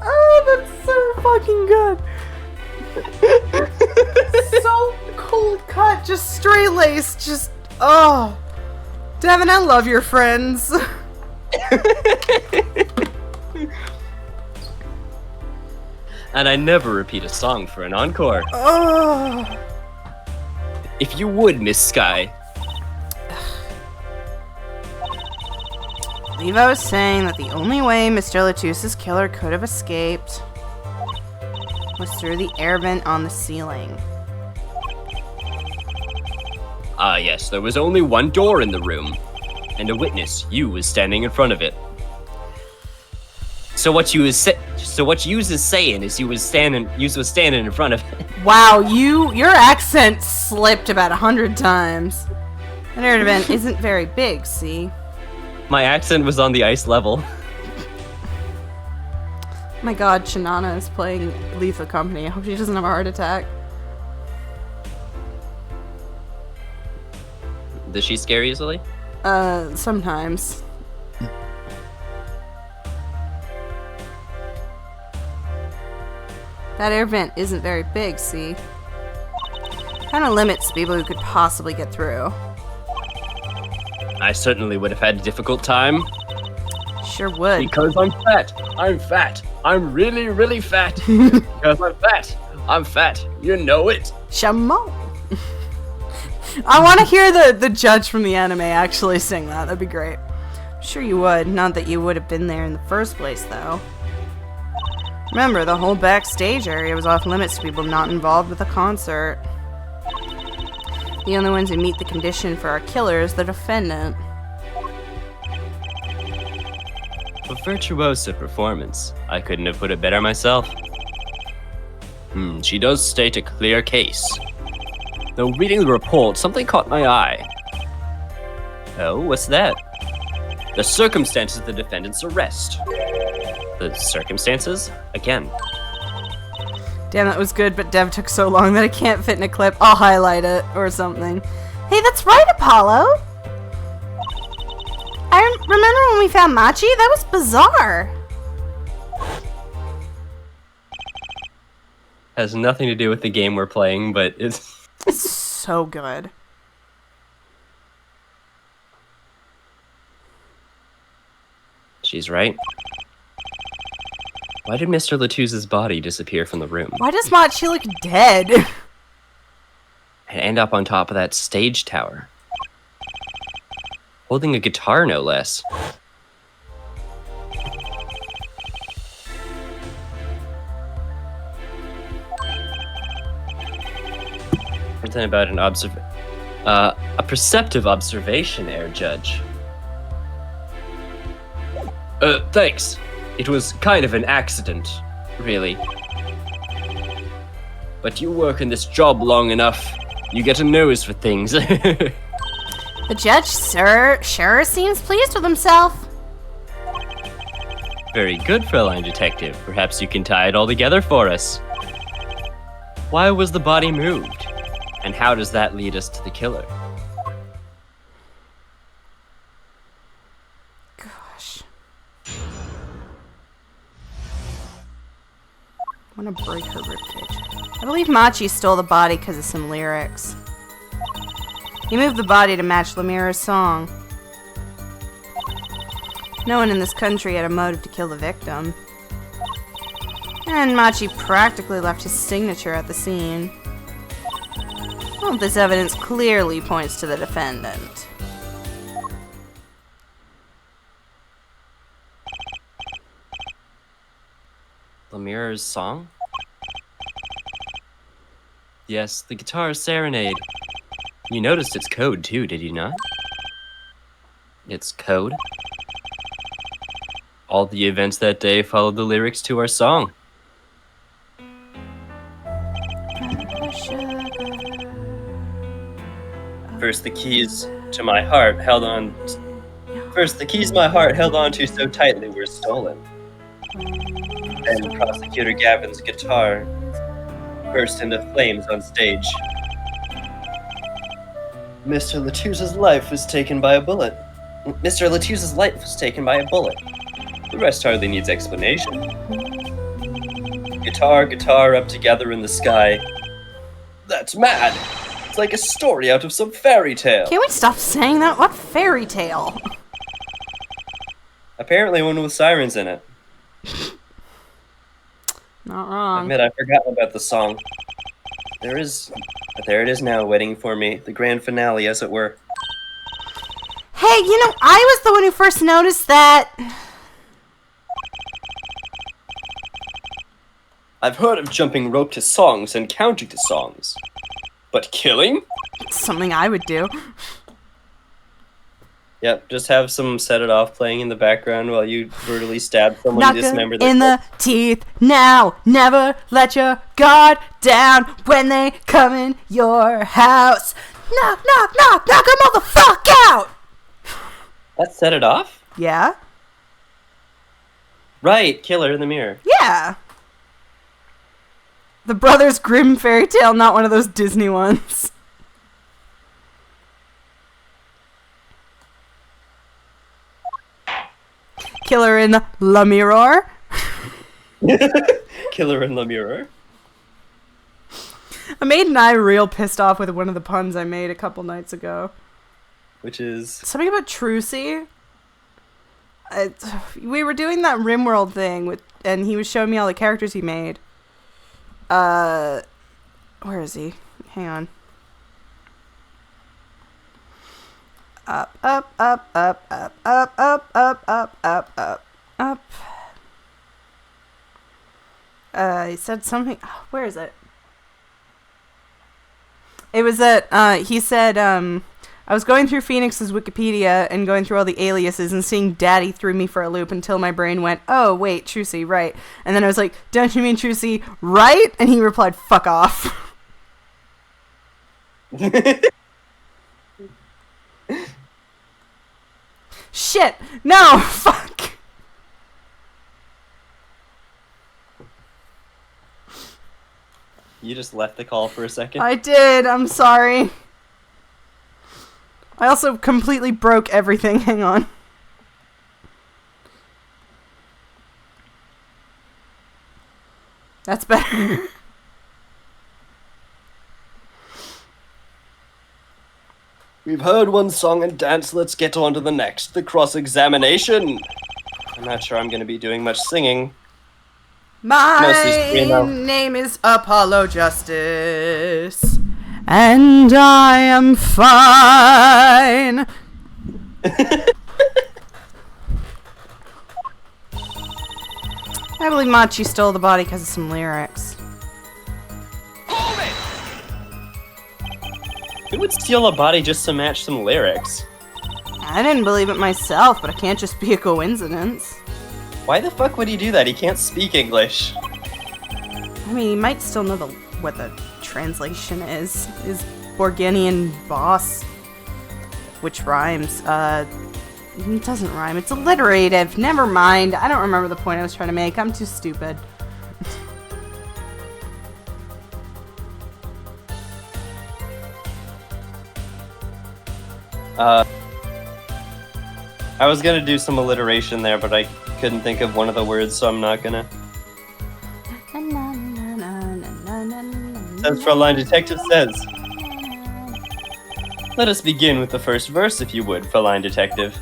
Oh, that's so fucking good. So cold cut, just straight lace, just oh. Devin, I love your friends. And I never repeat a song for an encore. Oh. If you would, Miss Sky. Levo was saying that the only way Mr. Latus's killer could have escaped was through the air vent on the ceiling. Ah, yes, there was only one door in the room, and a witness, you, was standing in front of it. So what you was saying is you was standing in front of it. Wow, your accent slipped about 100 times. That air vent isn't very big, see? My accent was on the ice level. My god, Shanana is playing Lethal Company. I hope she doesn't have a heart attack. Does she scare easily? Sometimes. That air vent isn't very big, see? Kinda limits people who could possibly get through. I certainly would have had a difficult time. Sure would. Because I'm fat. I'm fat. I'm really, really fat. Because I'm fat. I'm fat. You know it. Shamo. I want to hear the judge from the anime actually sing that. That'd be great. Sure you would. Not that you would have been there in the first place, though. Remember, the whole backstage area was off limits to people not involved with the concert. The only ones who meet the condition for our killer is the defendant. A virtuoso performance. I couldn't have put it better myself. She does state a clear case. Though reading the report, something caught my eye. Oh, what's that? The circumstances of the defendant's arrest. The circumstances? Again. Damn, that was good, but Dev took so long that I can't fit in a clip. I'll highlight it or something. Hey, that's right, Apollo! I remember when we found Machi? That was bizarre. Has nothing to do with the game we're playing, but it's... It's so good. She's right. Why did Mr. Latouse's body disappear from the room? Why does Machi look dead? And end up on top of that stage tower? Holding a guitar, no less. Something about a perceptive observation, Air Judge. Thanks. It was kind of an accident, really. But you work in this job long enough, you get a nose for things. The judge, sir, sure seems pleased with himself. Very good, Fraulein Detective. Perhaps you can tie it all together for us. Why was the body moved? And how does that lead us to the killer? Gosh. I want to break her ribcage. I believe Machi stole the body because of some lyrics. He moved the body to match Lemira's song. No one in this country had a motive to kill the victim. And Machi practically left his signature at the scene. Well, this evidence clearly points to the defendant. Lemira's song? Yes, the guitar serenade. You noticed its code too, did you not? Its code? All the events that day followed the lyrics to our song. First the keys my heart held on to so tightly were stolen. Then Prosecutor Gavin's guitar burst into flames on stage. Mr. Latouse's life was taken by a bullet. Mr. Latouse's life was taken by a bullet. The rest hardly needs explanation. Guitar up together in the sky. That's mad! It's like a story out of some fairy tale. Can we stop saying that? What fairy tale? Apparently one with sirens in it. Not I wrong. admit I've forgotten about the song. But there it is now, waiting for me. The grand finale, as it were. Hey, you know, I was the one who first noticed that. I've heard of jumping rope to songs and counting to songs. But killing? It's something I would do. Yep, just have some Set It Off playing in the background while you brutally stab someone and Knock dismember her their in the teeth now. Never let your guard down when they come in your house. Knock, knock, knock, knock them all the fuck out. That's Set It Off? Yeah? Right, Killer in the Mirror. Yeah. The Brothers Grimm fairy tale, not one of those Disney ones. Killer in La Mirror. Killer in the Mirror. I made an eye real pissed off with one of the puns I made a couple nights ago. Which is... Something about Trucy. We were doing that RimWorld thing, and he was showing me all the characters he made. Where is he? Hang on. Up, up, up, up, up, up, up, up, up, up, up, up. He said something. Where is it? It was that he said, I was going through Phoenix's Wikipedia and going through all the aliases and seeing Daddy threw me for a loop until my brain went, oh, wait, Trucy, right. And then I was like, don't you mean Trucy, right? And he replied, fuck off. Shit! No! Fuck! You just left the call for a second? I did, I'm sorry. I also completely broke everything, hang on. That's better. We've heard one song and dance, let's get on to the next. The cross-examination! I'm not sure I'm gonna be doing much singing. My Mostly screamo. name is Apollo Justice, and I am fine. I believe Machi stole the body because of some lyrics. Hold it! Who would steal a body just to match some lyrics? I didn't believe it myself, but it can't just be a coincidence. Why the fuck would he do that? He can't speak English. I mean, he might still know what the translation is. Is Borginian boss, which rhymes. It doesn't rhyme. It's alliterative. Never mind. I don't remember the point I was trying to make. I'm too stupid. I was gonna do some alliteration there, but I couldn't think of one of the words, so I'm not gonna. As Frontline Detective says. Let us begin with the first verse, if you would, Frontline Detective.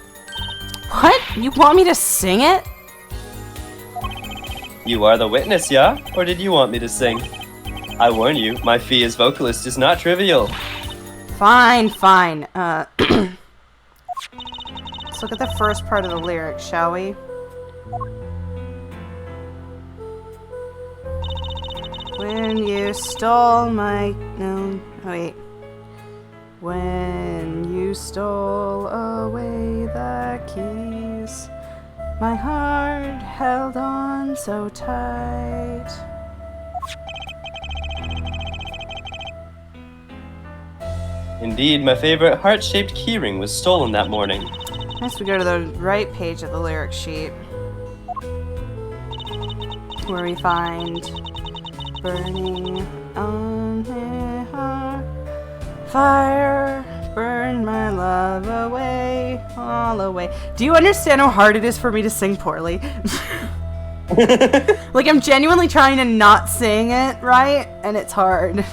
What? You want me to sing it? You are the witness, yeah? Or did you want me to sing? I warn you, my fee as vocalist is not trivial. Fine, fine. Let's look at the first part of the lyric, shall we? When you stole my... No, wait. When you stole away the keys, my heart held on so tight. Indeed, my favorite heart-shaped keyring was stolen that morning. Next we go to the right page of the lyric sheet, where we find burning on my heart, fire, burn my love away, all away. Do you understand how hard it is for me to sing poorly? Like, I'm genuinely trying to not sing it right, and it's hard.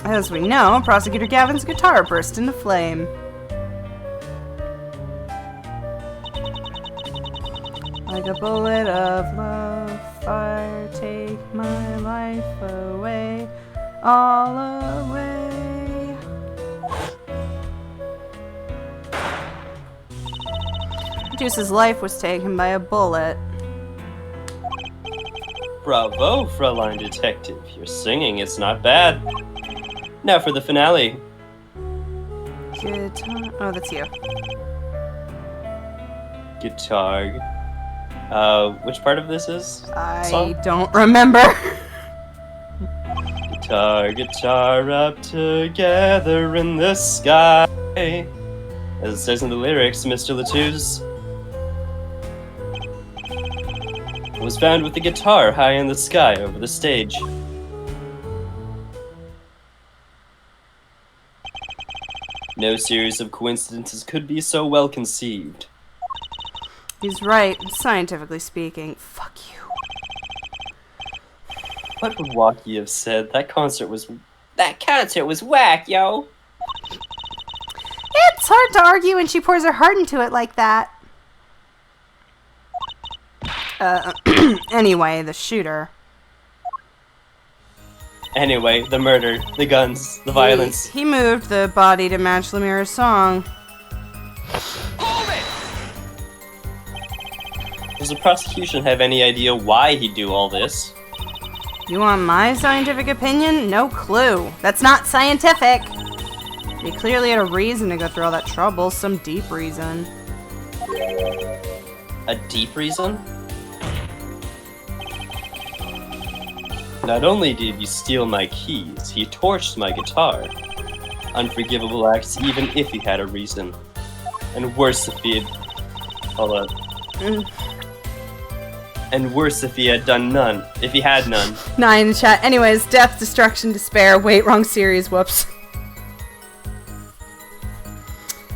As we know, Prosecutor Gavin's guitar burst into flame. Like a bullet of love, fire, take my life away, all away. Juice's life was taken by a bullet. Bravo, Fräulein Detective. Your singing is not bad. Now for the finale. Guitar. Oh, that's you. Guitar. Which part of this is? I Song? don't remember. Guitar, guitar up together in the sky. As it says in the lyrics, Mr. Latou's was found with the guitar high in the sky over the stage. No series of coincidences could be so well conceived. He's right, scientifically speaking. Fuck you. What would Walkie have said? That concert was whack, yo. It's hard to argue when she pours her heart into it like that. Anyway, the shooter. Anyway, the murder, the guns, the violence. He moved the body to match Lemira's song. Hold it! Does the prosecution have any idea why he'd do all this? You want my scientific opinion? No clue. That's not scientific. He clearly had a reason to go through all that trouble, some deep reason. A deep reason? Not only did he steal my keys, he torched my guitar. Unforgivable acts even if he had a reason. And worse if he had... Hold on. And worse if he had done none. If he had none. 9 in the chat. Anyways, death, destruction, despair. Wait, wrong series. Whoops.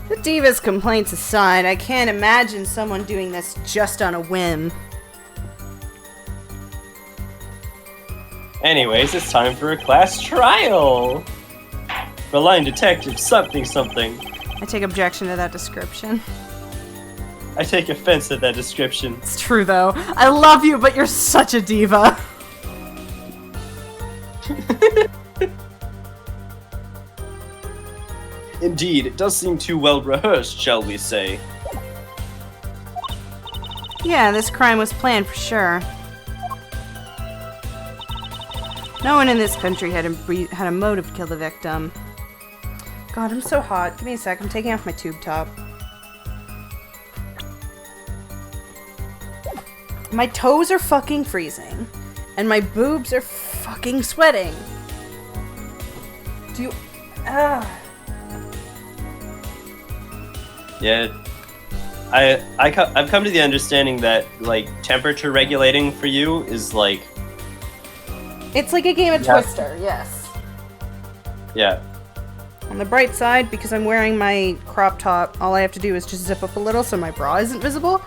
The Diva's complaints aside, I can't imagine someone doing this just on a whim. Anyways, it's time for a class trial! For line detective something something. I take objection to that description. I take offense at that description. It's true, though. I love you, but you're such a diva. Indeed, it does seem too well rehearsed, shall we say. Yeah, this crime was planned for sure. No one in this country had a motive to kill the victim. God, I'm so hot. Give me a sec. I'm taking off my tube top. My toes are fucking freezing. And my boobs are fucking sweating. Do you... Yeah, I've come to the understanding that, like, temperature regulating for you is, like... It's like a game of Yeah. Twister, yes. Yeah. On the bright side, because I'm wearing my crop top, all I have to do is just zip up a little so my bra isn't visible.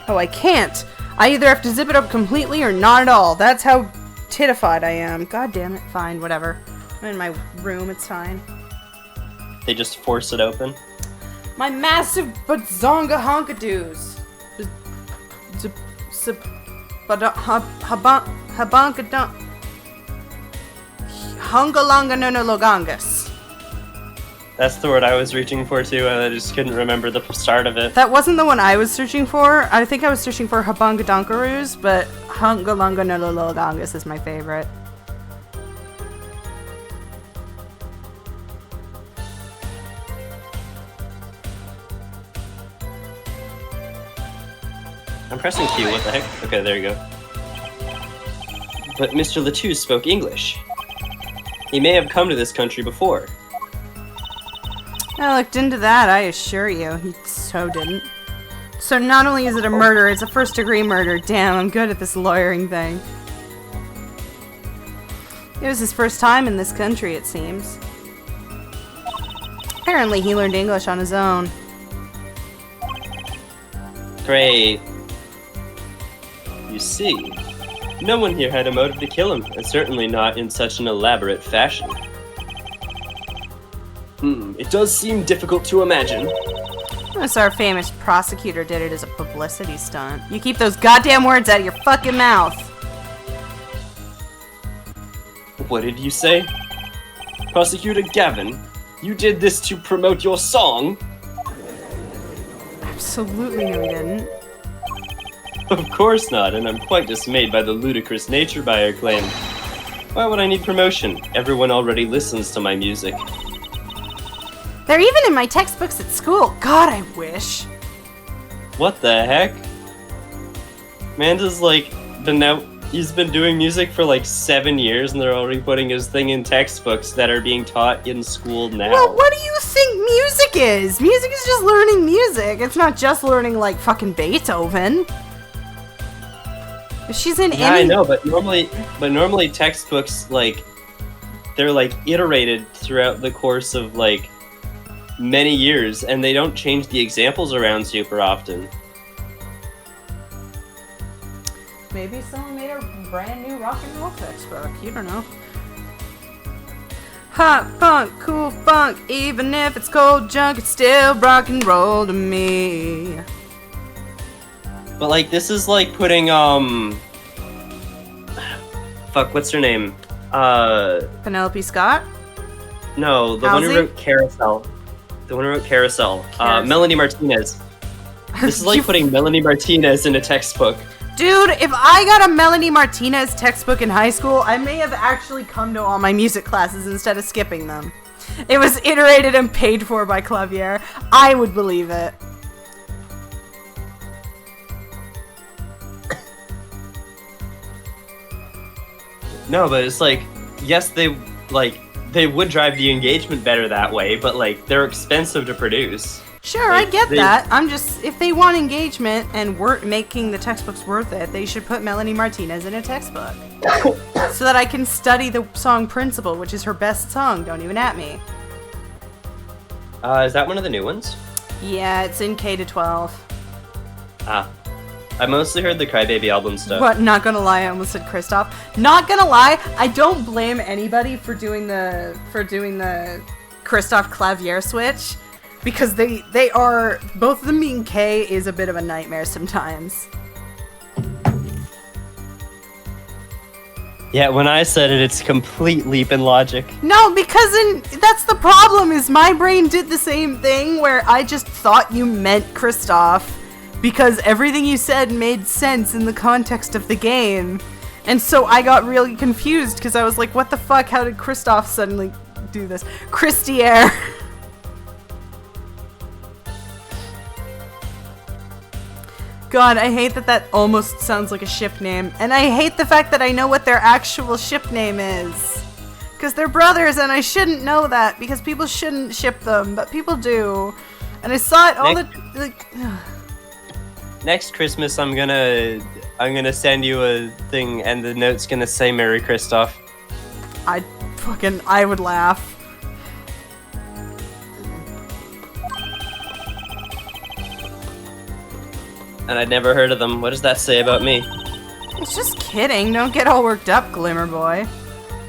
Oh, I can't! I either have to zip it up completely or not at all. That's how titified I am. God damn it. Fine, whatever. I'm in my room, it's fine. They just force it open. My massive bazonga honkadoos! Habankadon. Hungalonga no logangas. That's the word I was reaching for too, and I just couldn't remember the start of it. That wasn't the one I was searching for. I think I was searching for Habangadonkaroos, but Hungalonga no logangas is my favorite. I'm pressing Q, what the heck? Okay, there you go. But Mr. Latou spoke English. He may have come to this country before. I looked into that, I assure you. He so didn't. So not only is it a murder, it's a first-degree murder. Damn, I'm good at this lawyering thing. It was his first time in this country, it seems. Apparently he learned English on his own. Great. You see, no one here had a motive to kill him, and certainly not in such an elaborate fashion. It does seem difficult to imagine. Unless our famous prosecutor did it as a publicity stunt. You keep those goddamn words out of your fucking mouth! What did you say? Prosecutor Gavin, you did this to promote your song? Absolutely no, he didn't. Of course not, and I'm quite dismayed by the ludicrous nature by your claim. Why would I need promotion? Everyone already listens to my music. They're even in my textbooks at school. God, I wish. What the heck? Manda's like he's been doing music for like 7 years and they're already putting his thing in textbooks that are being taught in school now. Well, what do you think music is? Music is just learning music. It's not just learning like fucking Beethoven. If she's in Yeah, any... I know, but normally textbooks, like, they're like iterated throughout the course of like many years, and they don't change the examples around super often. Maybe someone made a brand new rock and roll textbook. You don't know. Hot funk, cool funk, even if it's cold junk, it's still rock and roll to me. But like, this is like putting fuck, what's her name? Penelope Scott? No, the one Halsey? who wrote Carousel. The one who wrote Carousel. Melanie Martinez. This is like putting Melanie Martinez in a textbook. Dude, if I got a Melanie Martinez textbook in high school, I may have actually come to all my music classes instead of skipping them. It was iterated and paid for by Clavier. I would believe it. No, but it's like, yes, they would drive the engagement better that way, but like, they're expensive to produce. Sure, Like, I get that. I'm just, if they want engagement and making the textbooks worth it, they should put Melanie Martinez in a textbook. So that I can study the song Principle, which is her best song, Don't Even At Me. Is that one of the new ones? Yeah, it's in K to 12. Ah. I mostly heard the Crybaby album stuff. But not gonna lie, I almost said Kristoff. Not gonna lie, I don't blame anybody for doing the Kristoff Clavier switch. Because they are, both of them being K is a bit of a nightmare sometimes. Yeah, when I said it, it's complete leap in logic. No, because that's the problem, is my brain did the same thing where I just thought you meant Kristoff because everything you said made sense in the context of the game. And so I got really confused because I was like, what the fuck, how did Kristoff suddenly do this? Christier. God, I hate that almost sounds like a ship name. And I hate the fact that I know what their actual ship name is. Because they're brothers and I shouldn't know that because people shouldn't ship them, but people do. And I saw it all Next Christmas, I'm gonna send you a thing and the note's gonna say Merry Kristoff. I would laugh. And I'd never heard of them. What does that say about me? It's just kidding. Don't get all worked up, Glimmer Boy.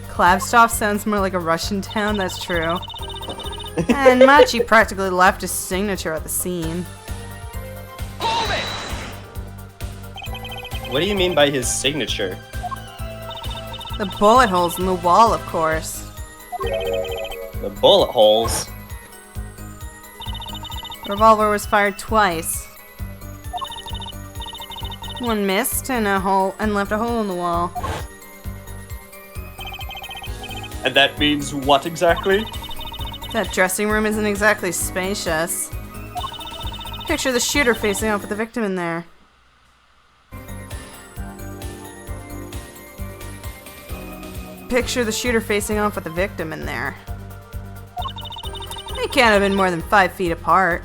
Klavstov sounds more like a Russian town, that's true. And Machi practically left his signature at the scene. Hold it! What do you mean by his signature? The bullet holes in the wall, of course. The bullet holes? The revolver was fired twice. One missed and left a hole in the wall. And that means what exactly? That dressing room isn't exactly spacious. Picture the shooter facing off with the victim in there. Picture the shooter facing off with the victim in there. They can't have been more than 5 feet apart.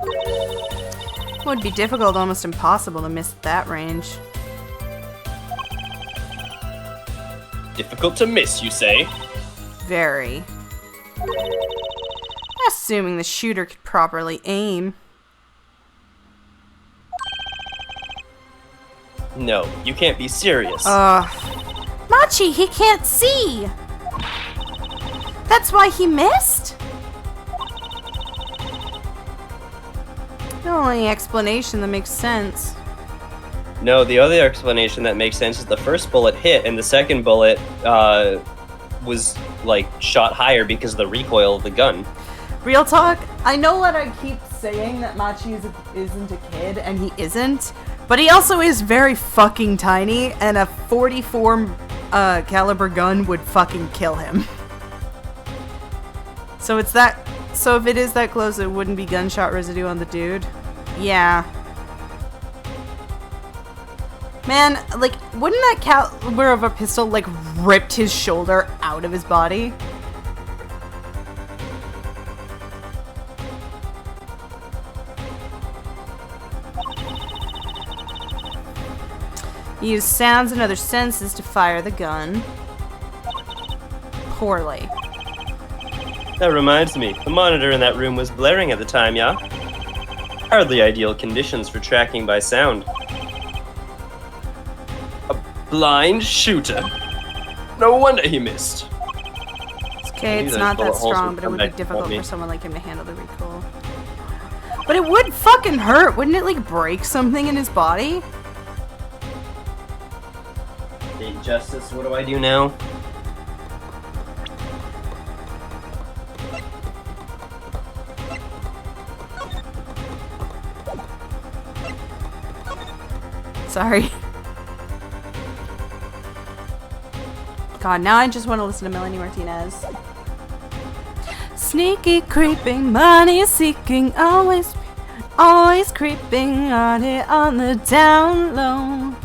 It would be difficult, almost impossible to miss that range. Difficult to miss, you say? Very. Assuming the shooter could properly aim. No, you can't be serious. Machi, he can't see! That's why he missed? The only explanation that makes sense. No, the other explanation that makes sense is the first bullet hit, and the second bullet was like shot higher because of the recoil of the gun. Real talk, I know what I keep saying that Machi isn't a kid, and he isn't, But he also is very fucking tiny, and a 44 caliber gun would fucking kill him. So it's that. So if it is that close, it wouldn't be gunshot residue on the dude. Yeah. Man, like, wouldn't that caliber of a pistol, like, ripped his shoulder out of his body? Use sounds and other senses to fire the gun. Poorly. That reminds me, the monitor in that room was blaring at the time, yeah? Hardly ideal conditions for tracking by sound. A blind shooter. No wonder he missed. It's okay, it's Those not that bullet holes strong, would but it come would be back to haunt difficult me. for someone like him to handle the recoil. But it would fucking hurt, wouldn't it, like, break something in his body? Hey, Justice, what do I do now? Sorry. God, now I just want to listen to Melanie Martinez. Sneaky creeping, money seeking, always creeping on it on the down low.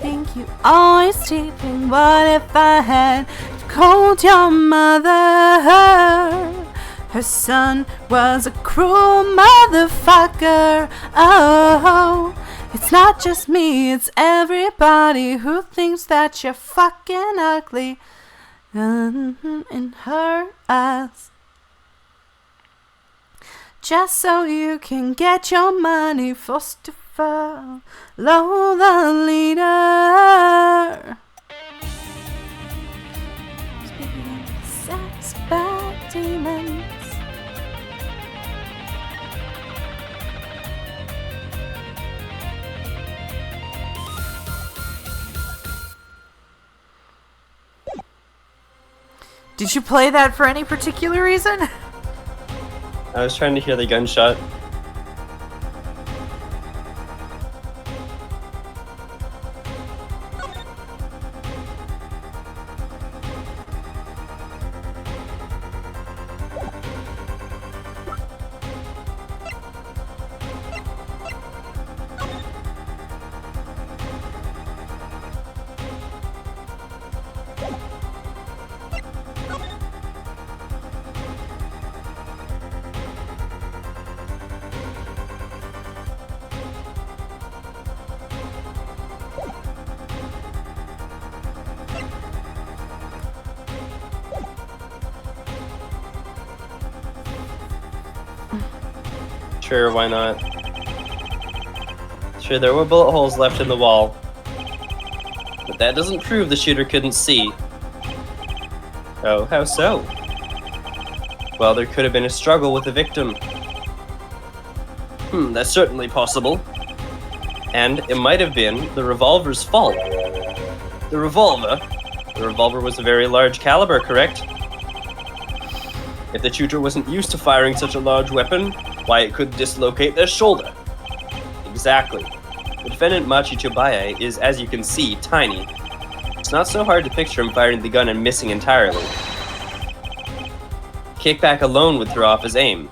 Think you always cheating, what if I had told your mother her son was a cruel motherfucker? Oh, it's not just me, it's everybody who thinks that you're fucking ugly in her eyes. Just so you can get your money, forced to follow the leader. Speaking of sex, bad demons. Did you play that for any particular reason? I was trying to hear the gunshot. Sure, why not? Sure, there were bullet holes left in the wall. But that doesn't prove the shooter couldn't see. Oh, how so? Well, there could have been a struggle with the victim. That's certainly possible. And it might have been the revolver's fault. The revolver was a very large caliber, correct? If the shooter wasn't used to firing such a large weapon, why, it could dislocate their shoulder. Exactly. The defendant, Machi Chobaye, is, as you can see, tiny. It's not so hard to picture him firing the gun and missing entirely. Kickback alone would throw off his aim.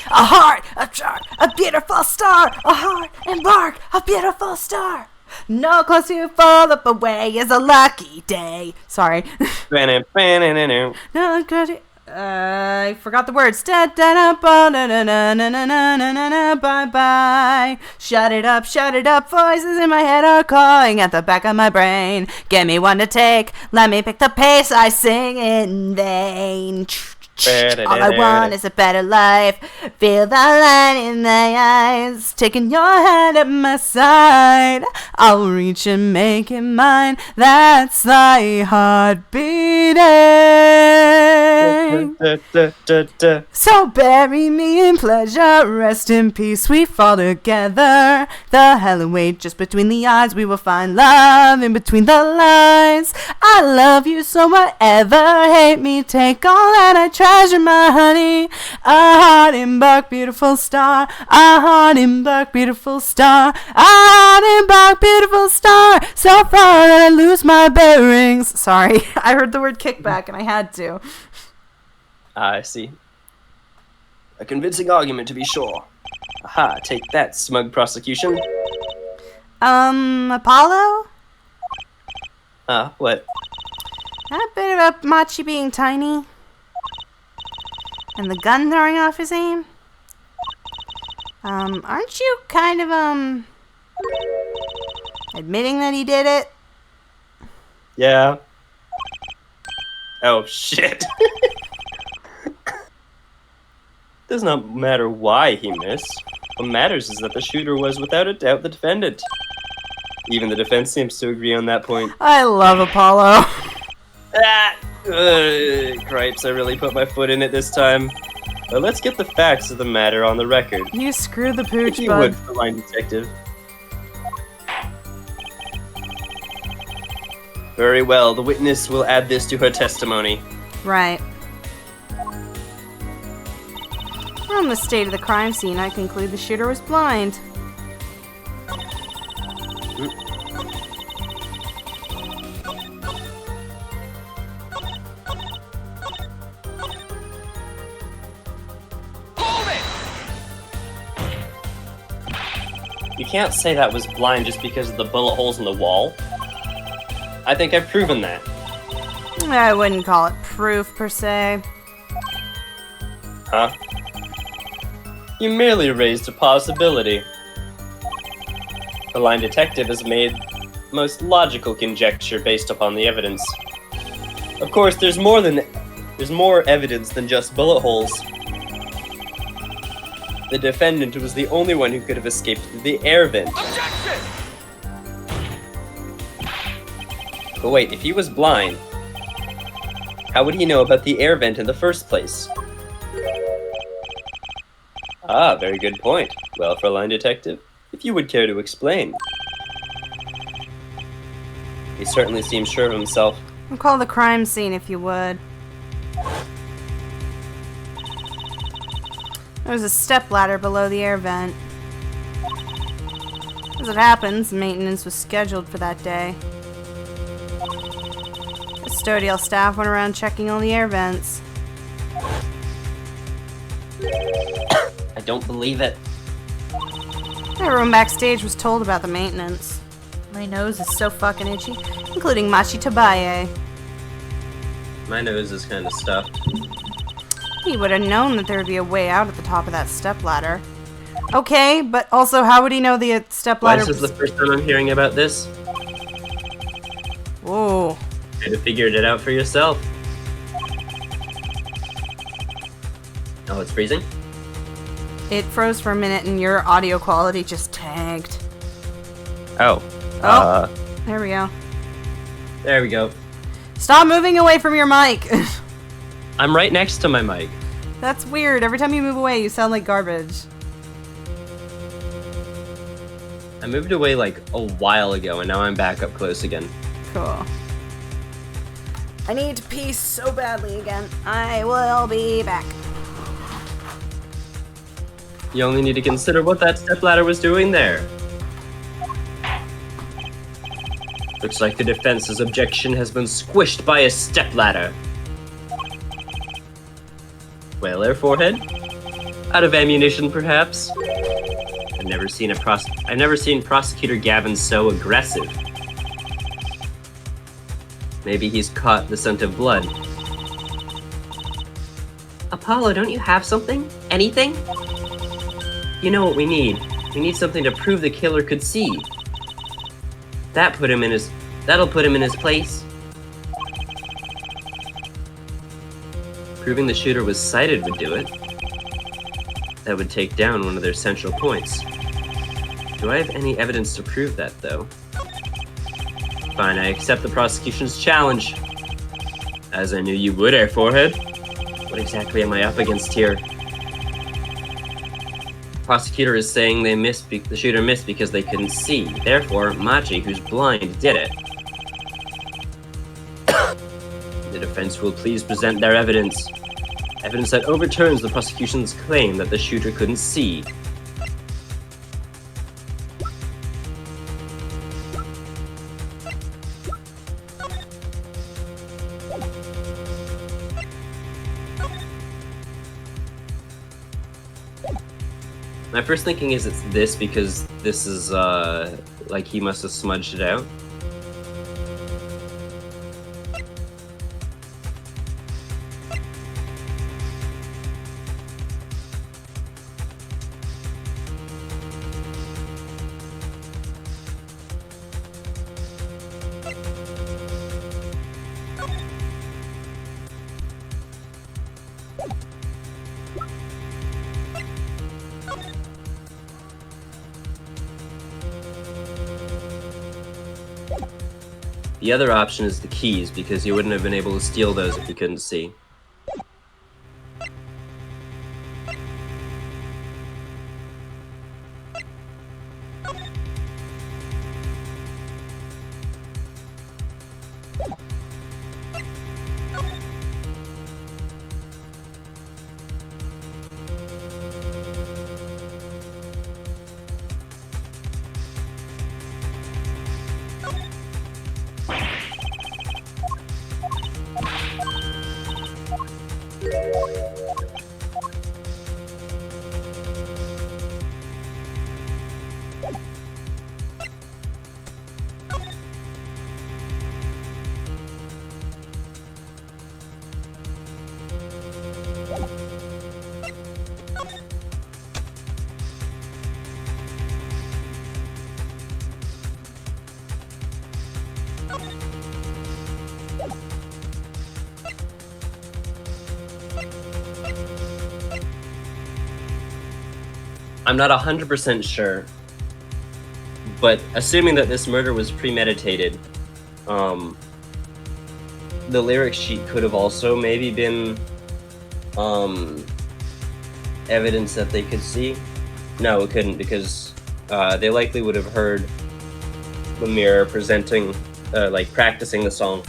A heart, a chart, a beautiful star. A heart and bark, a beautiful star. No clothes to fall up away is a lucky day. Sorry. No good. I forgot the words. Bye bye. Shut it up. Voices in my head are calling at the back of my brain. Give me one to take. Let me pick the pace. I sing in vain. All I want is a better life. Feel the light in my eyes. Taking your hand at my side. I'll reach and make it mine. That's thy heart beating. sing. So bury me in pleasure, rest in peace, we fall together. The hell and wait, just between the eyes, we will find love in between the lines. I love you, so whatever, hate me, take all that I treasure, my honey. A heart embark, beautiful star, a heart embark, beautiful star, a heart embark, beautiful star, so far that I lose my bearings. Sorry, I heard the word kickback and I had to. I see. A convincing argument, to be sure. Aha, take that, smug prosecution. Apollo? What? That bit about Machi being tiny? And the gun throwing off his aim? Aren't you kind of, admitting that he did it? Yeah. Oh, shit. Does not matter why he missed. What matters is that the shooter was without a doubt the defendant. Even the defense seems to agree on that point. I love Apollo. Cripes, I really put my foot in it this time. But let's get the facts of the matter on the record. You screwed the pooch, If you bud. would, for line detective. Very well, the witness will add this to her testimony. Right. From the state of the crime scene, I conclude the shooter was blind. Hold it! You can't say that was blind just because of the bullet holes in the wall. I think I've proven that. I wouldn't call it proof, per se. Huh? You merely raised a possibility. The line detective has made most logical conjecture based upon the evidence. Of course, there's more evidence than just bullet holes. The defendant was the only one who could have escaped through the air vent. Objection! But wait, if he was blind, how would he know about the air vent in the first place? Ah, very good point. Well, for a line detective, if you would care to explain. He certainly seems sure of himself. Call the crime scene, if you would. There was a stepladder below the air vent. As it happens, maintenance was scheduled for that day. Custodial staff went around checking all the air vents. I don't believe it. Everyone backstage was told about the maintenance. My nose is so fucking itchy, including Machi Tabaye. My nose is kind of stuffed. He would have known that there would be a way out at the top of that stepladder. Okay, but also how would he know the Why stepladder is this the first time I'm hearing about this? Whoa. Could have figured it out for yourself. Oh, it's freezing? It froze for a minute and your audio quality just tanked. Oh. There we go. There we go. Stop moving away from your mic. I'm right next to my mic. That's weird. Every time you move away, you sound like garbage. I moved away like a while ago and now I'm back up close again. Cool. I need to pee so badly again. I will be back. You only need to consider what that stepladder was doing there. Looks like the defense's objection has been squished by a stepladder. Well, there, forehead? Out of ammunition, perhaps? I've never seen Prosecutor Gavin so aggressive. Maybe he's caught the scent of blood. Apollo, don't you have something? Anything? You know what we need. We need something to prove the killer could see. That'll put him in his place. Proving the shooter was sighted would do it. That would take down one of their central points. Do I have any evidence to prove that, though? Fine, I accept the prosecution's challenge. As I knew you would, Air Forehead. What exactly am I up against here? Prosecutor is saying the shooter missed because they couldn't see. Therefore, Machi, who's blind, did it. The defense will please present their evidence. Evidence that overturns the prosecution's claim that the shooter couldn't see. My first thinking is it's this because this is, like he must have smudged it out. The other option is the keys, because you wouldn't have been able to steal those if you couldn't see. I'm not 100% sure, but assuming that this murder was premeditated, the lyric sheet could have also maybe been evidence that they could see. No, it couldn't, because they likely would have heard Lemire presenting, like practicing the song.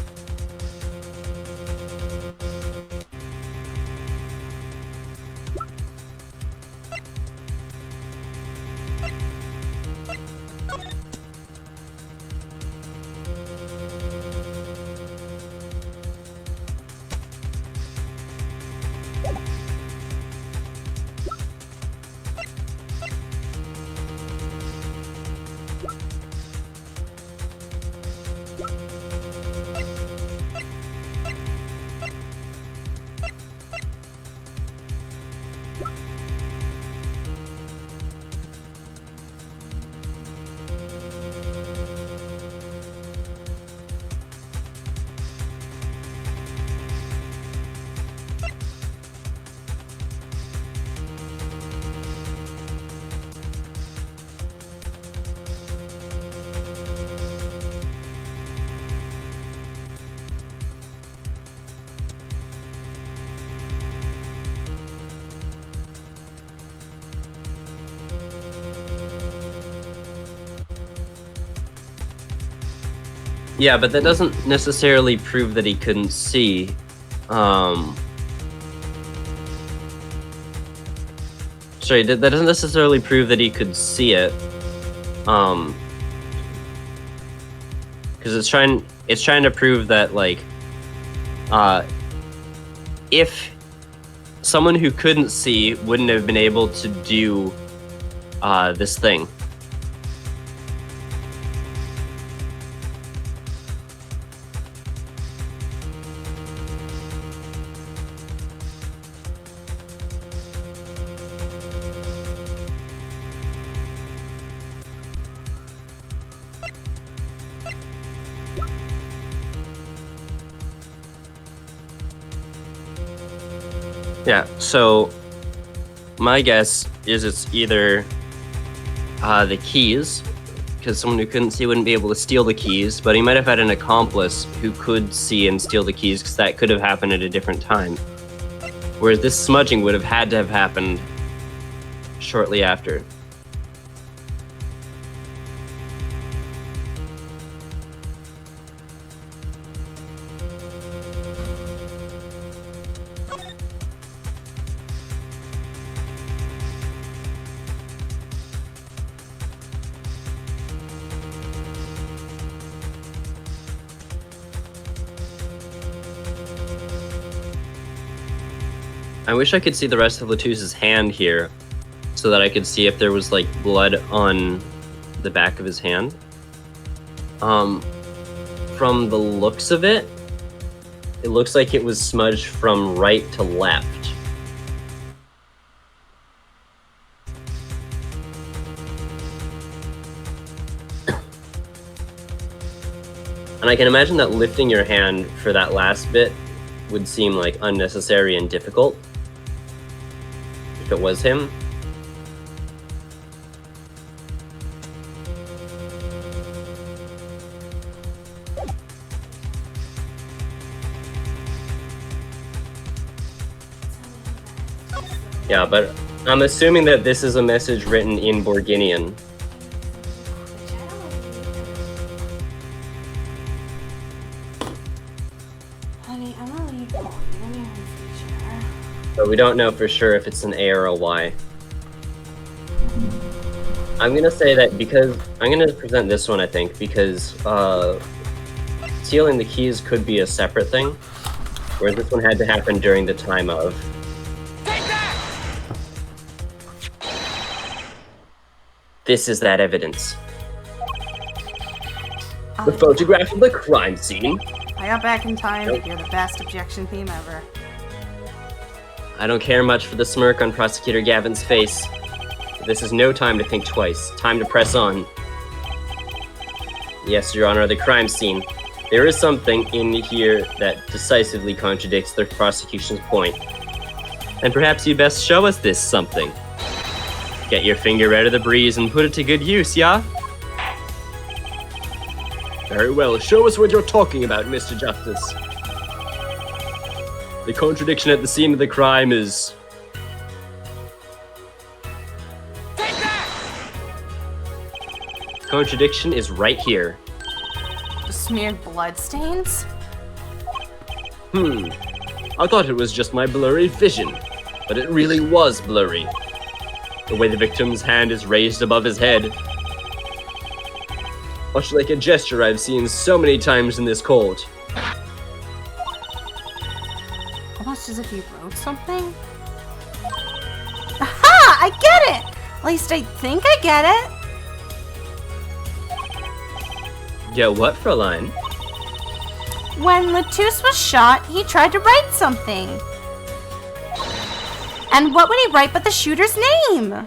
Yeah, but that doesn't necessarily prove that he couldn't see. Sorry, that doesn't necessarily prove that he could see it. Because it's trying to prove that, like, if someone who couldn't see wouldn't have been able to do this thing. Yeah, so my guess is it's either the keys, because someone who couldn't see wouldn't be able to steal the keys, but he might have had an accomplice who could see and steal the keys, because that could have happened at a different time. where this smudging would have had to have happened shortly after. I wish I could see the rest of Latus's hand here so that I could see if there was like blood on the back of his hand. From the looks of it, it looks like it was smudged from right to left. And I can imagine that lifting your hand for that last bit would seem like unnecessary and difficult if it was him. Yeah, but I'm assuming that this is a message written in Borginian. Honey, I'm gonna leave Borginian feature. But we don't know for sure if it's an A or a Y. I'm gonna say that because I'm gonna present this one, I think, because stealing the keys could be a separate thing, whereas this one had to happen during the time of. Take that! This is that evidence. The photograph of the crime scene. I got back in time to hear the best objection theme ever. I don't care much for the smirk on Prosecutor Gavin's face. This is no time to think twice. Time to press on. Yes, Your Honor, the crime scene. There is something in here that decisively contradicts the prosecution's point. And perhaps you best show us this something. Get your finger out of the breeze and put it to good use, yeah? Very well, show us what you're talking about, Mr. Justice. The contradiction at the scene of the crime is... Take that! Contradiction is right here. The smeared bloodstains? I thought it was just my blurry vision, but it really was blurry. The way the victim's hand is raised above his head. Much like a gesture I've seen so many times in this court. Almost as if you wrote something? Aha! I get it! At least I think I get it. Yeah, what, Fräulein? When Latus was shot, he tried to write something. And what would he write but the shooter's name?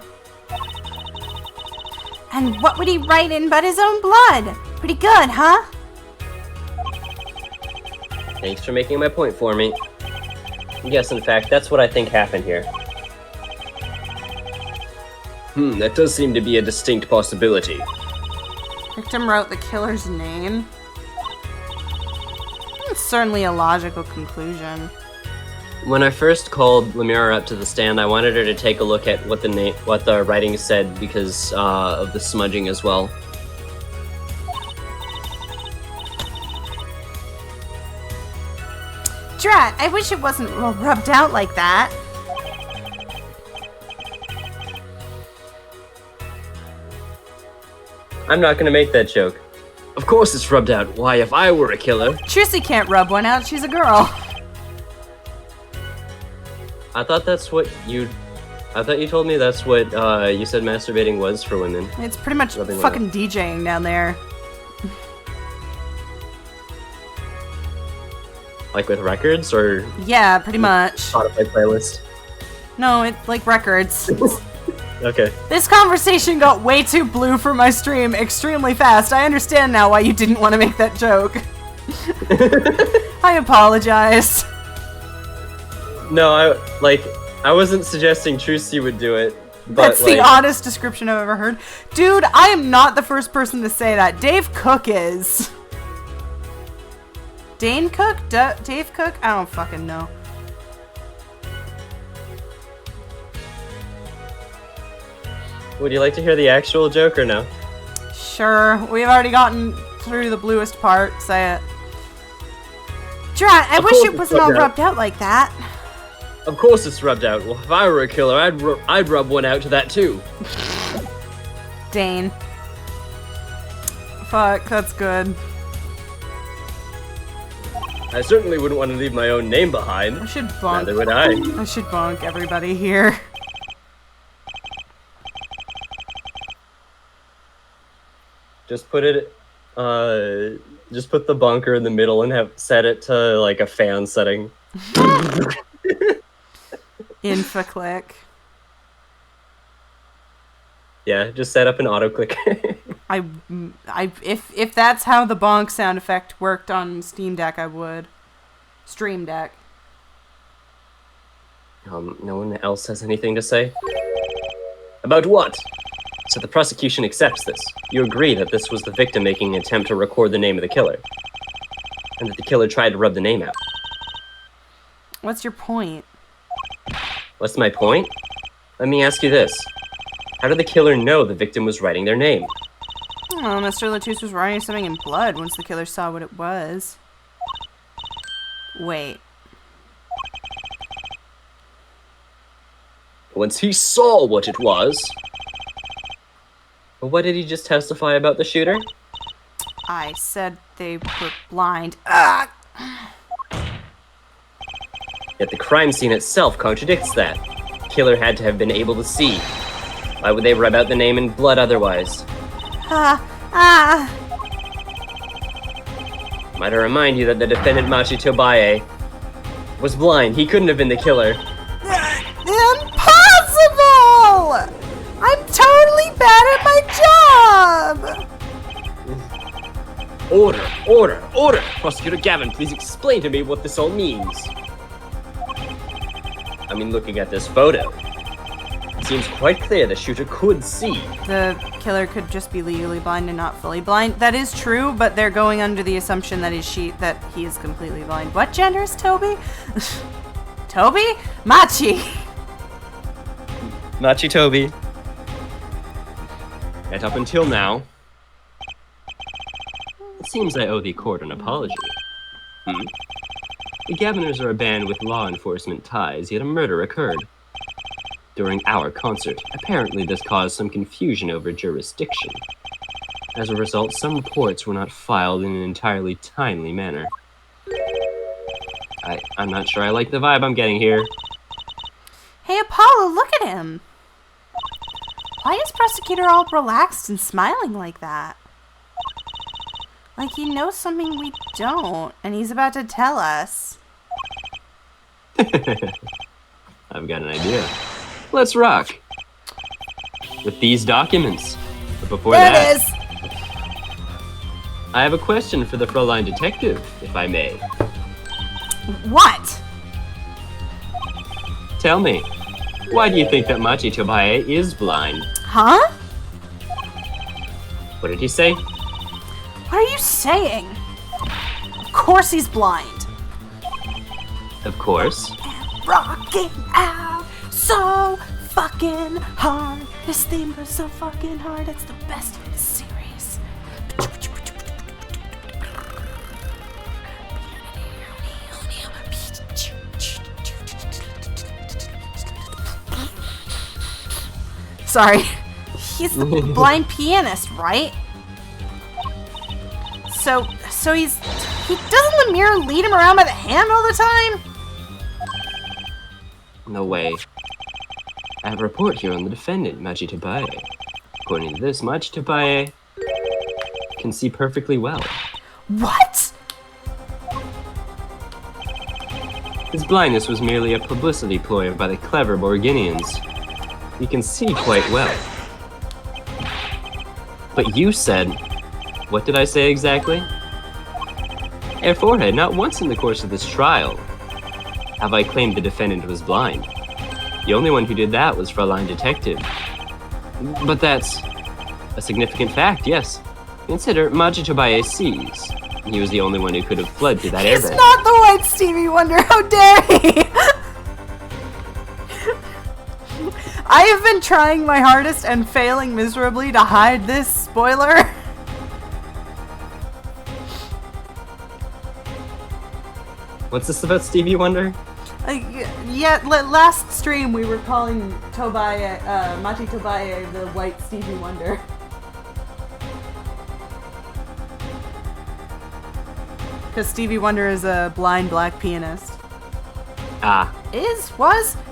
And what would he write in but his own blood? Pretty good, huh? Thanks for making my point for me. Yes, in fact, that's what I think happened here. That does seem to be a distinct possibility. Victim wrote the killer's name. It's certainly a logical conclusion. When I first called Lemira up to the stand, I wanted her to take a look at what the writing said because of the smudging as well. Drat, I wish it wasn't all rubbed out like that. I'm not gonna make that joke. Of course it's rubbed out. Why, if I were a killer... Trissy can't rub one out, she's a girl. I thought that's what you... I thought you told me that's what you said masturbating was for women. It's pretty much Rubbing one fucking DJing down there. Like with records, or Yeah, pretty much. Spotify playlist? No, it's like records. Okay. This conversation got way too blue for my stream extremely fast. I understand now why you didn't want to make that joke. I apologize. No, I wasn't suggesting Trucy would do it, but That's the honest description I've ever heard. Dude, I am not the first person to say that. Dave Cook is. Dane Cook? Dave Cook? I don't fucking know. Would you like to hear the actual joke or no? Sure, we've already gotten through the bluest part. Say it. Drat, I Of wish course it it's wasn't all rubbed out. rubbed out like that. Of course it's rubbed out. Well, if I were a killer, I'd rub one out to that too. Dane. Fuck, that's good. I certainly wouldn't want to leave my own name behind. I should bonk. Neither would I. I should bonk everybody here. Just put it, just put the bunker in the middle and have set it to like a fan setting. Infoclick. Yeah, just set up an auto-click. If that's how the bonk sound effect worked on Steam Deck, I would. Stream Deck. No one else has anything to say? About what? So the prosecution accepts this. You agree that this was the victim making an attempt to record the name of the killer. And that the killer tried to rub the name out. What's your point? What's my point? Let me ask you this. How did the killer know the victim was writing their name? Oh, Mr. Latouche was writing something in blood once the killer saw what it was. Wait. Once he saw what it was... But what did he just testify about the shooter? I said they were blind. Ah! Yet the crime scene itself contradicts that. The killer had to have been able to see. Why would they rub out the name in blood otherwise? Might I remind you that the defendant Machi Tobaye was blind. He couldn't have been the killer. Impossible! I'm totally bad at my job! Order! Order! Order! Prosecutor Gavin, please explain to me what this all means. I mean, looking at this photo, it seems quite clear the shooter could see. The killer could just be legally blind and not fully blind. That is true, but they're going under the assumption that he is completely blind. What gender is Toby? Toby? Machi! Machi Toby. And up until now, it seems I owe the court an apology. The Gaviners are a band with law enforcement ties, yet a murder occurred during our concert. Apparently, this caused some confusion over jurisdiction. As a result, some reports were not filed in an entirely timely manner. I'm not sure I like the vibe I'm getting here. Hey, Apollo, look at him! Why is Prosecutor all relaxed and smiling like that? Like he knows something we don't, and he's about to tell us. I've got an idea. Let's rock. With these documents. But before There that, it is! I have a question for the Fräulein Detective, if I may. What? Tell me, why do you think that Machi Tobaye is blind? Huh? What did he say? What are you saying? Of course he's blind. Of course. Rocking out so fucking hard. This theme is so fucking hard. It's the best in the series. Sorry. He's the blind pianist, right? So he doesn't Lemire lead him around by the hand all the time? No way. I have a report here on the defendant, Machi Tobaye. According to this, Machi Tobaye can see perfectly well. What? His blindness was merely a publicity ploy by the clever Borginians. He can see quite well. But you said... What did I say exactly? Herr Forehead, not once in the course of this trial have I claimed the defendant was blind. The only one who did that was Fräulein Detective. But that's a significant fact, yes. Consider, Machi Tobaye sees. He was the only one who could have fled through that He's airbag. not the white Stevie Wonder. How dare he? I have been trying my hardest and failing miserably to hide this spoiler. What's this about Stevie Wonder? Last stream we were calling Mati Tobaye the white Stevie Wonder. Because Stevie Wonder is a blind black pianist. Ah. Is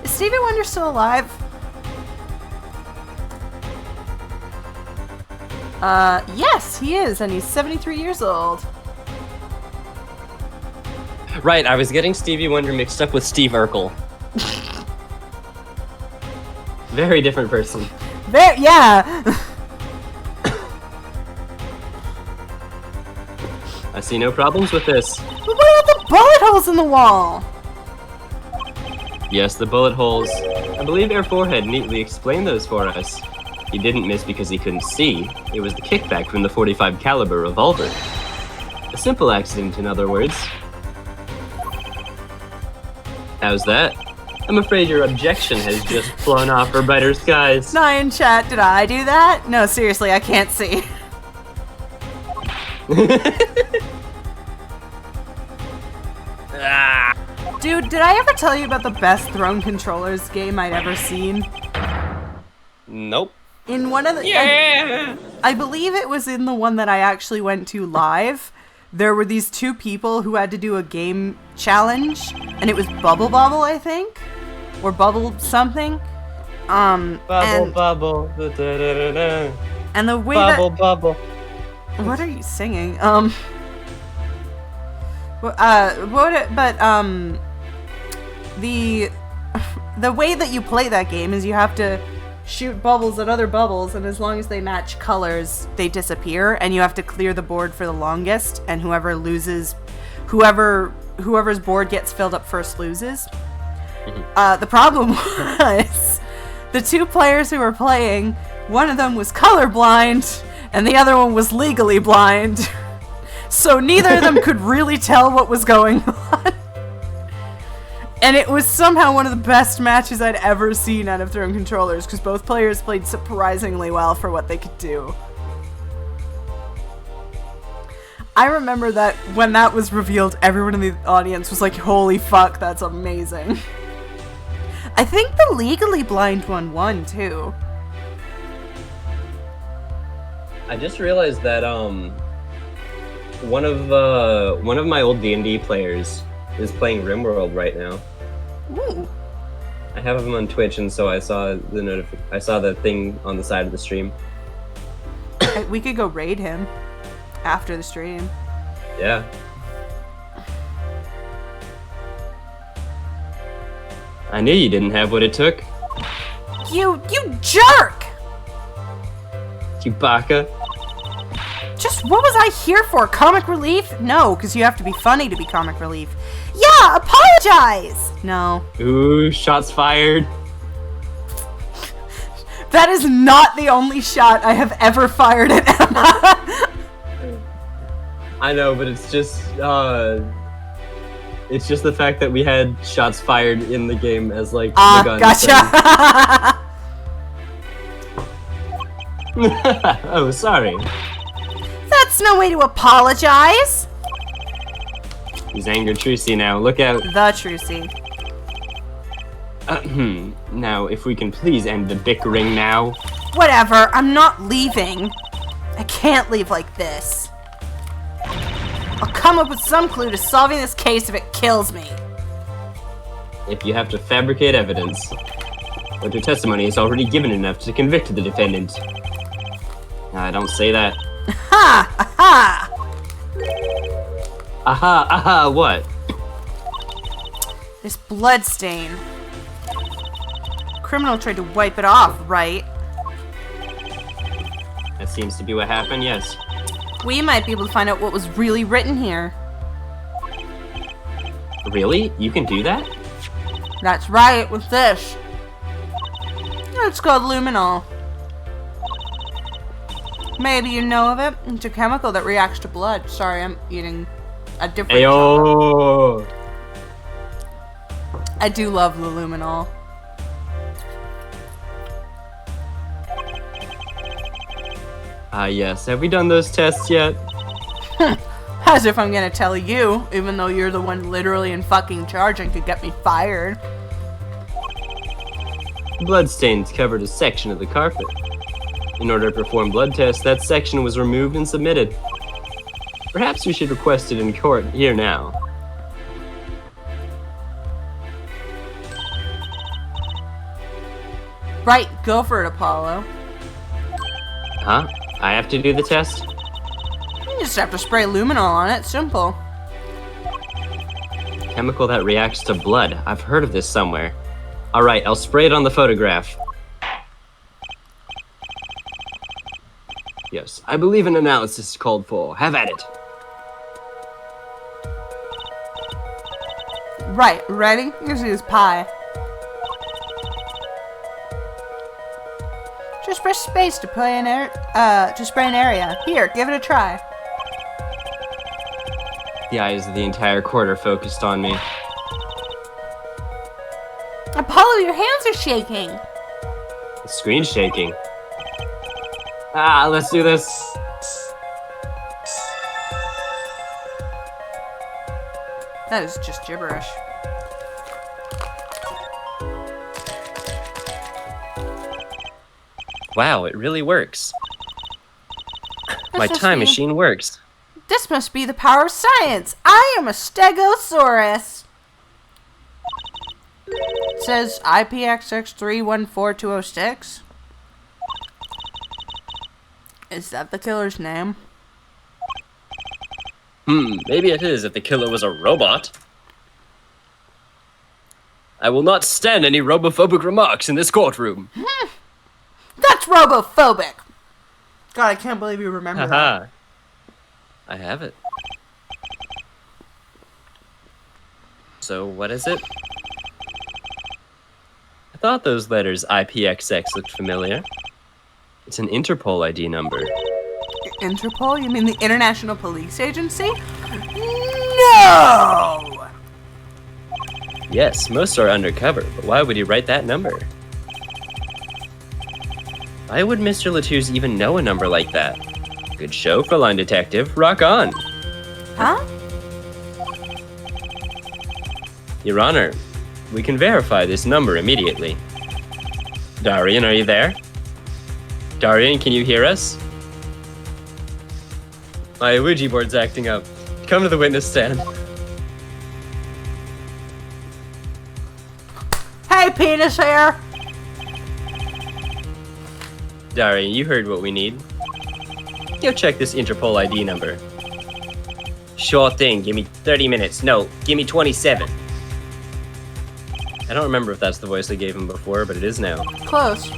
Stevie Wonder still alive? Yes, he is, and he's 73 years old. Right, I was getting Stevie Wonder mixed up with Steve Urkel. Very different person. Yeah. I see no problems with this. But what about the bullet holes in the wall? Yes, the bullet holes. I believe Air Forehead neatly explained those for us. He didn't miss because he couldn't see. It was the kickback from the .45 caliber revolver. A simple accident, in other words. How's that? I'm afraid your objection has just flown off for brighter skies. Nyan chat, did I do that? No, seriously, I can't see. Dude, did I ever tell you about the best Throne Controllers game I'd ever seen? Nope. In one of the... I believe it was in the one that I actually went to live. There were these two people who had to do a game challenge, and it was Bubble Bobble, I think? Or Bubble something. Bubble. And the way Bubble. What are you singing? The way that you play that game is you have to shoot bubbles at other bubbles, and as long as they match colors, they disappear, and you have to clear the board for the longest, and whoever's board gets filled up first loses. The problem was the two players who were playing, one of them was colorblind, and the other one was legally blind. So neither of them could really tell what was going on. And it was somehow one of the best matches I'd ever seen out of Throne Controllers, because both players played surprisingly well for what they could do. I remember that when that was revealed, everyone in the audience was like, holy fuck, that's amazing. I think the legally blind one won, too. I just realized that one of my old D&D players is playing RimWorld right now. Ooh. I have him on Twitch, and so I saw I saw the thing on the side of the stream. We could go raid him after the stream. Yeah. I knew you didn't have what it took. You jerk! You baka. Just what was I here for? Comic relief? No, because you have to be funny to be comic relief. Yeah, apologize! No. Ooh, shots fired. That is not the only shot I have ever fired at Emma. I know, but it's just the fact that we had shots fired in the game as like the gun. Gotcha. Oh, sorry. That's no way to apologize. He's angered Trucy now. Look out. The Trucy. Now, if we can please end the bickering now. Whatever, I'm not leaving. I can't leave like this. I'll come up with some clue to solving this case if it kills me. If you have to fabricate evidence. But your testimony is already given enough to convict the defendant. Don't say that. Ha! Aha! Aha, aha, what? This blood stain. Criminal tried to wipe it off, right? That seems to be what happened, yes. We might be able to find out what was really written here. Really? You can do that? That's right, with this. It's called luminol. Maybe you know of it. It's a chemical that reacts to blood. Sorry, I'm eating a different chocolate. Ayo! I do love the luminol. Ah, yes. Have we done those tests yet? As if I'm gonna tell you, even though you're the one literally in fucking charge and could get me fired. Bloodstains covered a section of the carpet. In order to perform blood tests, that section was removed and submitted. Perhaps we should request it in court here now. Right, go for it, Apollo. Huh? I have to do the test? You just have to spray luminol on it, simple. Chemical that reacts to blood. I've heard of this somewhere. Alright, I'll spray it on the photograph. Yes, I believe an analysis is called for. Have at it. Right, ready? Here's his pie. Just press space to play to spray an area. Here, give it a try. The eyes of the entire court are focused on me. Apollo, your hands are shaking. The screen's shaking. Ah, let's do this. That is just gibberish. Wow, it really works. My must time be- machine works. This must be the power of science. I am a Stegosaurus. It says IPXX314206. Is that the killer's name? Maybe it is if the killer was a robot. I will not stand any robophobic remarks in this courtroom. That's robophobic. God, I can't believe you remember that. Haha. I have it. So, what is it? I thought those letters IPXX looked familiar. It's an Interpol ID number. Interpol? You mean the International Police Agency? No! Yes, most are undercover, but why would he write that number? Why would Mr. Latouche even know a number like that? Good show, Feline Detective. Rock on! Huh? Your Honor, we can verify this number immediately. Darian, are you there? Darian, can you hear us? My Ouija board's acting up. Come to the witness stand. Hey, penis hair! Darian, you heard what we need. Go check this Interpol ID number. Sure thing, give me 30 minutes. No, give me 27. I don't remember if that's the voice I gave him before, but it is now. Close.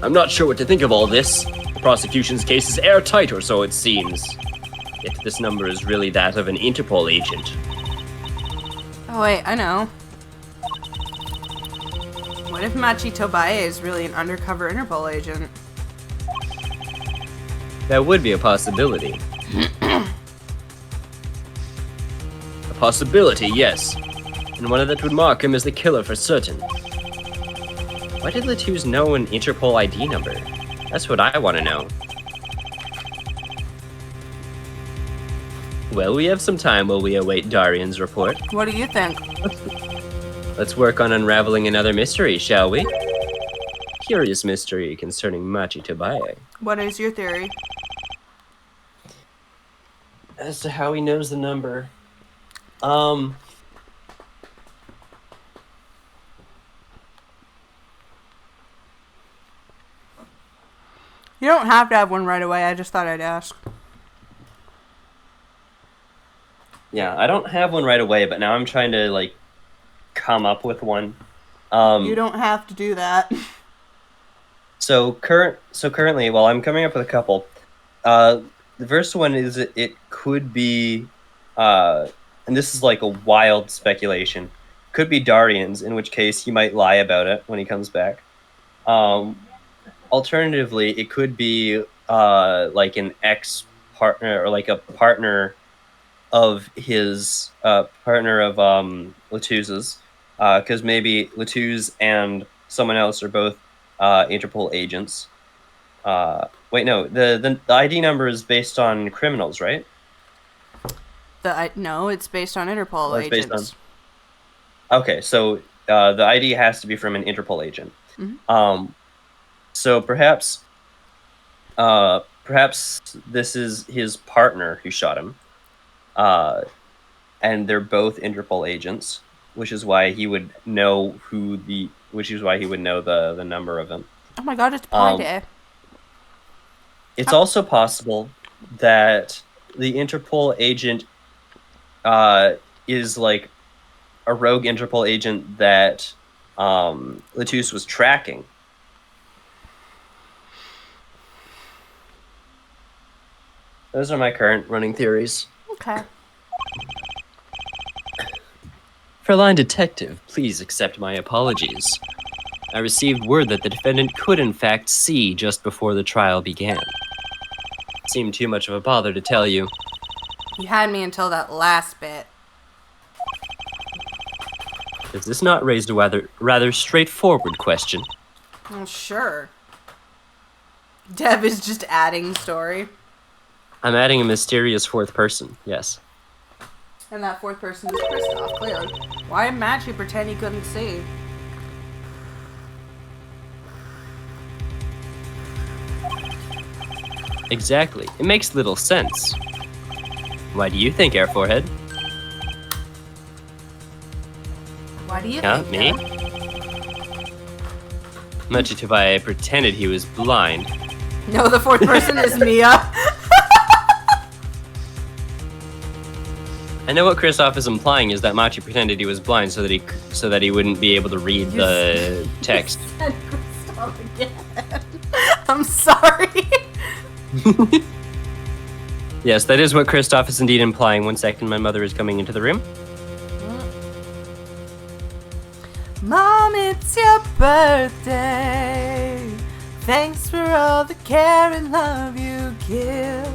I'm not sure what to think of all this. The prosecution's case is airtight, or so it seems. Yet this number is really that of an Interpol agent. Oh wait, I know. What if Machi Tobae is really an undercover Interpol agent? That would be a possibility. A possibility, yes. And one that would mark him as the killer for certain. Why did Latouche know an Interpol ID number? That's what I want to know. Well, we have some time while we await Darian's report. What do you think? Let's work on unraveling another mystery, shall we? Curious mystery concerning Machi Tobae. What is your theory? As to how he knows the number. You don't have to have one right away, I just thought I'd ask. Yeah, I don't have one right away, but now I'm trying to, like, come up with one. You don't have to do that. So currently, well, I'm coming up with a couple. The first one is it could be, and this is like a wild speculation, could be Darian's, in which case he might lie about it when he comes back. Alternatively, it could be like an ex-partner or like a partner of his partner of Latouche's, because maybe Latouche and someone else are both Interpol agents. Wait, no, the ID number is based on criminals, right? No, it's based on Interpol Or it's based agents. Okay, so the ID has to be from an Interpol agent. Mhm. So perhaps this is his partner who shot him, and they're both Interpol agents, which is why he would know the number of him. Oh my god, it's Pi Day. It's also possible that the Interpol agent is like a rogue Interpol agent that Latouche was tracking. Those are my current running theories. Okay. Fräulein Detective, please accept my apologies. I received word that the defendant could in fact see just before the trial began. It seemed too much of a bother to tell you. You had me until that last bit. Does this not raise a rather straightforward question? Well, sure. Dev is just adding story. I'm adding a mysterious fourth person, yes. And that fourth person is Kristoff, clearly. Why did Matthew pretend he couldn't see? Exactly. It makes little sense. Why do you think, Air Forehead? Why do you Huh? think Me? that? Much as if I pretended he was blind. No, the fourth person is Mia. I know what Kristoff is implying is that Machi pretended he was blind so that he wouldn't be able to read the text. And Kristoff again. I'm sorry. Yes, that is what Kristoff is indeed implying. 1 second, my mother is coming into the room. Mom, it's your birthday. Thanks for all the care and love you give.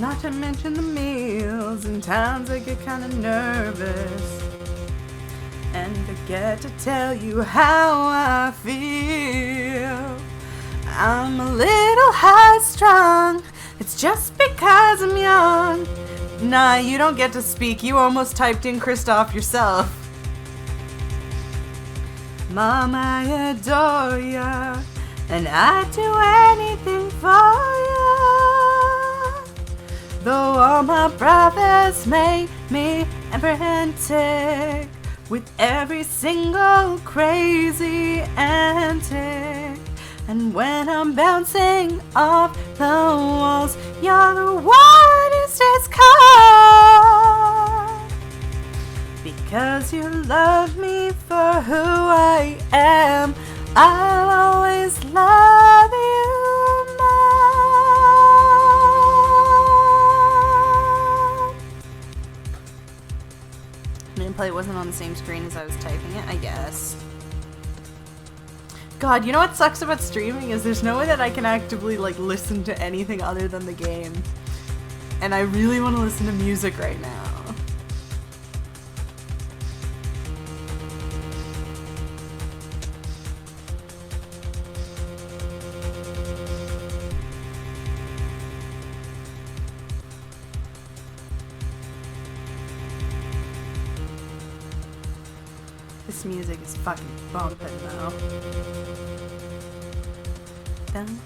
Not to mention the meals and times I get kind of nervous and forget to tell you how I feel. I'm a little high-strung. It's just because I'm young. Nah, you don't get to speak. You almost typed in Kristoff yourself. Mom, I adore ya, and I'd do anything for ya. Though all my brothers make me apprehensive with every single crazy antic. And when I'm bouncing off the walls, you're the one who stays calm. Because you love me for who I am, I'll always love you more. Nameplate wasn't on the same screen as I was typing it, I guess. God, you know what sucks about streaming is there's no way that I can actively listen to anything other than the game. And I really want to listen to music right now. This music is fucking bumping though. Dun.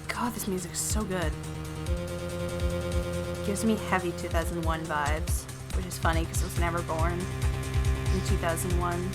God, this music is so good. Gives me heavy 2001 vibes, which is funny because I was never born in 2001.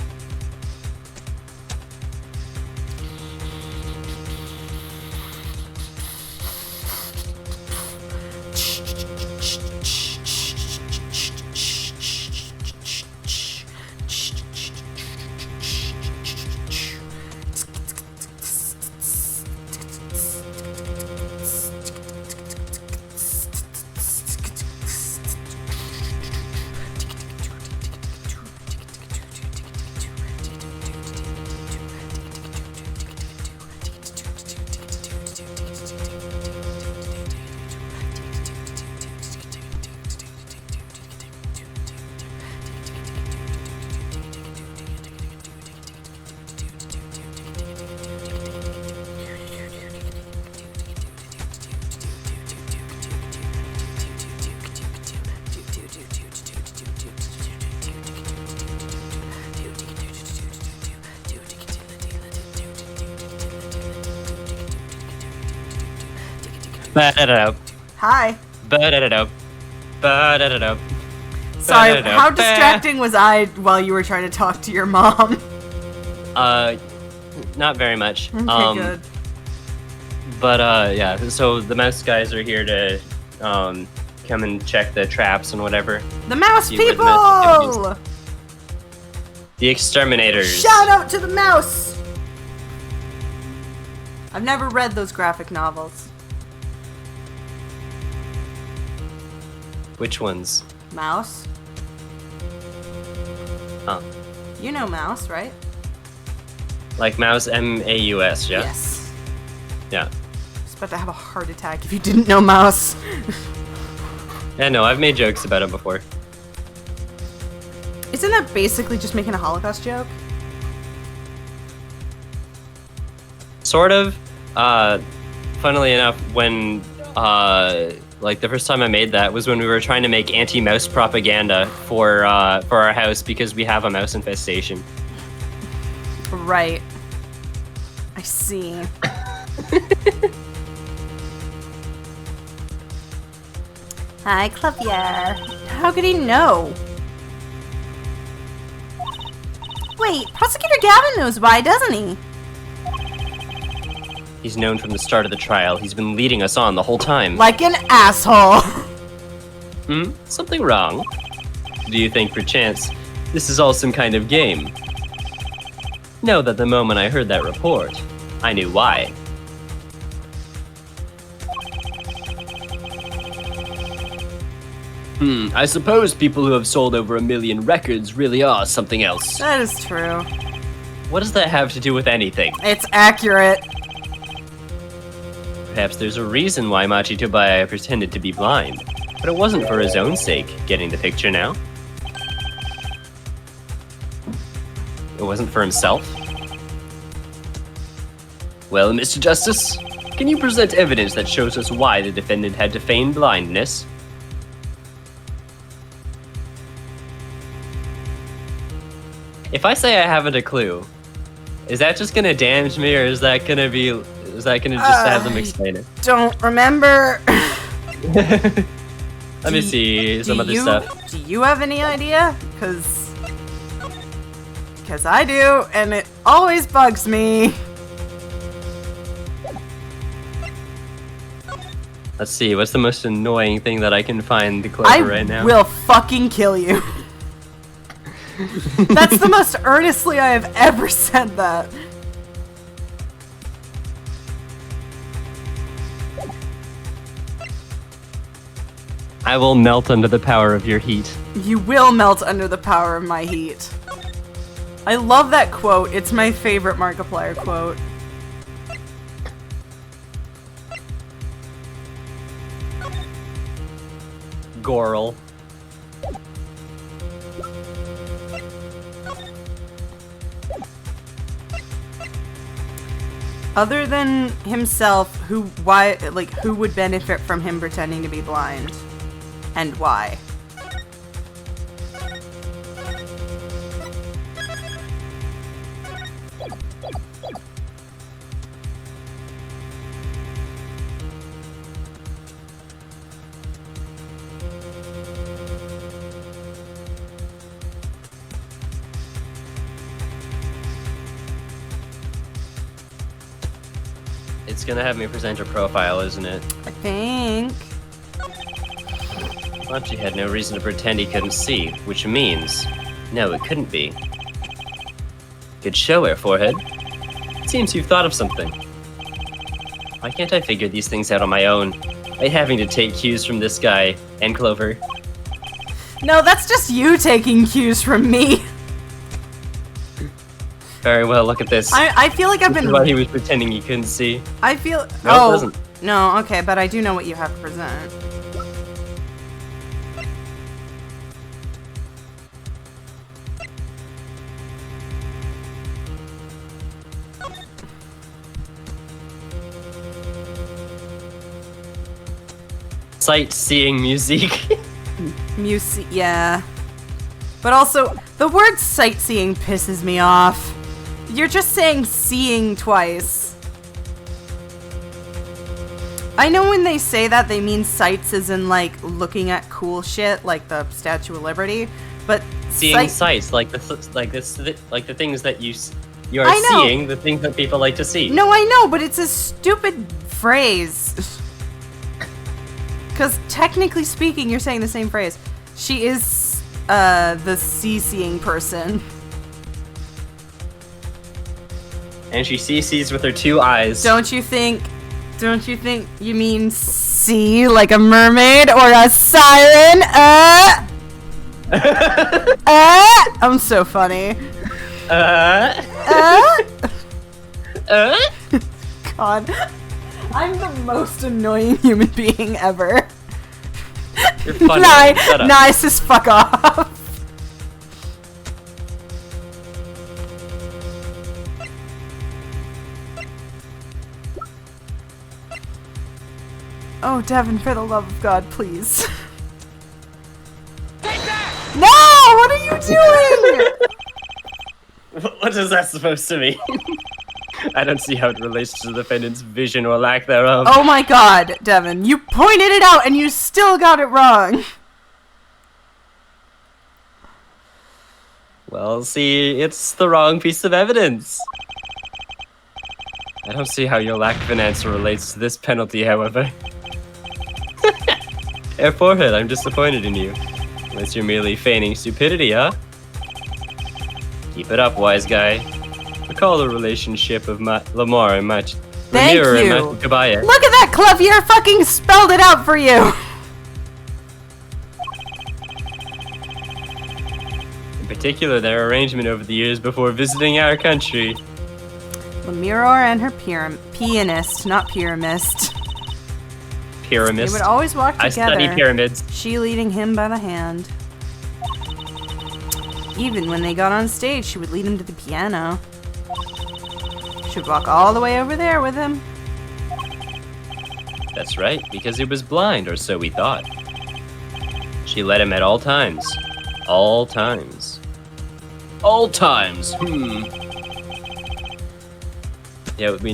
Ba-da-da-da. Hi. Ba-da-da-da. Ba-da-da-da. Sorry, Ba-da-da-da. how distracting was I while you were trying to talk to your mom? Not very much. Okay, good. But yeah, so the mouse guys are here to come and check the traps and whatever. The mouse See where the mouse people! activities- The exterminators. Shout out to the mouse! I've never read those graphic novels. Which ones? Mouse? Huh. You know Mouse, right? Like Mouse, M-A-U-S, yeah? Yes. Yeah. I was about to have a heart attack if you didn't know Mouse. Yeah, no, I've made jokes about it before. Isn't that basically just making a Holocaust joke? Sort of. Funnily enough, when like the first time I made that was when we were trying to make anti-mouse propaganda for our house because we have a mouse infestation. Right. I see. Hi, Clavier. How could he know? Wait, Prosecutor Gavin knows why, doesn't he? He's known from the start of the trial. He's been leading us on the whole time. Like an asshole. Something wrong? Do you think, perchance, this is all some kind of game? Know that the moment I heard that report, I knew why. I suppose people who have sold over 1 million records really are something else. That is true. What does that have to do with anything? It's accurate. Perhaps there's a reason why Machi Tobaya pretended to be blind. But it wasn't for his own sake, getting the picture now. It wasn't for himself. Well, Mr. Justice, can you present evidence that shows us why the defendant had to feign blindness? If I say I haven't a clue, is that just gonna damage me, or is that gonna just have them explain it? Don't remember. Let me see some other stuff. Do you have any idea? Because I do, and it always bugs me. Let's see, what's the most annoying thing that I can find to Clover right now? I will fucking kill you. That's the most earnestly I have ever said that. I will melt under the power of your heat. You will melt under the power of my heat. I love that quote. It's my favorite Markiplier quote. Goral. Other than himself, who would benefit from him pretending to be blind? And why? It's gonna have me present your profile, isn't it? I think. Machi had no reason to pretend he couldn't see, which means... No, it couldn't be. Good show, Air Forehead. Seems you've thought of something. Why can't I figure these things out on my own? By having to take cues from this guy, and Clover. No, that's just you taking cues from me. Very well, look at this. I feel like I've This is been... why he was pretending he couldn't see. I feel... No, it wasn't. No, okay, but I do know what you have to present. Sightseeing music. Yeah. But also, the word sightseeing pisses me off. You're just saying seeing twice. I know when they say that, they mean sights as in, like, looking at cool shit, like the Statue of Liberty, but... Seeing sights, like the things that you are I know. seeing, the things that people like to see. No, I know, but it's a stupid phrase. Because technically speaking, you're saying the same phrase. She is, the seeing person. And she sees with her 2 eyes. Don't you think you mean see like a mermaid or a siren? I'm so funny. God. I'm the most annoying human being ever. You're funny. Shut up. Nice as fuck off. Oh, Devin, for the love of God, please. Take that! No! What are you doing? What is that supposed to mean? I don't see how it relates to the defendant's vision or lack thereof. Oh my God, Devin, you pointed it out and you still got it wrong. Well, see, it's the wrong piece of evidence. I don't see how your lack of an answer relates to this penalty, however. Air forehead, I'm disappointed in you. Unless you're merely feigning stupidity, huh? Keep it up, wise guy. Recall the relationship of Lamar and Thank you. and Kabaya. Look at that, Clavier fucking spelled it out for you. In particular, their arrangement over the years before visiting our country. Lamiror and her pianist, not pyramist. Pyramids. They would always walk together. I study pyramids. She leading him by the hand. Even when they got on stage, she would lead him to the piano. She would walk all the way over there with him. That's right, because he was blind, or so we thought. She led him at all times. All times. All times, Yeah, we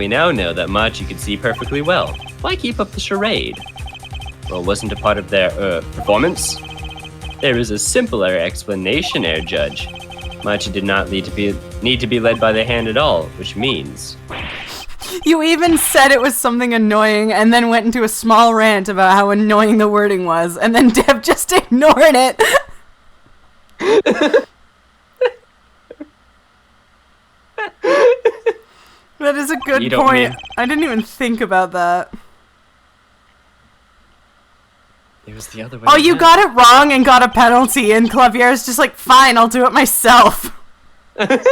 now know that Machi could see perfectly well. Why keep up the charade? Well, wasn't a part of their, performance? There is a simpler explanation, Air Judge. Machi did not need to be led by the hand at all, which means... You even said it was something annoying and then went into a small rant about how annoying the wording was, and then Dev just ignored it. That is a good point. I didn't even think about that. It was the other way. Oh, you got it wrong and got a penalty, and Clavier's just like, fine, I'll do it myself. The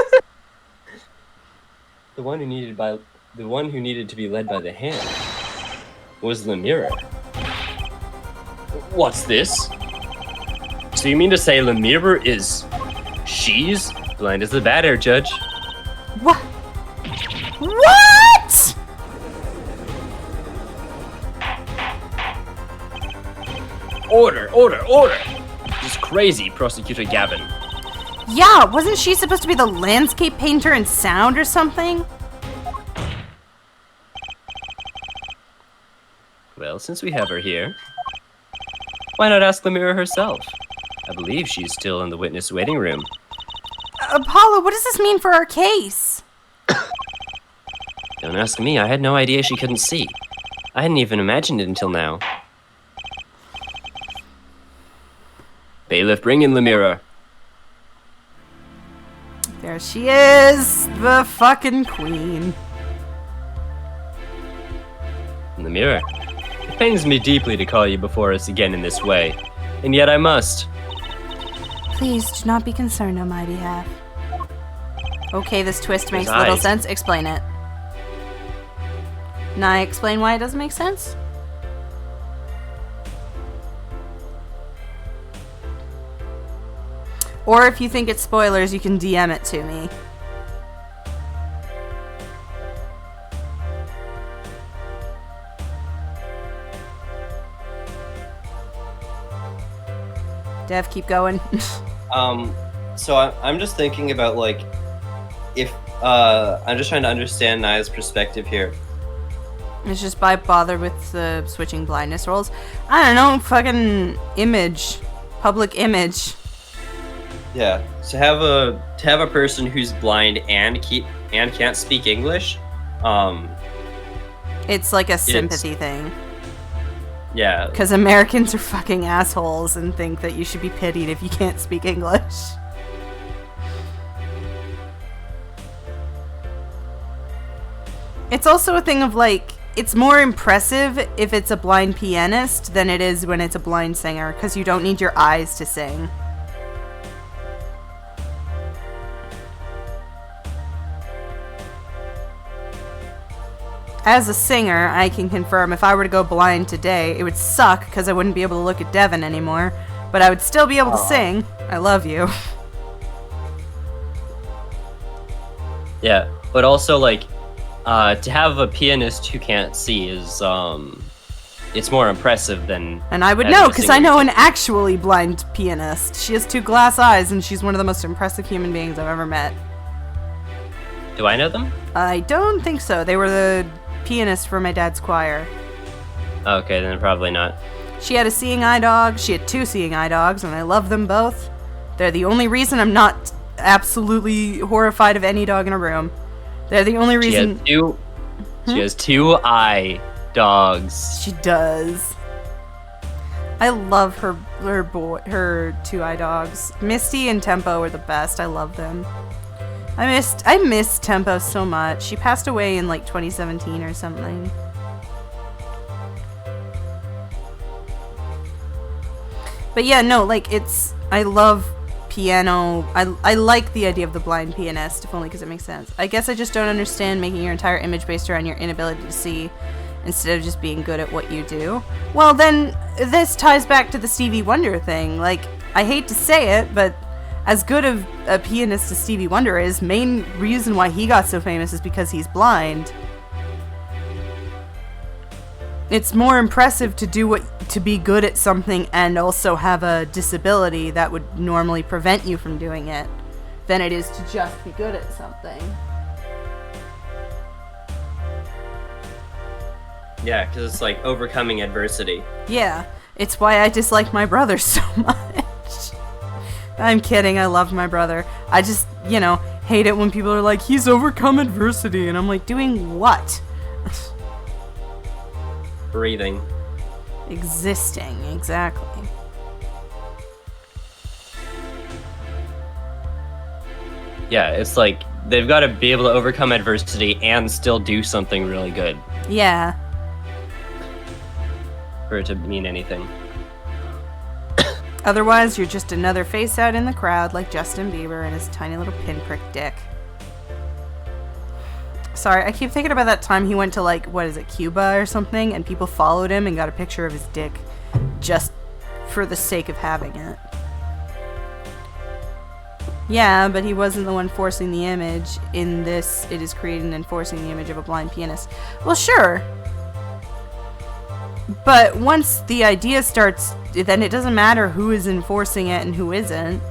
one who needed to be led by the hand was Lamira. What's this? So you mean to say Lamira is... she's blind as the bat, Air Judge? What? What? Order, order, order! This is crazy, Prosecutor Gavin. Yeah, wasn't she supposed to be the landscape painter and sound or something? Well, since we have her here, why not ask Lamira herself? I believe she's still in the witness waiting room. Apollo, what does this mean for our case? Don't ask me, I had no idea she couldn't see. I hadn't even imagined it until now. Bailiff, bring in Lamira. There she is, the fucking queen. Lamira, it pains me deeply to call you before us again in this way, and yet I must. Please do not be concerned on my behalf. Okay, this twist makes His little eyes. sense. Explain it. Now explain why it doesn't make sense? Or if you think it's spoilers, you can DM it to me. Dev, keep going. So I'm just thinking about, like, if, I'm just trying to understand Naya's perspective here. It's just by bother with the switching blindness rolls. I don't know, fucking image. Public image. Yeah. To have a person who's blind and can't speak English, It's like a sympathy thing. yeah. Because Americans are fucking assholes and think that you should be pitied if you can't speak English. It's also a thing of like, it's more impressive if it's a blind pianist than it is when it's a blind singer, because you don't need your eyes to sing. As a singer, I can confirm if I were to go blind today, it would suck because I wouldn't be able to look at Devin anymore, but I would still be able to sing. I love you. Yeah, but also like to have a pianist who can't see is it's more impressive than. And I would having know a because singer I who know can- an actually blind pianist. She has 2 glass eyes and she's one of the most impressive human beings I've ever met. Do I know them? I don't think so. They were the pianist for my dad's choir. Okay, then probably not. She had a seeing eye dog. She had 2 seeing eye dogs, and I love them both. They're the only reason I'm not absolutely horrified of any dog in a room. They're the only She reason. has two. She has 2 eye dogs. She does. I love her 2 eye dogs. Misty and Tempo are the best. I love them. I miss Tempo so much. She passed away in like 2017 or something. But yeah, no, like I love piano. I like the idea of the blind pianist, if only because it makes sense. I guess I just don't understand making your entire image based around your inability to see instead of just being good at what you do. Well, then this ties back to the Stevie Wonder thing. Like, I hate to say it, but as good of a pianist as Stevie Wonder is, main reason why he got so famous is because he's blind. It's more impressive to be good at something and also have a disability that would normally prevent you from doing it than it is to just be good at something. Yeah, because it's like overcoming adversity. Yeah, it's why I dislike my brother so much. I'm kidding, I love my brother. I just, hate it when people are like, he's overcome adversity, and I'm like, doing what? Breathing. Existing, exactly. Yeah, it's like they've got to be able to overcome adversity and still do something really good Yeah. for it to mean anything. Otherwise, you're just another face out in the crowd like Justin Bieber and his tiny little pinprick dick. Sorry, I keep thinking about that time he went to, like, what is it, Cuba or something, and people followed him and got a picture of his dick just for the sake of having it. Yeah, but he wasn't the one forcing the image. In this, it is creating and forcing the image of a blind pianist. Well, sure. But once the idea starts, then it doesn't matter who is enforcing it and who isn't.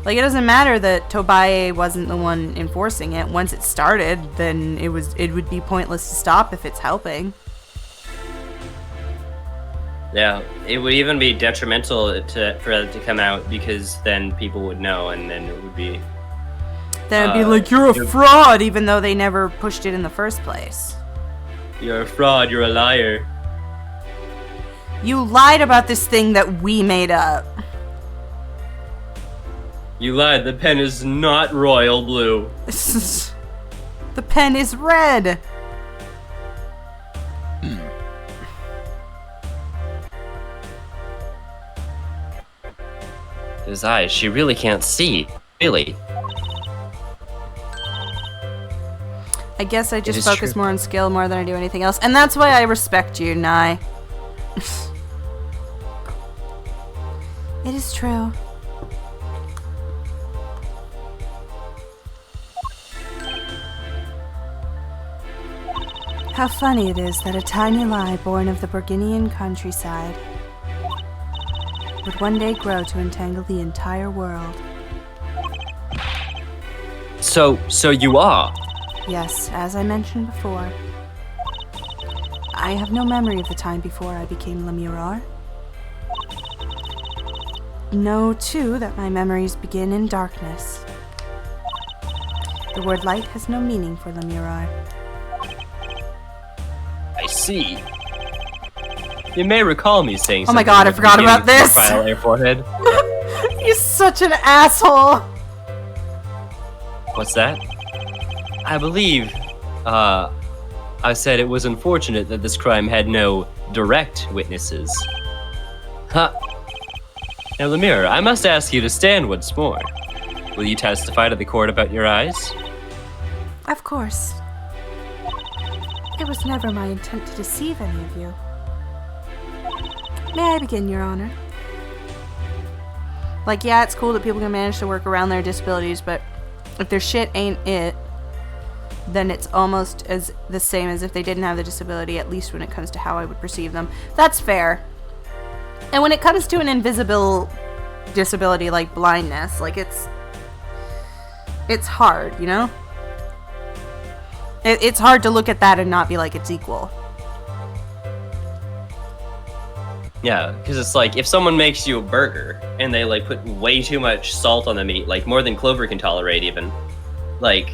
Like, it doesn't matter that Tobae wasn't the one enforcing it. Once it started, then it would be pointless to stop if it's helping. Yeah, it would even be detrimental for it to come out because then people would know, and then it would be. Then it'd be like, you're a fraud, even though they never pushed it in the first place. You're a fraud. You're a liar. You lied about this thing that we made up. You lied. The pen is not royal blue. The pen is red. His eyes, she really can't see. Really. I guess I just is focus true. more on skill more than I do anything else. And that's why I respect you, Nai. It is true. How funny it is that a tiny lie born of the Burgundian countryside would one day grow to entangle the entire world. So you are. Yes, as I mentioned before. I have no memory of the time before I became Lemurar. Know, too, that my memories begin in darkness. The word light has no meaning for Lemurar. I see. You may recall me saying Oh my something god, I at the forgot beginning about of your this! File Air Forehead. He's such an asshole! What's that? I believe, I said it was unfortunate that this crime had no direct witnesses. Huh. Now, Lemire, I must ask you to stand once more. Will you testify to the court about your eyes? Of course. It was never my intent to deceive any of you. May I begin, Your Honor? Like, yeah, it's cool that people can manage to work around their disabilities, but if their shit ain't it, then it's almost as the same as if they didn't have the disability, at least when it comes to how I would perceive them. That's fair. And when it comes to an invisible disability like blindness, like it's hard, you know? It's hard to look at that and not be like it's equal. Yeah, because it's like, if someone makes you a burger, and they, like, put way too much salt on the meat, like, more than Clover can tolerate even, like,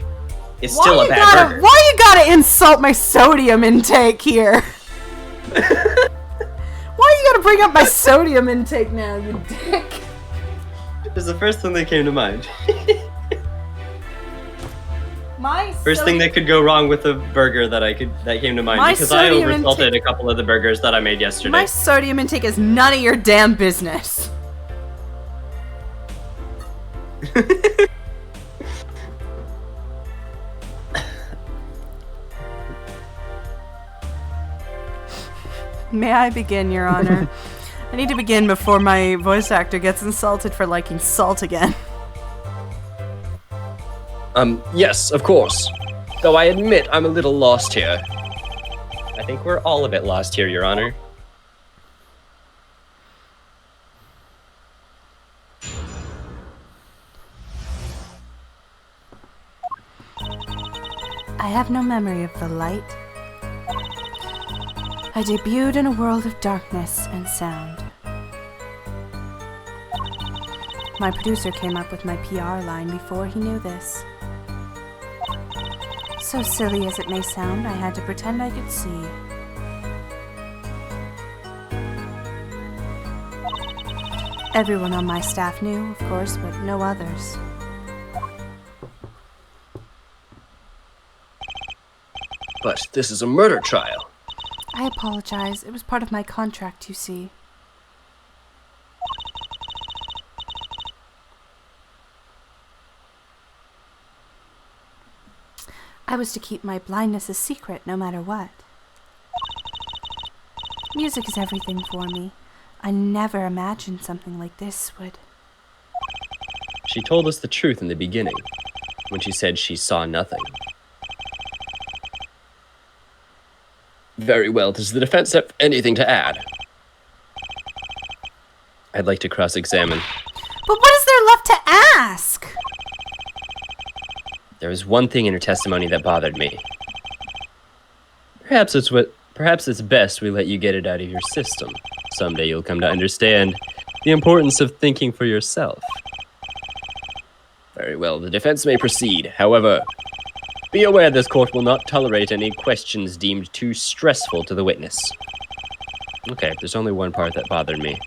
it's still a bad burger. Why you gotta insult my sodium intake here? Why you gotta bring up my sodium intake now, you dick? It was the first thing that came to mind. First thing that could go wrong with the burger that came to mind, because I over-salted a couple of the burgers that I made yesterday. My sodium intake is none of your damn business. May I begin, Your Honor? I need to begin before my voice actor gets insulted for liking salt again. Yes, of course. Though I admit I'm a little lost here. I think we're all a bit lost here, Your Honor. I have no memory of the light. I debuted in a world of darkness and sound. My producer came up with my PR line before he knew this. So silly as it may sound, I had to pretend I could see. Everyone on my staff knew, of course, but no others. But this is a murder trial. I apologize. It was part of my contract, you see. I was to keep my blindness a secret no matter what. Music is everything for me. I never imagined something like this would... She told us the truth in the beginning, when she said she saw nothing. Very well. Does the defense have anything to add? I'd like to cross-examine. But what is there left to ask? There was one thing in her testimony that bothered me. Perhaps it's best we let you get it out of your system. Someday you'll come to understand the importance of thinking for yourself. Very well, the defense may proceed. However, be aware this court will not tolerate any questions deemed too stressful to the witness. Okay, there's only one part that bothered me.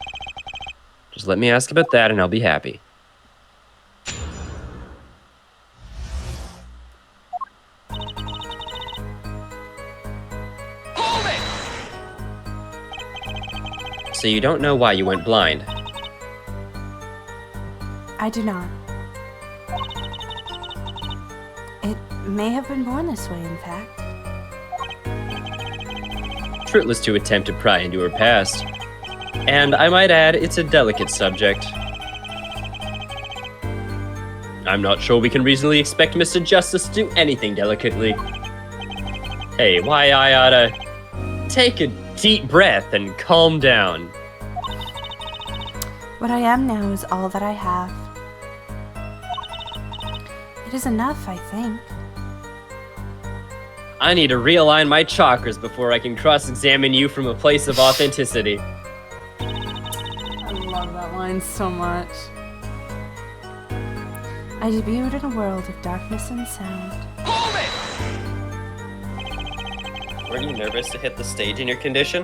Just let me ask about that and I'll be happy. So you don't know why you went blind? I do not. It may have been born this way, in fact. Fruitless to attempt to pry into her past. And I might add, it's a delicate subject. I'm not sure we can reasonably expect Mr. Justice to do anything delicately. Hey, why I oughta take a deep breath and calm down. What I am now is all that I have. It is enough, I think. I need to realign my chakras before I can cross-examine you from a place of authenticity. I love that line so much. I debuted in a world of darkness and sound. Hold it! Were you nervous to hit the stage in your condition?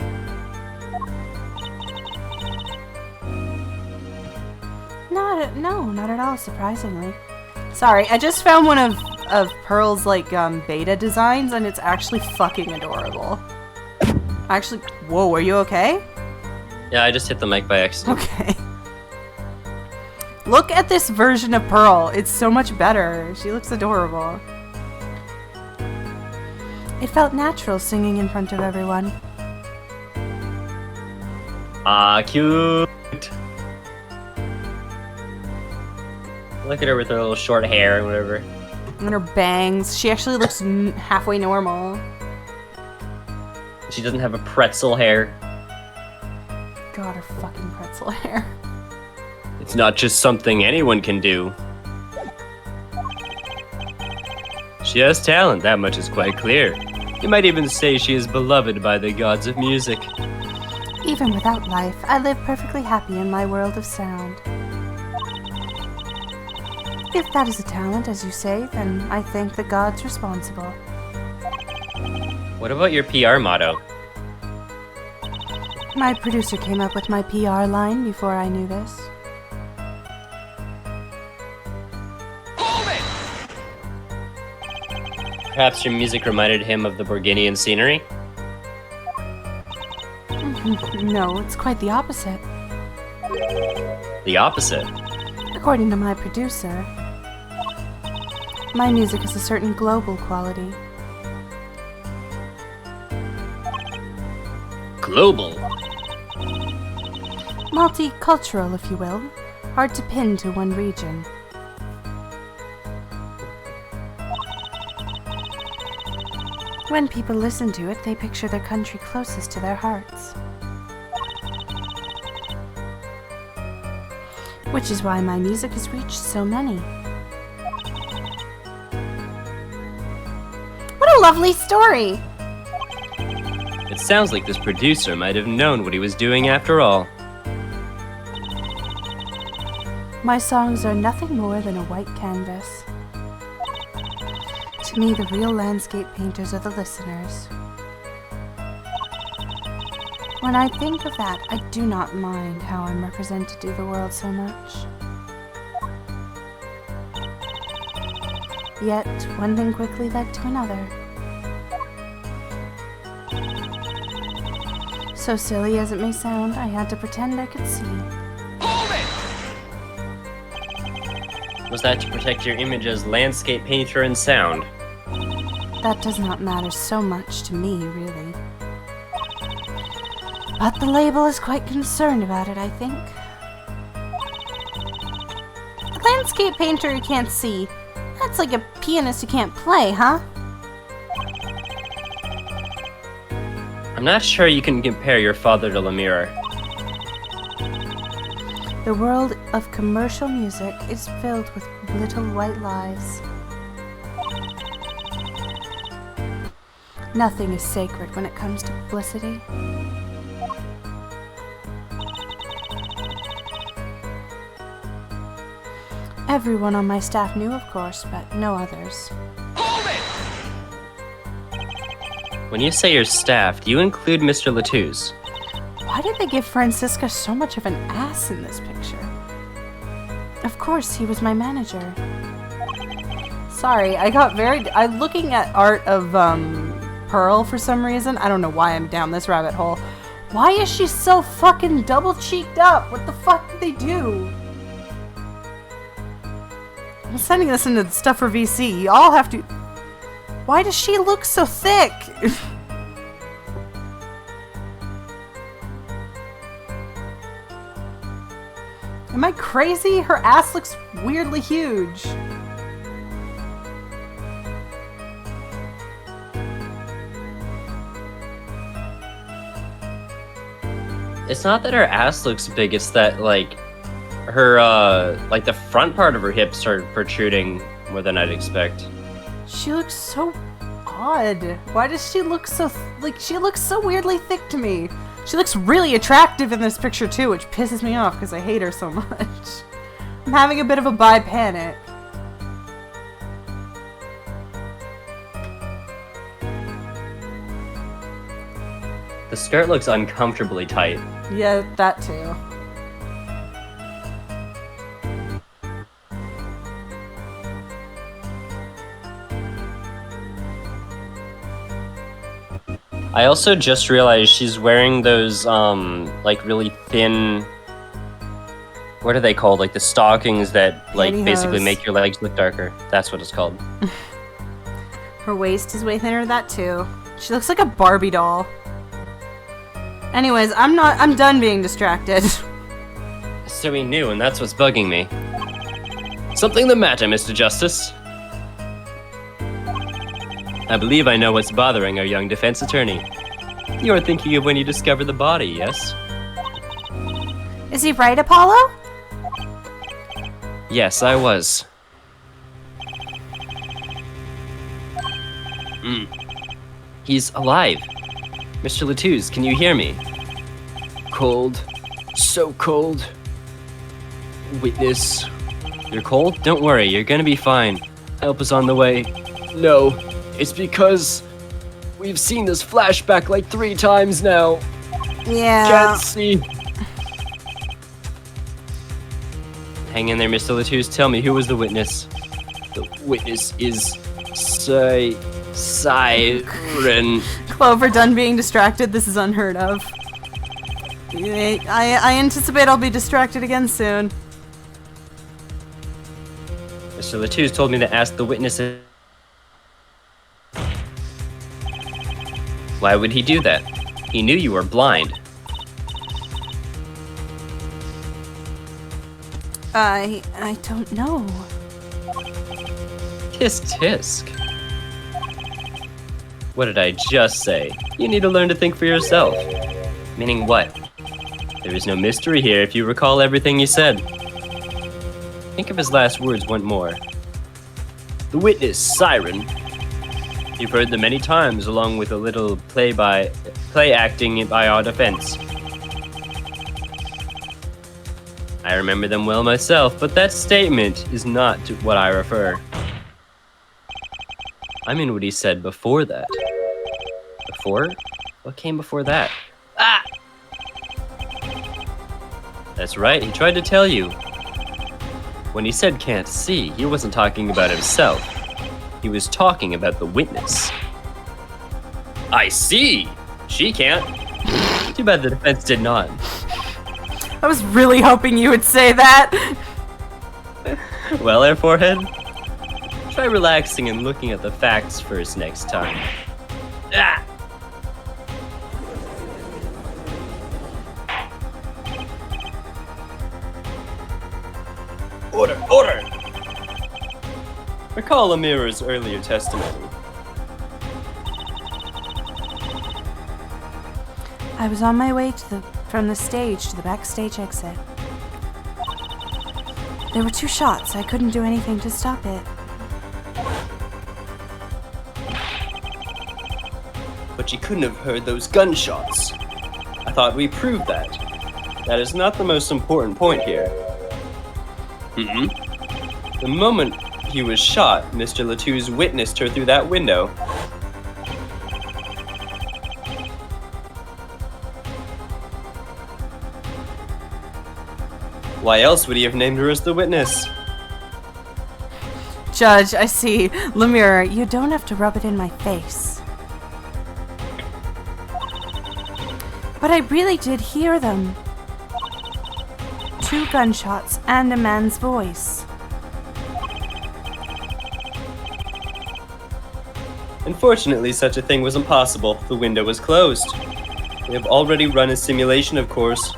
Not at all, surprisingly. Sorry, I just found one of Pearl's, like, beta designs, and it's actually fucking adorable. Actually, whoa, are you okay? Yeah, I just hit the mic by accident. Okay. Look at this version of Pearl. It's so much better. She looks adorable. It felt natural singing in front of everyone. Ah, cute. Look at her with her little short hair and whatever. And her bangs. She actually looks halfway normal. She doesn't have a pretzel hair. God, her fucking pretzel hair. It's not just something anyone can do. She has talent, that much is quite clear. You might even say she is beloved by the gods of music. Even without life, I live perfectly happy in my world of sound. If that is a talent, as you say, then I thank the gods responsible. What about your PR motto? My producer came up with my PR line before I knew this. Hold it! Perhaps your music reminded him of the Borginian scenery? No, it's quite the opposite. The opposite. According to my producer, my music has a certain global quality. Global. Multicultural, if you will. Hard to pin to one region. When people listen to it, they picture their country closest to their hearts. Which is why my music has reached so many. What a lovely story! It sounds like this producer might have known what he was doing after all. My songs are nothing more than a white canvas. To me, the real landscape painters are the listeners. When I think of that, I do not mind how I'm represented to the world so much. Yet, one thing quickly led to another. So silly as it may sound, I had to pretend I could see. Hold it! Was that to protect your image as landscape painter and sound? That does not matter so much to me, really. But the label is quite concerned about it, I think. A landscape painter who can't see. That's like a pianist who can't play, huh? I'm not sure you can compare your father to Lemire. The world of commercial music is filled with little white lies. Nothing is sacred when it comes to publicity. Everyone on my staff knew, of course, but no others. Hold it! When you say your staff, do you include Mr. Latouche? Why did they give Francisca so much of an ass in this picture? Of course, he was my manager. Sorry, I'm looking at art of, Pearl for some reason. I don't know why I'm down this rabbit hole. Why is she so fucking double-cheeked up? What the fuck did they do? I'm sending this into the stuff for VC. Y'all have to... Why does she look so thick? Am I crazy? Her ass looks weirdly huge. It's not that her ass looks big, it's that, like, her, like, the front part of her hips started protruding more than I'd expect. She looks so odd. Why does she look so, she looks so weirdly thick to me. She looks really attractive in this picture too, which pisses me off because I hate her so much. I'm having a bit of a bi panic. The skirt looks uncomfortably tight. Yeah, that too. I also just realized she's wearing those, like, really thin... What are they called? Like, the stockings that, like, basically Pantyhose. make your legs look darker. That's what it's called. Her waist is way thinner than that too. She looks like a Barbie doll. Anyways, I'm done being distracted. So he knew, and that's what's bugging me. Something the matter, Mr. Justice? I believe I know what's bothering our young defense attorney. You're thinking of when you discovered the body, yes? Is he right, Apollo? Yes, I was. He's alive. Mr. Latouze, can you hear me? Cold. So cold. Witness. You're cold? Don't worry, you're gonna be fine. Help is on the way. No, it's because we've seen this flashback like 3 times now. Yeah. Can't see. Hang in there, Mr. Latouze. Tell me, who was the witness? The witness is Siren. Clover done being distracted. This is unheard of. I anticipate I'll be distracted again soon. Mr. Latouze told me to ask the witnesses. Why would he do that? He knew you were blind. I don't know. Tisk tisk. What did I just say? You need to learn to think for yourself. Meaning what? There is no mystery here if you recall everything you said. Think of his last words once more. The witness, Siren. You've heard them many times along with a little play acting by our defense. I remember them well myself, but that statement is not to what I refer. I mean what he said before that. Before? What came before that? Ah! That's right, he tried to tell you. When he said can't see, he wasn't talking about himself. He was talking about the witness. I see! She can't. Too bad the defense did not. I was really hoping you would say that. Well, Air Forehead, try relaxing and looking at the facts first next time. Ah! Order! Order! Recall Amira's earlier testimony. I was on my way from the stage to the backstage exit. There were 2 shots. I couldn't do anything to stop it. But you couldn't have heard those gunshots. I thought we proved that. That is not the most important point here. The moment he was shot, Mr. Latouze witnessed her through that window. Why else would he have named her as the witness? Judge, I see. Lemire, you don't have to rub it in my face. But I really did hear them. 2 gunshots and a man's voice. Unfortunately, such a thing was impossible. The window was closed. We have already run a simulation, of course.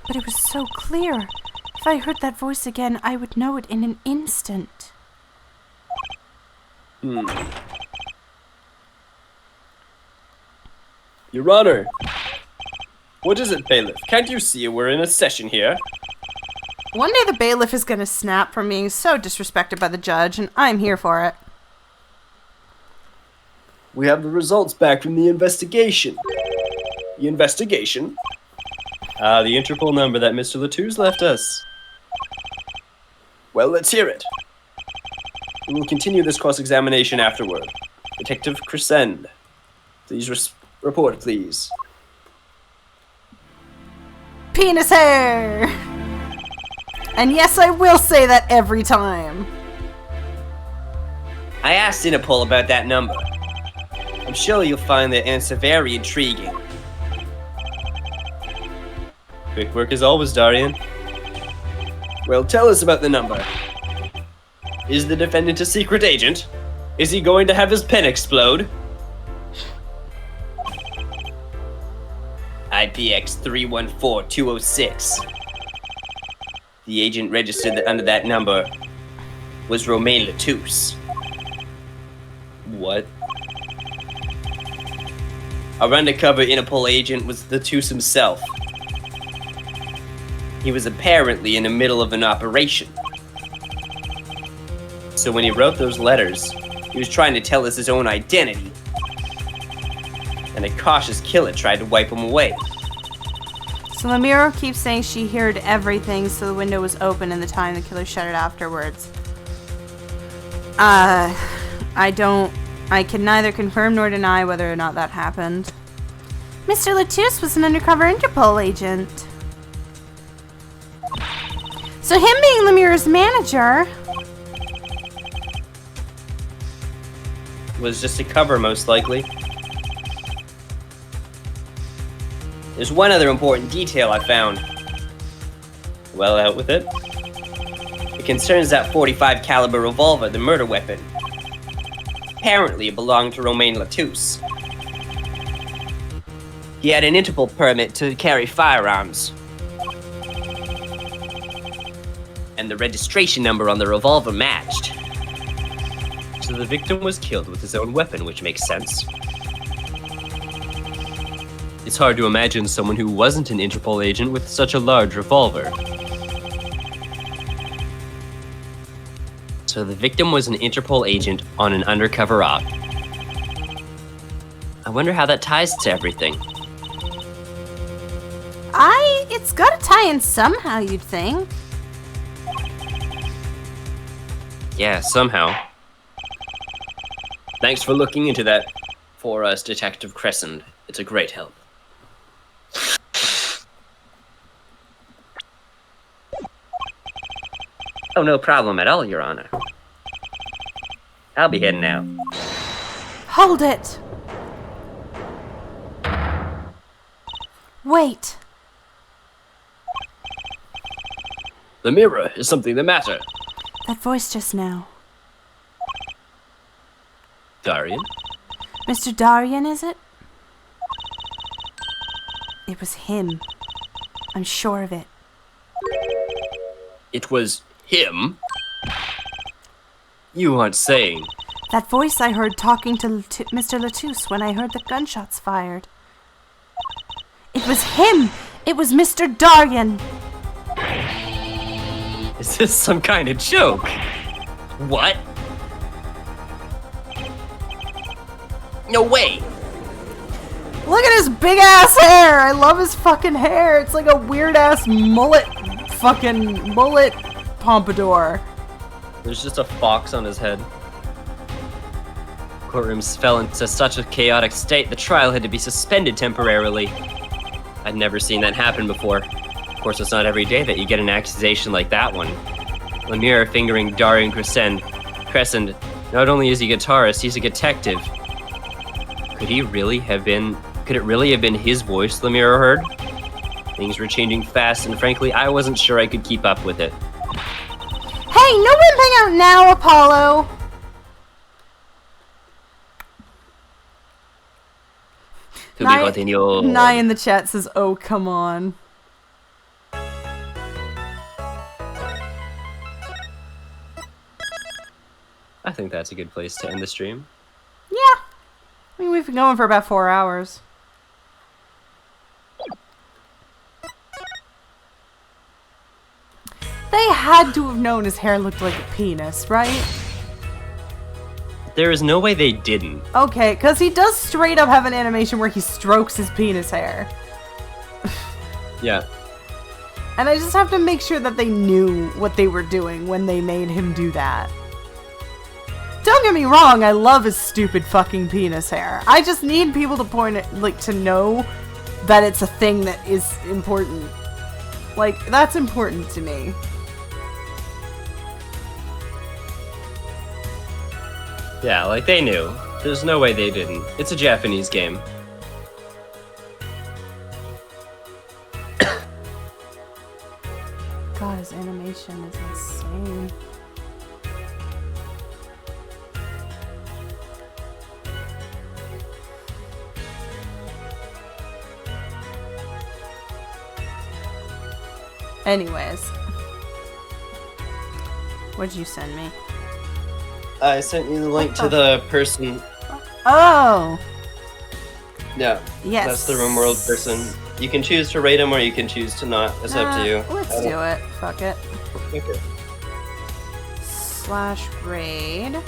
But it was so clear. If I heard that voice again, I would know it in an instant. Your Honor! What is it, bailiff? Can't you see we're in a session here? One day the bailiff is gonna snap from being so disrespected by the judge, and I'm here for it. We have the results back from the investigation. The investigation? The Interpol number that Mr. Latouche left us. Well, let's hear it. We will continue this cross-examination afterward. Detective Crescend, please report, please. Penis hair! And yes, I will say that every time. I asked Interpol about that number. I'm sure you'll find their answer very intriguing. Quick work as always, Darian. Well, tell us about the number. Is the defendant a secret agent? Is he going to have his pen explode? IPX 314206. The agent registered under that number was Romain Latouche. What? Our undercover Interpol agent was Latouche himself. He was apparently in the middle of an operation. So when he wrote those letters, he was trying to tell us his own identity. And a cautious killer tried to wipe him away. So Lemire keeps saying she heard everything, so the window was open in the time the killer shut it afterwards. I can neither confirm nor deny whether or not that happened. Mr. Latouche was an undercover Interpol agent. So him being Lemire's manager... was just a cover, most likely. There's one other important detail I found. Well, out with it. It concerns that .45 caliber revolver, the murder weapon. Apparently it belonged to Romain Latouche. He had an Interpol permit to carry firearms. And the registration number on the revolver matched. So the victim was killed with his own weapon, which makes sense. It's hard to imagine someone who wasn't an Interpol agent with such a large revolver. So the victim was an Interpol agent on an undercover op. I wonder how that ties to everything. It's gotta tie in somehow, you'd think. Yeah, somehow. Thanks for looking into that for us, Detective Crescent. It's a great help. Oh, no problem at all, Your Honor. I'll be heading out. Hold it! Wait. Lemire, is something the matter? That voice just now. Darian? Mr. Darian, is it? It was him. I'm sure of it. It was him? You aren't saying... That voice I heard talking to Mr. Latouche when I heard the gunshots fired. It was him! It was Mr. Darian! Is this some kind of joke? What? No way! Look at his big ass hair! I love his fucking hair! It's like a weird ass mullet pompadour. There's just a fox on his head. Courtrooms fell into such a chaotic state, the trial had to be suspended temporarily. I'd never seen that happen before. Of course, it's not every day that you get an accusation like that one. Lemire fingering Darian Crescend. Not only is he a guitarist, he's a detective. Could it really have been his voice Lemire heard? Things were changing fast, and frankly, I wasn't sure I could keep up with it. Hey, no wimping out now, Apollo! To be continued. Nye in the chat says, oh, come on. I think that's a good place to end the stream. Yeah. I mean, we've been going for about 4 hours. They had to have known his hair looked like a penis, right? There is no way they didn't. Okay, because he does straight up have an animation where he strokes his penis hair. Yeah. And I just have to make sure that they knew what they were doing when they made him do that. Don't get me wrong, I love his stupid fucking penis hair. I just need people to point it, like, to know that it's a thing that is important. Like, that's important to me. Yeah, like they knew. There's no way they didn't. It's a Japanese game. God, his animation is insane. Anyways. What'd you send me? I sent you the link to the person. Oh! Yeah. Yes. That's the RimWorld person. You can choose to rate him or you can choose to not. It's up to you. Let's do it. Fuck it. Okay. /raid.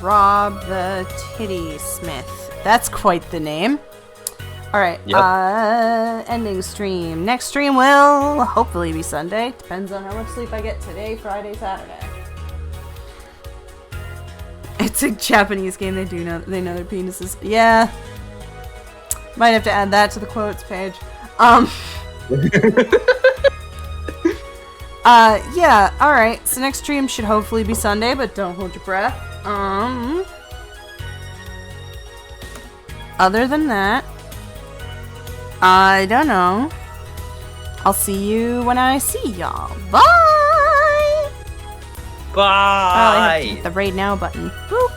Rob the Titty Smith. That's quite the name. Alright, Yep. Ending stream. Next stream will hopefully be Sunday. Depends on how much sleep I get today, Friday, Saturday. It's a Japanese game. They know their penises. Yeah. Might have to add that to the quotes page. Yeah, alright. So next stream should hopefully be Sunday, but don't hold your breath. Other than that, I don't know. I'll see you when I see y'all. Bye! Bye! Oh, I have to hit the raid now button. Boop.